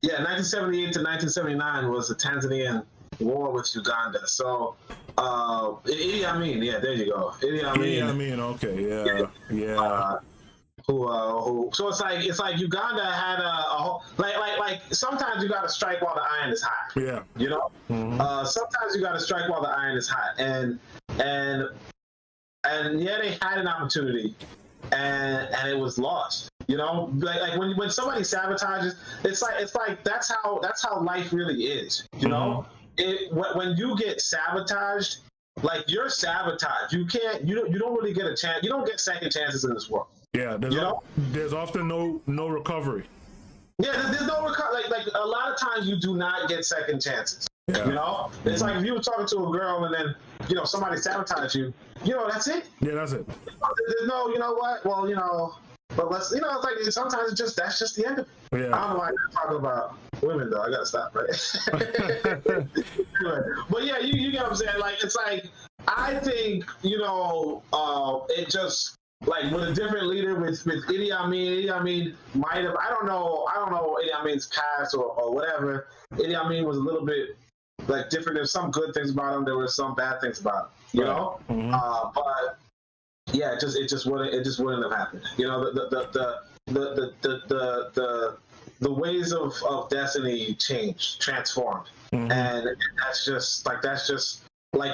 Yeah, 1978 to 1979 was the Tanzanian war with Uganda. So, Idi Amin, yeah, there you go. Idi Amin, okay, yeah. So it's like Uganda had a whole, like sometimes you got to strike while the iron is hot. Yeah. Sometimes you got to strike while the iron is hot, and yeah, they had an opportunity, and it was lost. Like when somebody sabotages, it's like that's how life really is. When you get sabotaged, like you're sabotaged. You don't really get a chance. You don't get second chances in this world. Yeah, there's often no recovery. Yeah, there's no recovery. Like a lot of times you do not get second chances. Yeah. It's like if you were talking to a girl and then somebody sabotaged you. That's it. Yeah, that's it. There's no, what? Well, but let's, it's like sometimes that's just the end of it. Yeah. I don't know why I'm talking about women though. I gotta stop, right? But yeah, you get what I'm saying. Like it's like I think it just. Like with a different leader, with Idi Amin might have. I don't know Idi Amin's past or whatever. Idi Amin was a little bit like different. There's some good things about him. There were some bad things about him. But yeah, it just wouldn't have happened. The ways of destiny transformed, and that's just like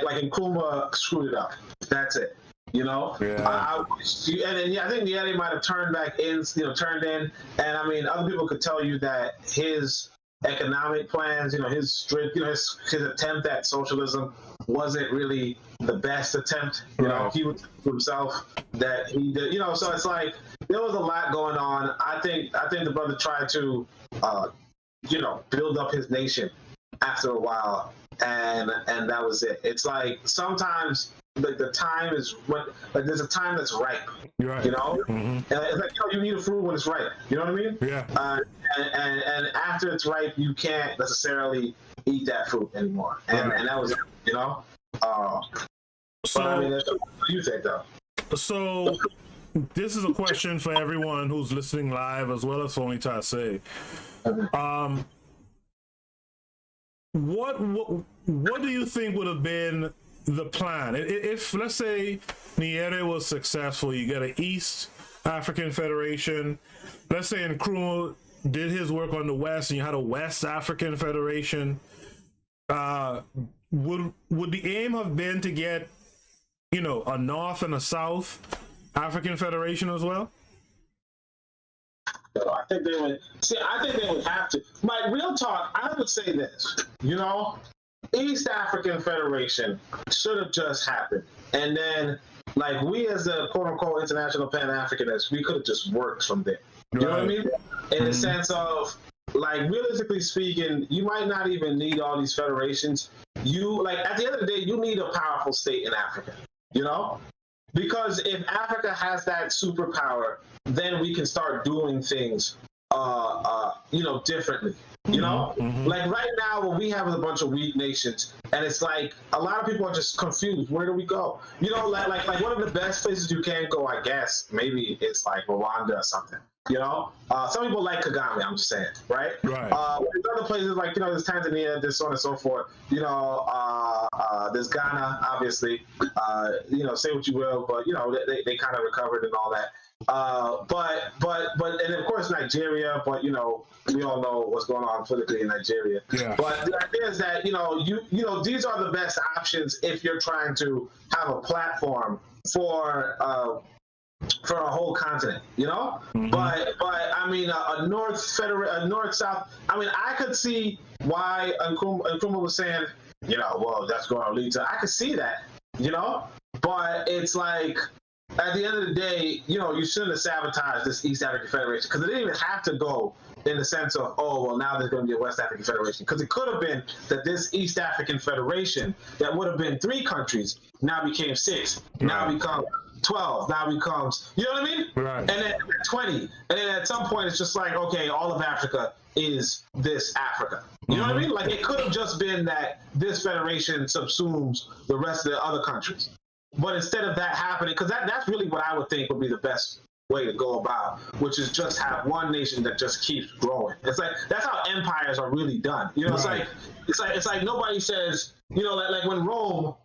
Nkrumah screwed it up. That's it. I think Nyerere might have turned in, and I mean, other people could tell you that his economic plans, his attempt at socialism wasn't really the best attempt. He would to himself that he did. So it's like there was a lot going on. I think the brother tried to, build up his nation after a while, and that was it. It's like sometimes. Like the time is when, like there's a time that's ripe, right. And it's like you need a fruit when it's ripe. You know what I mean? Yeah. And after it's ripe, you can't necessarily eat that fruit anymore. And that was it. So but I mean, what do you think though? So this is a question for everyone who's listening live as well as for Only Tase. What do you think would have been the plan? If let's say Nyere was successful, you get an East African Federation. Let's say Nkrumah did his work on the West, and you had a West African Federation. Would the aim have been to get, you know, a North and a South African Federation as well? I think they would. See, I think they would have to. My real talk, I would say this. You know, East African Federation should have just happened, and then, like, we as the quote unquote international Pan-Africanists, we could have just worked from there. You know what I mean? In the sense of, like, realistically speaking, you might not even need all these federations. You, like, at the end of the day, you need a powerful state in Africa. You know, because if Africa has that superpower, then we can start doing things, you know, differently. You know, like right now, what we have is a bunch of weak nations, and it's like a lot of people are just confused. Where do we go? You know, like one of the best places you can go, I guess, maybe it's like Rwanda or something. You know, some people like Kagame. I'm just saying, right? Right. There's other places like, you know, there's Tanzania, there's so on and so forth. You know, there's Ghana, obviously. You know, say what you will, but you know, they kind of recovered and all that. But and of course Nigeria, but you know, we all know what's going on politically in Nigeria. Yeah. But the idea is that, you know, these are the best options if you're trying to have a platform for a whole continent, you know. But I mean, a North-South. I mean, I could see why Nkrumah was saying, you know, well, that's going to lead to. I could see that, you know. But it's like, at the end of the day, you know, you shouldn't have sabotaged this East African Federation, because it didn't even have to go in the sense of, oh, well, now there's going to be a West African Federation. Because it could have been that this East African Federation that would have been 3 countries now became 6, now becomes 12, now becomes, you know what I mean? Right. And then 20. And then at some point, it's just like, okay, all of Africa is this Africa. You know what I mean? Like, it could have just been that this federation subsumes the rest of the other countries. But instead of that happening, because that's really what I would think would be the best way to go about, which is just have one nation that just keeps growing. It's like, that's how empires are really done. You know, it's like nobody says, you know, like when Rome,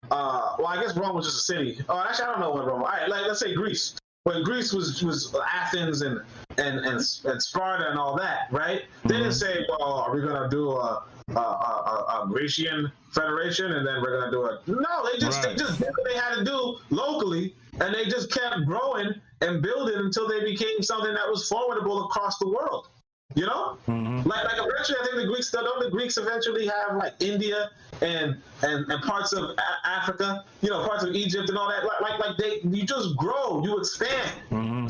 well, I guess Rome was just a city. Oh, actually, I don't know what Rome. All right, like let's say Greece. When Greece was Athens and Sparta and all that, right? They didn't say, well, are we gonna do a Grecian federation and then we're gonna do it? No, they just did what they had to do locally, and they just kept growing and building until they became something that was formidable across the world. You know, like eventually, I think the Greeks eventually have like India and parts of Africa, you know, parts of Egypt and all that. You just grow, you expand.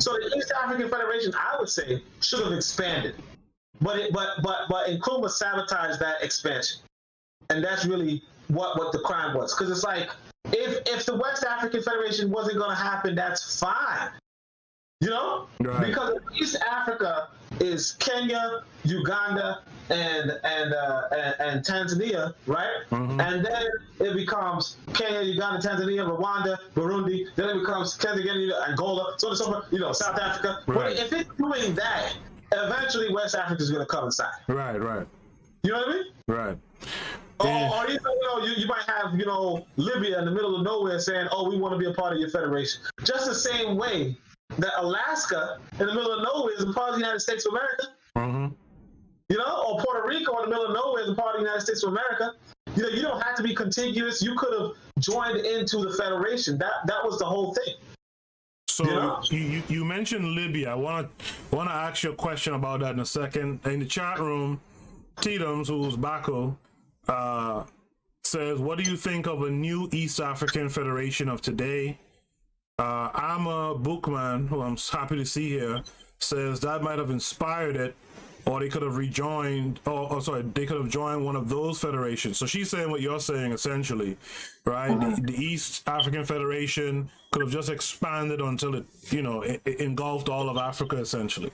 So the East African Federation, I would say, should have expanded, but Nkrumah sabotaged that expansion, and that's really what the crime was. Because it's like, if the West African Federation wasn't going to happen, that's fine. You know, because East Africa is Kenya, Uganda, and Tanzania, right? And then it becomes Kenya, Uganda, Tanzania, Rwanda, Burundi. Then it becomes Kenya, Angola, so on and so forth. You know, South Africa. But if it's doing that, eventually West Africa is going to come inside. Right. You know what I mean? Right. Or you know, you might have, you know, Libya in the middle of nowhere saying, "Oh, we want to be a part of your federation." Just the same way that Alaska in the middle of nowhere is a part of the United States of America. You know, or Puerto Rico in the middle of nowhere is a part of the United States of America. You know, you don't have to be contiguous. You could have joined into the federation. That was the whole thing. So you mentioned Libya. I want to ask you a question about that in a second. In the chat room, Tidums, who's Bako, says, "What do you think of a new East African Federation of today?" Ama Bookman, who I'm happy to see here, says that might have inspired it, or they could have rejoined, they could have joined one of those federations. So she's saying what you're saying essentially, right? The East African Federation could have just expanded until it, you know, it engulfed all of Africa essentially.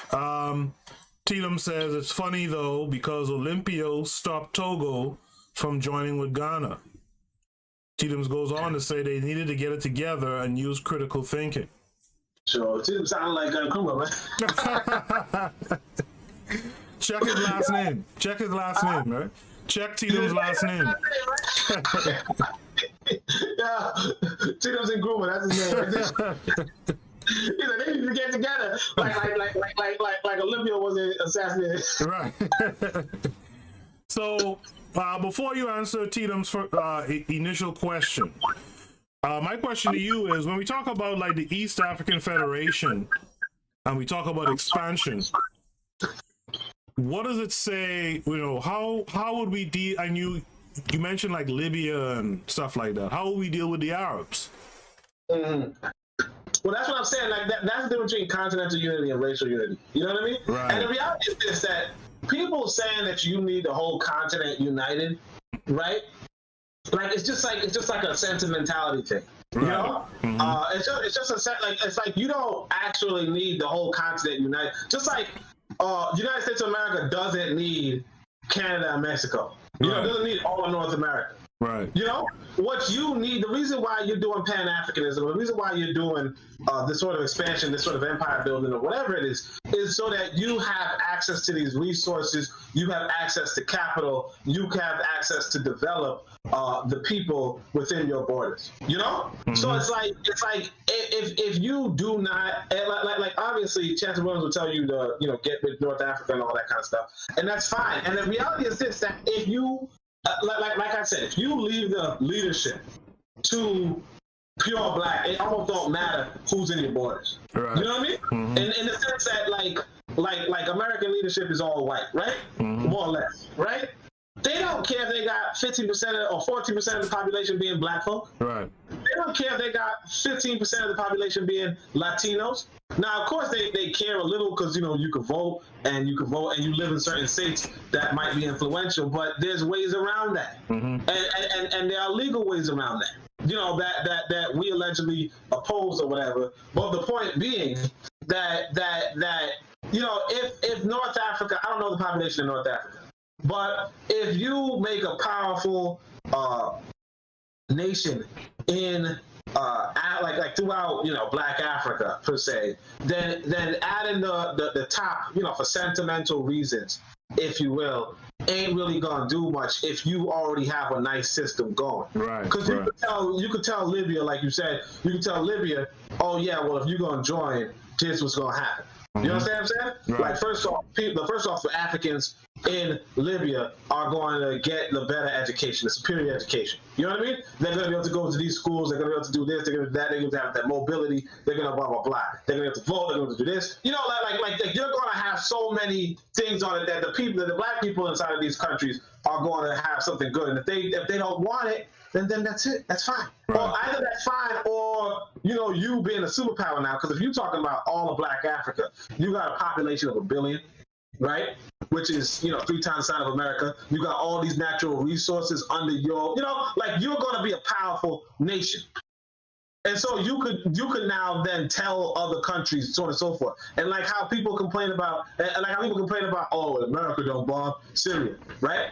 Tatum says it's funny though because Olympio stopped Togo from joining with Ghana. Tidums goes on to say they needed to get it together and use critical thinking. Sure, Tidums sounded like Nkrumah, man. Check his last name. Check his last name, right? Check Tidums' last name. Tito's and Groomer, that's his name. He's like, they need to get together, like Olympia was assassinated. Right. So, before you answer Tatum's initial question, my question to you is: when we talk about like the East African Federation, and we talk about expansion, what does it say? You know, how would we deal? And you mentioned like Libya and stuff like that. How would we deal with the Arabs? Mm-hmm. Well, that's what I'm saying. Like that's the difference between continental unity and racial unity. You know what I mean? Right. And the reality is this: that people saying that you need the whole continent united, right? Like it's just like a sentimentality thing. You know? Mm-hmm. It's just it's like you don't actually need the whole continent united. Just like United States of America doesn't need Canada and Mexico. You know, it doesn't need all of North America. Right. You know, what you need, the reason why you're doing Pan-Africanism, the reason why you're doing this sort of expansion, this sort of empire building or whatever it is so that you have access to these resources, you have access to capital, you have access to develop the people within your borders. You know? Mm-hmm. So it's like if you do not, like obviously Chancellor Williams will tell you to, you know, get with North Africa and all that kind of stuff. And that's fine. And the reality is this, that if you like I said, if you leave the leadership to pure black, it almost don't matter who's in your borders. Right. You know what I mean? Mm-hmm. In the sense that like American leadership is all white, right? Mm-hmm. More or less, right? They don't care if they got 15% or 14% of the population being black folk. Right. They don't care if they got 15% of the population being Latinos. Now, of course, they care a little because, you know, you can vote and you live in certain states that might be influential, but there's ways around that. Mm-hmm. And there are legal ways around that, you know, that we allegedly oppose or whatever. But the point being that you know, if North Africa, I don't know the population of North Africa, but if you make a powerful nation in like throughout, you know, Black Africa per se, then adding the top, you know, for sentimental reasons, if you will, ain't really gonna do much if you already have a nice system going. Right. Because you could tell Libya, like you said, you could tell Libya, oh yeah, well if you're gonna join, here's what's gonna happen. You understand what I'm saying? Right. Like first off, the Africans in Libya are going to get the better education, the superior education. You know what I mean? They're going to be able to go to these schools. They're going to be able to do this. They're going to do that. They're going to have that mobility. They're going to blah blah blah. They're going to have to vote. They're going to do this. You know, like you're going to have so many things on it that the black people inside of these countries are going to have something good. And if they don't want it, then that's it. That's fine. Right. Or either that's fine, or you know, you being a superpower now. Because if you're talking about all of Black Africa, you got a population of 1 billion, right? Which is, you know, 3 times the size of America. You got all these natural resources under your, you know, like you're going to be a powerful nation. And so you could now then tell other countries, so on and so forth. And like how people complain about, oh, America don't bomb Syria, right?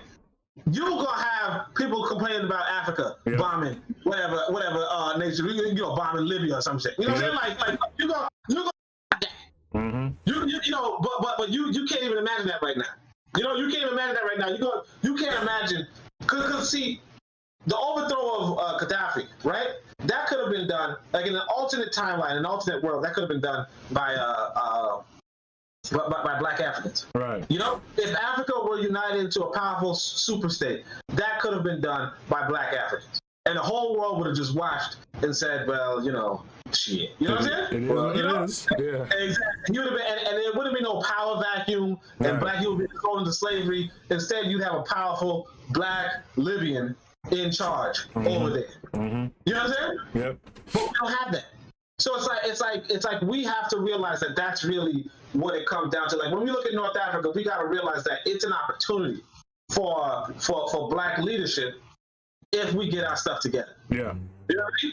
You're gonna have people complaining about Africa bombing whatever nation, you know, bombing Libya or some shit. You know what I'm saying? Like you're gonna that. Mm-hmm. You know, but you can't even imagine that right now. You know, you can't even imagine that right now. You can't imagine because see, the overthrow of Gaddafi, right? That could have been done like in an alternate timeline, an alternate world. That could have been done by Black Africans. Right. You know, if Africa were united into a powerful super state, that could have been done by Black Africans. And the whole world would have just watched and said, well, you know, shit. You know what I'm saying? It is. Yeah. Exactly. And there would have been no power vacuum and Black people would be thrown into slavery. Instead, you'd have a powerful Black Libyan in charge over there. Mm-hmm. You know what I'm saying? Yep. But we don't have that. So it's like we have to realize that that's really what it comes down to. Like when we look at North Africa, we got to realize that it's an opportunity for Black leadership if we get our stuff together. Yeah. You know what I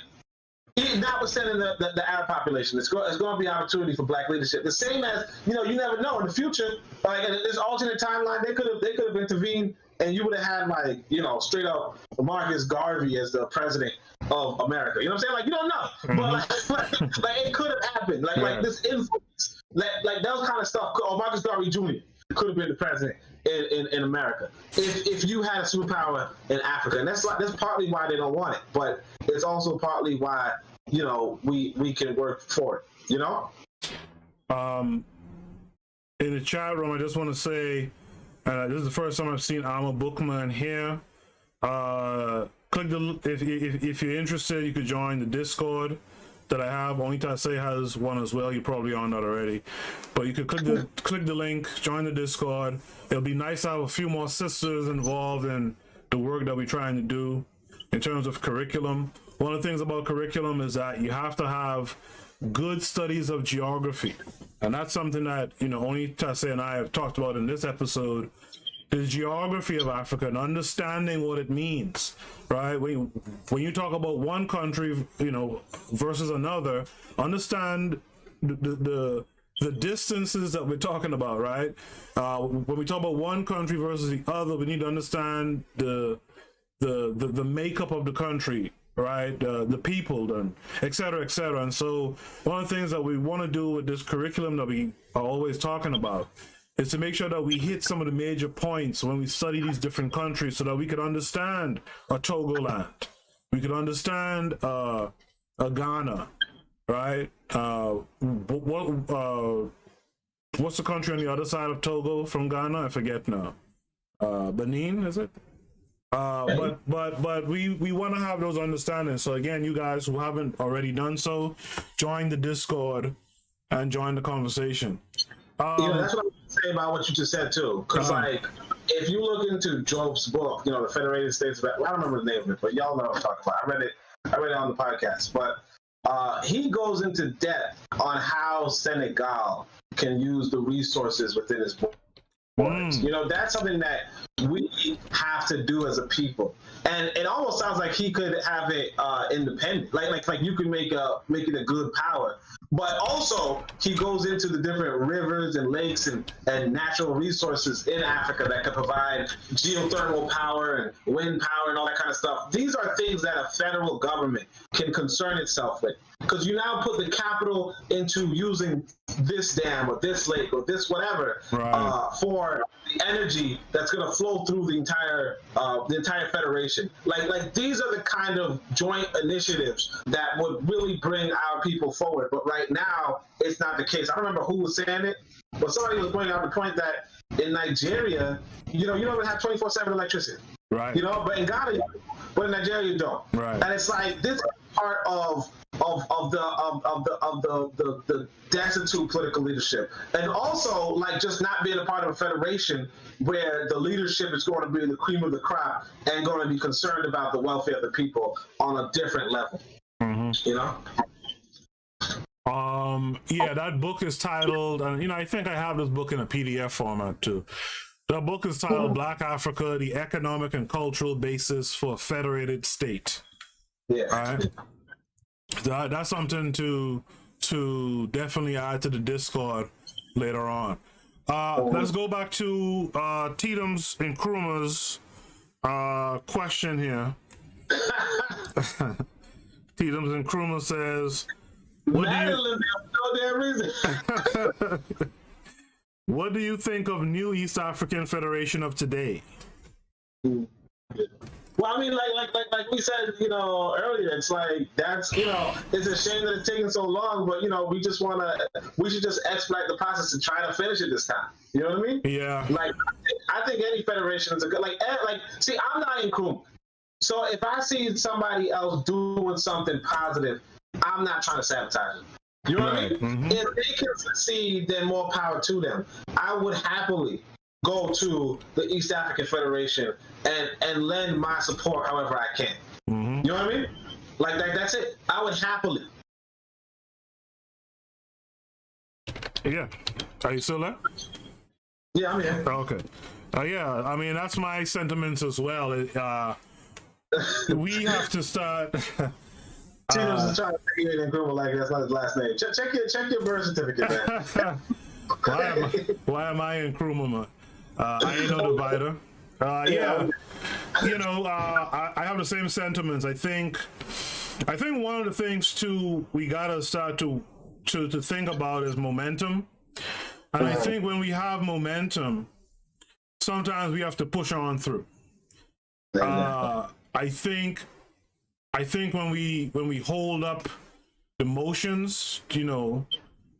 mean? Notwithstanding the Arab population, it's going to be an opportunity for Black leadership. The same as, you know, you never know in the future. Like in this alternate timeline, they could have intervened, and you would have had, like, you know, straight up Marcus Garvey as the president of America. You know what I'm saying? Like, you don't know, but like it could have happened. Like this influence, like those kind of stuff. Or Marcus Garvey Jr. could have been the president in America if you had a superpower in Africa, and that's partly why they don't want it, but it's also partly why we can work for it. In the chat room, I just want to say this is the first time I've seen Alma Bookman here. Click the if you're interested, you could join the Discord that I have. Only Tase has one as well. You're probably on that already, but you could click the link, join the Discord. It'll be nice to have a few more sisters involved in the work that we're trying to do in terms of curriculum. One of the things about curriculum is that you have to have good studies of geography, and that's something that only Tase and I have talked about in this episode. The geography of Africa and understanding what it means, right? When you talk about one country, versus another, understand the distances that we're talking about, right? When we talk about one country versus the other, we need to understand the makeup of the country, right? The people, and et cetera, et cetera. And so one of the things that we want to do with this curriculum that we are always talking about is to make sure that we hit some of the major points when we study these different countries, so that we could understand a Togoland, we could understand a Ghana, right? What's the country on the other side of Togo from Ghana? I forget now. Benin, is it? But we want to have those understandings. So again, you guys who haven't already done so, join the Discord and join the conversation. That's what I was say about what you just said too, because if you look into Job's book, the Federated States, I don't remember the name of it, but y'all know what I'm talking about. I read it on the podcast, but he goes into depth on how Senegal can use the resources within his book. That's something that we have to do as a people, and it almost sounds like he could have it independent, like you could make it a good power. But also, he goes into the different rivers and lakes and natural resources in Africa that could provide geothermal power and wind power and all that kind of stuff. These are things that a federal government can concern itself with, because you now put the capital into using this dam or this lake or this whatever for the energy that's going to flow through the entire federation. Like these are the kind of joint initiatives that would really bring our people forward. But right now, it's not the case. I don't remember who was saying it, but somebody was pointing out the point that in Nigeria, you don't even have 24/7 electricity. Right. But in Ghana, but in Nigeria, you don't. Right. And it's like this is part of the destitute political leadership, and also like just not being a part of a federation where the leadership is going to be the cream of the crop and going to be concerned about the welfare of the people on a different level. Yeah, that book is titled, I think I have this book in a PDF format too. The book is titled Black Africa, the Economic and Cultural Basis for a Federated State. Yeah. All right. That's something to definitely add to the Discord later on. Let's go back to Tatum's and Nkrumah's question here. Tatum's and Nkrumah says, what do you think of new East African Federation of today? Well, I mean, like we said, earlier, it's like that's, it's a shame that it's taking so long, but we should just expedite the process and try to finish it this time. You know what I mean? Yeah. Like, I think any federation is a good, see, I'm not in Nkrumah. So if I see somebody else doing something positive, I'm not trying to sabotage it. You know what I mean? Mm-hmm. If they can succeed, then more power to them. I would happily go to the East African Federation and lend my support however I can. Mm-hmm. You know what I mean? Like that's it. I would happily. Yeah. Are you still there? Yeah, I'm here. Okay. Yeah, I mean, that's my sentiments as well. We have to start... Tino's just trying to figure it in Google like that's not his last name. Check your birth certificate, man. Why am I in Nkrumah? I ain't no divider. Yeah, I have the same sentiments. I think one of the things too we gotta start to think about is momentum, and I think when we have momentum, sometimes we have to push on through. I think when we hold up the motions, you know,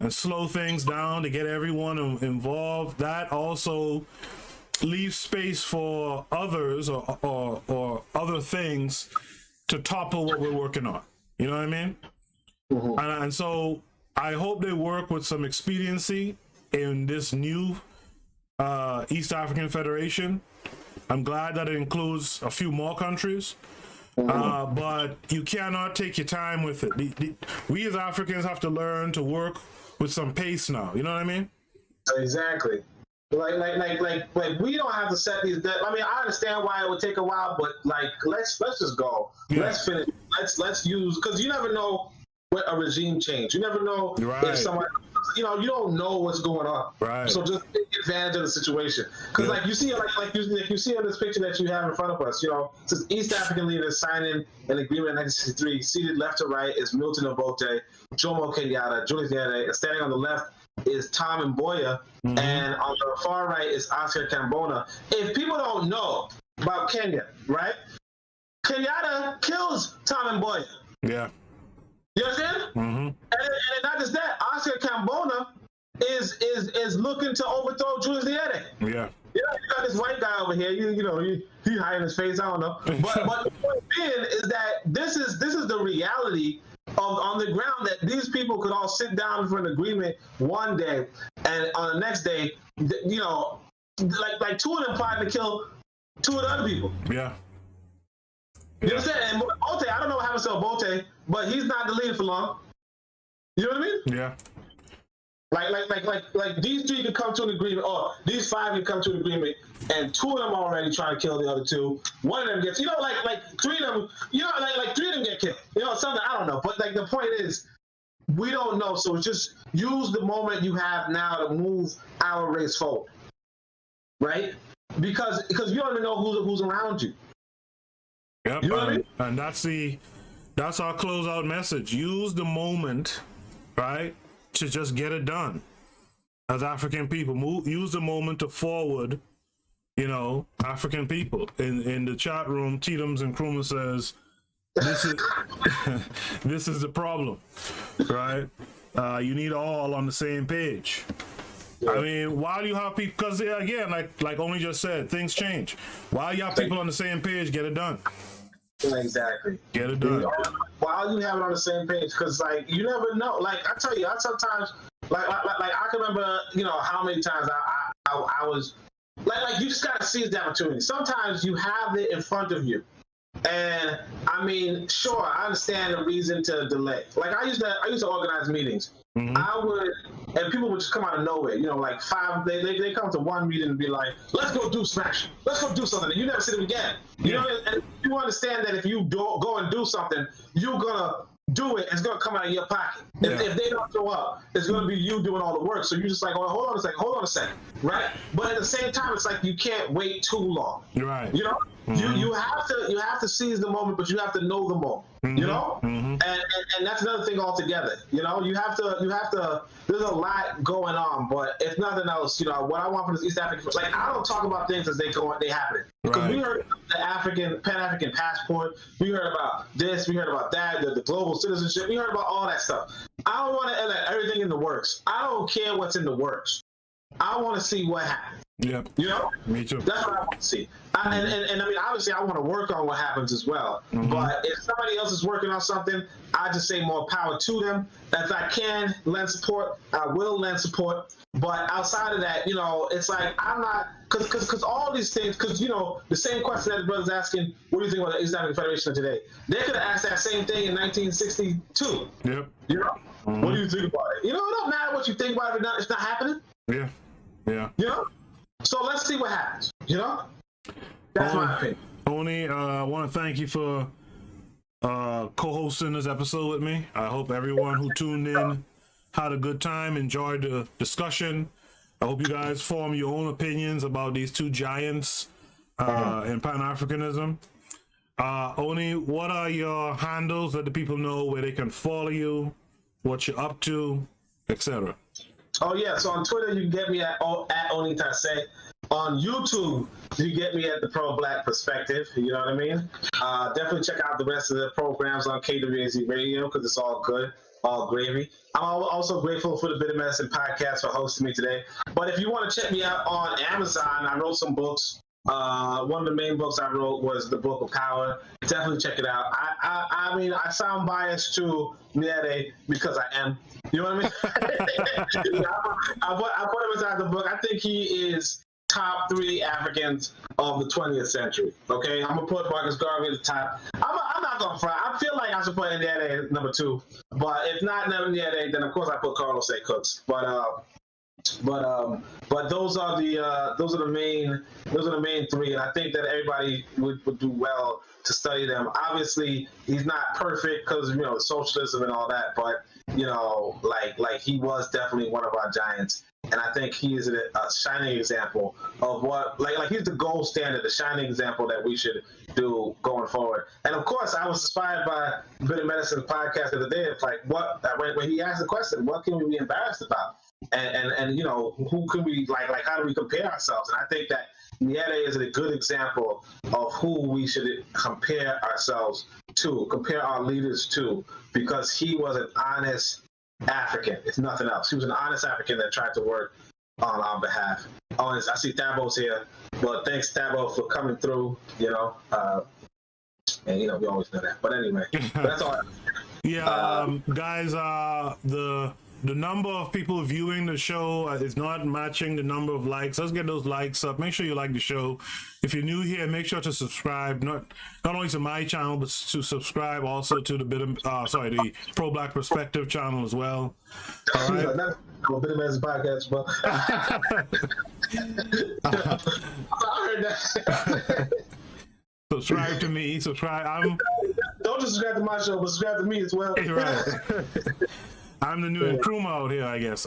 and slow things down to get everyone involved, that also leaves space for others or other things to topple what we're working on. You know what I mean? Mm-hmm. And so I hope they work with some expediency in this new East African Federation. I'm glad that it includes a few more countries, but you cannot take your time with it. We as Africans have to learn to work with some pace now. You know what I mean? Exactly. Like we don't have to set these. I mean, I understand why it would take a while, but like let's just go. Yeah. Let's finish. Let's use, because you never know what a regime change. You never know if someone, you know, you don't know what's going on. Right. So just take advantage of the situation. Because like you see, like you see on this picture that you have in front of us, you know, it says East African leaders signing an agreement in 1963. Seated left to right is Milton Obote, Jomo Kenyatta, Julius Nyerere, and standing on the left is Tom Mboya, and on the far right is Oscar Kambona. If people don't know about Kenya, right? Kenyatta kills Tom Mboya. Yeah. You understand? And not just that, Oscar Kambona is looking to overthrow Julius Nyerere. Yeah. You got this white guy over here. You know, he hiding his face. I don't know. But the point being is that this is the reality on the ground, that these people could all sit down for an agreement one day, and on the next day, you know, like two of them plotting to kill two of the other people. Yeah. You understand? And Obote, I don't know what happens to Obote, but he's not the leader for long. You know what I mean? Yeah. Like these three could come to an agreement, or these five could come to an agreement, and two of them are already trying to kill the other two. One of them gets, you know, like three of them, you know, like three of them get killed. You know, something, I don't know. But like the point is, we don't know. So just use the moment you have now to move our race forward, right? Because you don't even know who's around you. Yep. You know what I mean? And that's our closeout message. Use the moment, right, to just get it done. As African people, use the moment to forward, you know, African people. In the chat room, Titums and Kruma says, this is the problem, right? You need all on the same page. Yeah. I mean, while you have people, because again, like Oni just said, things change. While you have people on the same page, get it done. Exactly. Get it done. While you have it on the same page, because like you never know. Like I tell you, I sometimes like I can remember, you know, how many times I was like you just gotta seize the opportunity. Sometimes you have it in front of you, and I mean, sure, I understand the reason to delay. Like I used to organize meetings. I would, and people would just come out of nowhere, you know, like five, they come to one meeting and be like, let's go do smash, let's go do something, and you never see them again. You know, and you understand that if you go and do something, you're gonna do it, it's gonna come out of your pocket. If they don't show up, it's gonna be you doing all the work. So you're just like, oh, hold on a second, right? But at the same time, it's like you can't wait too long. Right. You know, you have to seize the moment, but you have to know the moment. You know, and that's another thing altogether. You know, you have to. There's a lot going on, but if nothing else, you know, what I want from this East African, like I don't talk about things as they happen. Because we heard about the Pan-African passport, we heard about this, we heard about that, the global citizenship, we heard about all that stuff. I don't want to let everything in the works. I don't care what's in the works. I want to see what happens. Yeah. You know? Me too. That's what I want to see. And I mean, obviously, I want to work on what happens as well. But if somebody else is working on something, I just say more power to them. If I can lend support, I will lend support. But outside of that, you know, it's like I'm not, because all these things, because, you know, the same question that the brother's asking, what do you think about the East African Federation today? They could have asked that same thing in 1962. Yep. You know? What do you think about it? You know, it don't matter what you think about it, it's not happening. Yeah. Yeah. You know? So let's see what happens, you know? That's my opinion. Oni, I want to thank you for co-hosting this episode with me. I hope everyone who tuned in had a good time, enjoyed the discussion. I hope you guys form your own opinions about these two giants in Pan-Africanism. Oni, what are your handles? Let the people know where they can follow you, what you're up to, etc. Oh yeah, so on Twitter you can get me at Onitase. On YouTube, you get me at the Pro Black Perspective. You know what I mean? Definitely check out the rest of the programs on KWAZ Radio because it's all good, all gravy. I'm also grateful for the Bit of Medicine podcast for hosting me today. But if you want to check me out on Amazon, I wrote some books. One of the main books I wrote was the Book of Power. Definitely check it out. I mean, I sound biased to Nyerere because I am. You know what I mean? I put him inside the book. I think he is top 3 Africans of the 20th century. Okay, I'm gonna put Marcus Garvey at the top. I'm not gonna front. I feel like I should put Nyerere number 2, but if not Nyerere, then of course I put Carlos A. Cooks. But those are the main 3, and I think that everybody would do well to study them. Obviously, he's not perfect because socialism and all that, but like he was definitely one of our giants. And I think he is a shining example of what, like he's the gold standard, the shining example that we should do going forward. And of course, I was inspired by Bit of Medicine podcast the other day. It's like, when he asked the question, what can we be embarrassed about? And who can we, like how do we compare ourselves? And I think that Nyerere is a good example of who we should compare ourselves to, compare our leaders to, because he was an honest African. It's nothing else. He was an honest African that tried to work on our behalf. Oh, and I see Thabo's here. Well, thanks, Thabo, for coming through, and we always know that. But anyway, that's all. Guys, the number of people viewing the show is not matching the number of likes. Let's get those likes up. Make sure you like the show. If you're new here, make sure to subscribe, not only to my channel, but to subscribe also to the the Pro Black Perspective channel as well. All right. Bit of Medicine podcast, but I heard that. Subscribe to me. Don't just subscribe to my show, but subscribe to me as well. Right. I'm the new Nkrumah out here, I guess.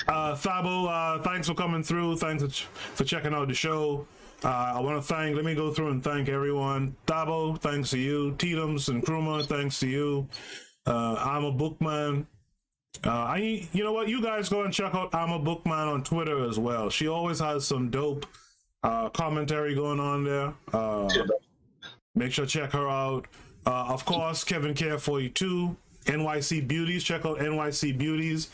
Thabo, thanks for coming through. Thanks for checking out the show. I want to let me go through and thank everyone. Thabo, thanks to you. Titums and Nkrumah, thanks to you. I'm a Bookman. You know what? You guys go and check out I'm a Bookman on Twitter as well. She always has some dope commentary going on there. Make sure to check her out. Of course, Kevin Care 42. NYC Beauties, check out NYC Beauties.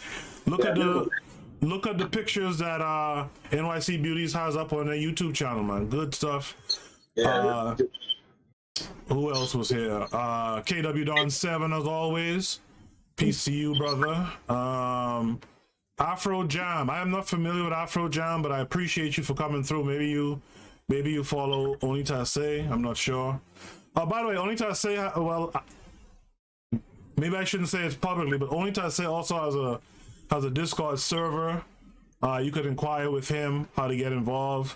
Look at the pictures that NYC Beauties has up on their YouTube channel, man. Good stuff. Who else was here? KW Don 7 as always. Peace to you, brother. Afro Jam. I am not familiar with Afro Jam, but I appreciate you for coming through. Maybe you follow Onitase. I'm not sure. By the way, Onitase, maybe I shouldn't say it publicly, but Onitase also has a Discord server. You could inquire with him how to get involved.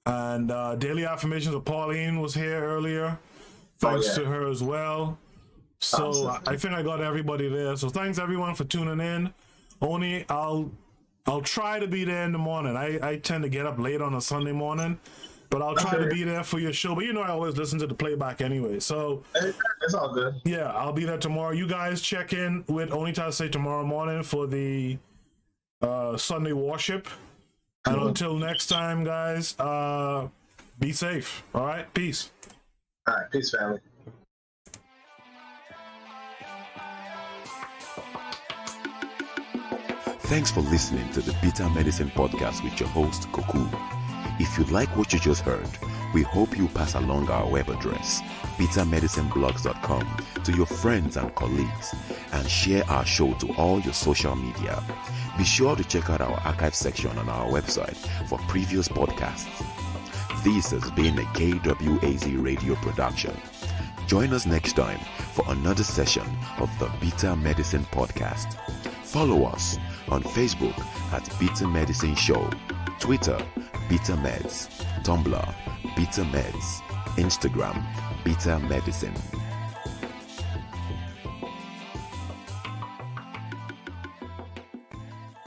And Daily Affirmations of Pauline was here earlier. Thanks to her as well. So I think I got everybody there. So thanks everyone for tuning in. Oni, I'll try to be there in the morning. I tend to get up late on a Sunday morning, but I'll try to be there for your show. But I always listen to the playback anyway. So it's all good. Yeah, I'll be there tomorrow. You guys check in with Onitase tomorrow morning for the Sunday worship. And until next time, guys, be safe. All right, peace. All right, peace, family. Thanks for listening to the Bitter Medicine Podcast with your host, Koku. If you like what you just heard, we hope you pass along our web address, bittermedicineblogs.com, to your friends and colleagues, and share our show to all your social media. Be sure to check out our archive section on our website for previous podcasts. This has been a KWAZ radio production. Join us next time for another session of the Bitter Medicine Podcast. Follow us on Facebook at Bitter Medicine Show, Twitter, Bitter Meds, Tumblr, Bitter Meds, Instagram, Bitter Medicine.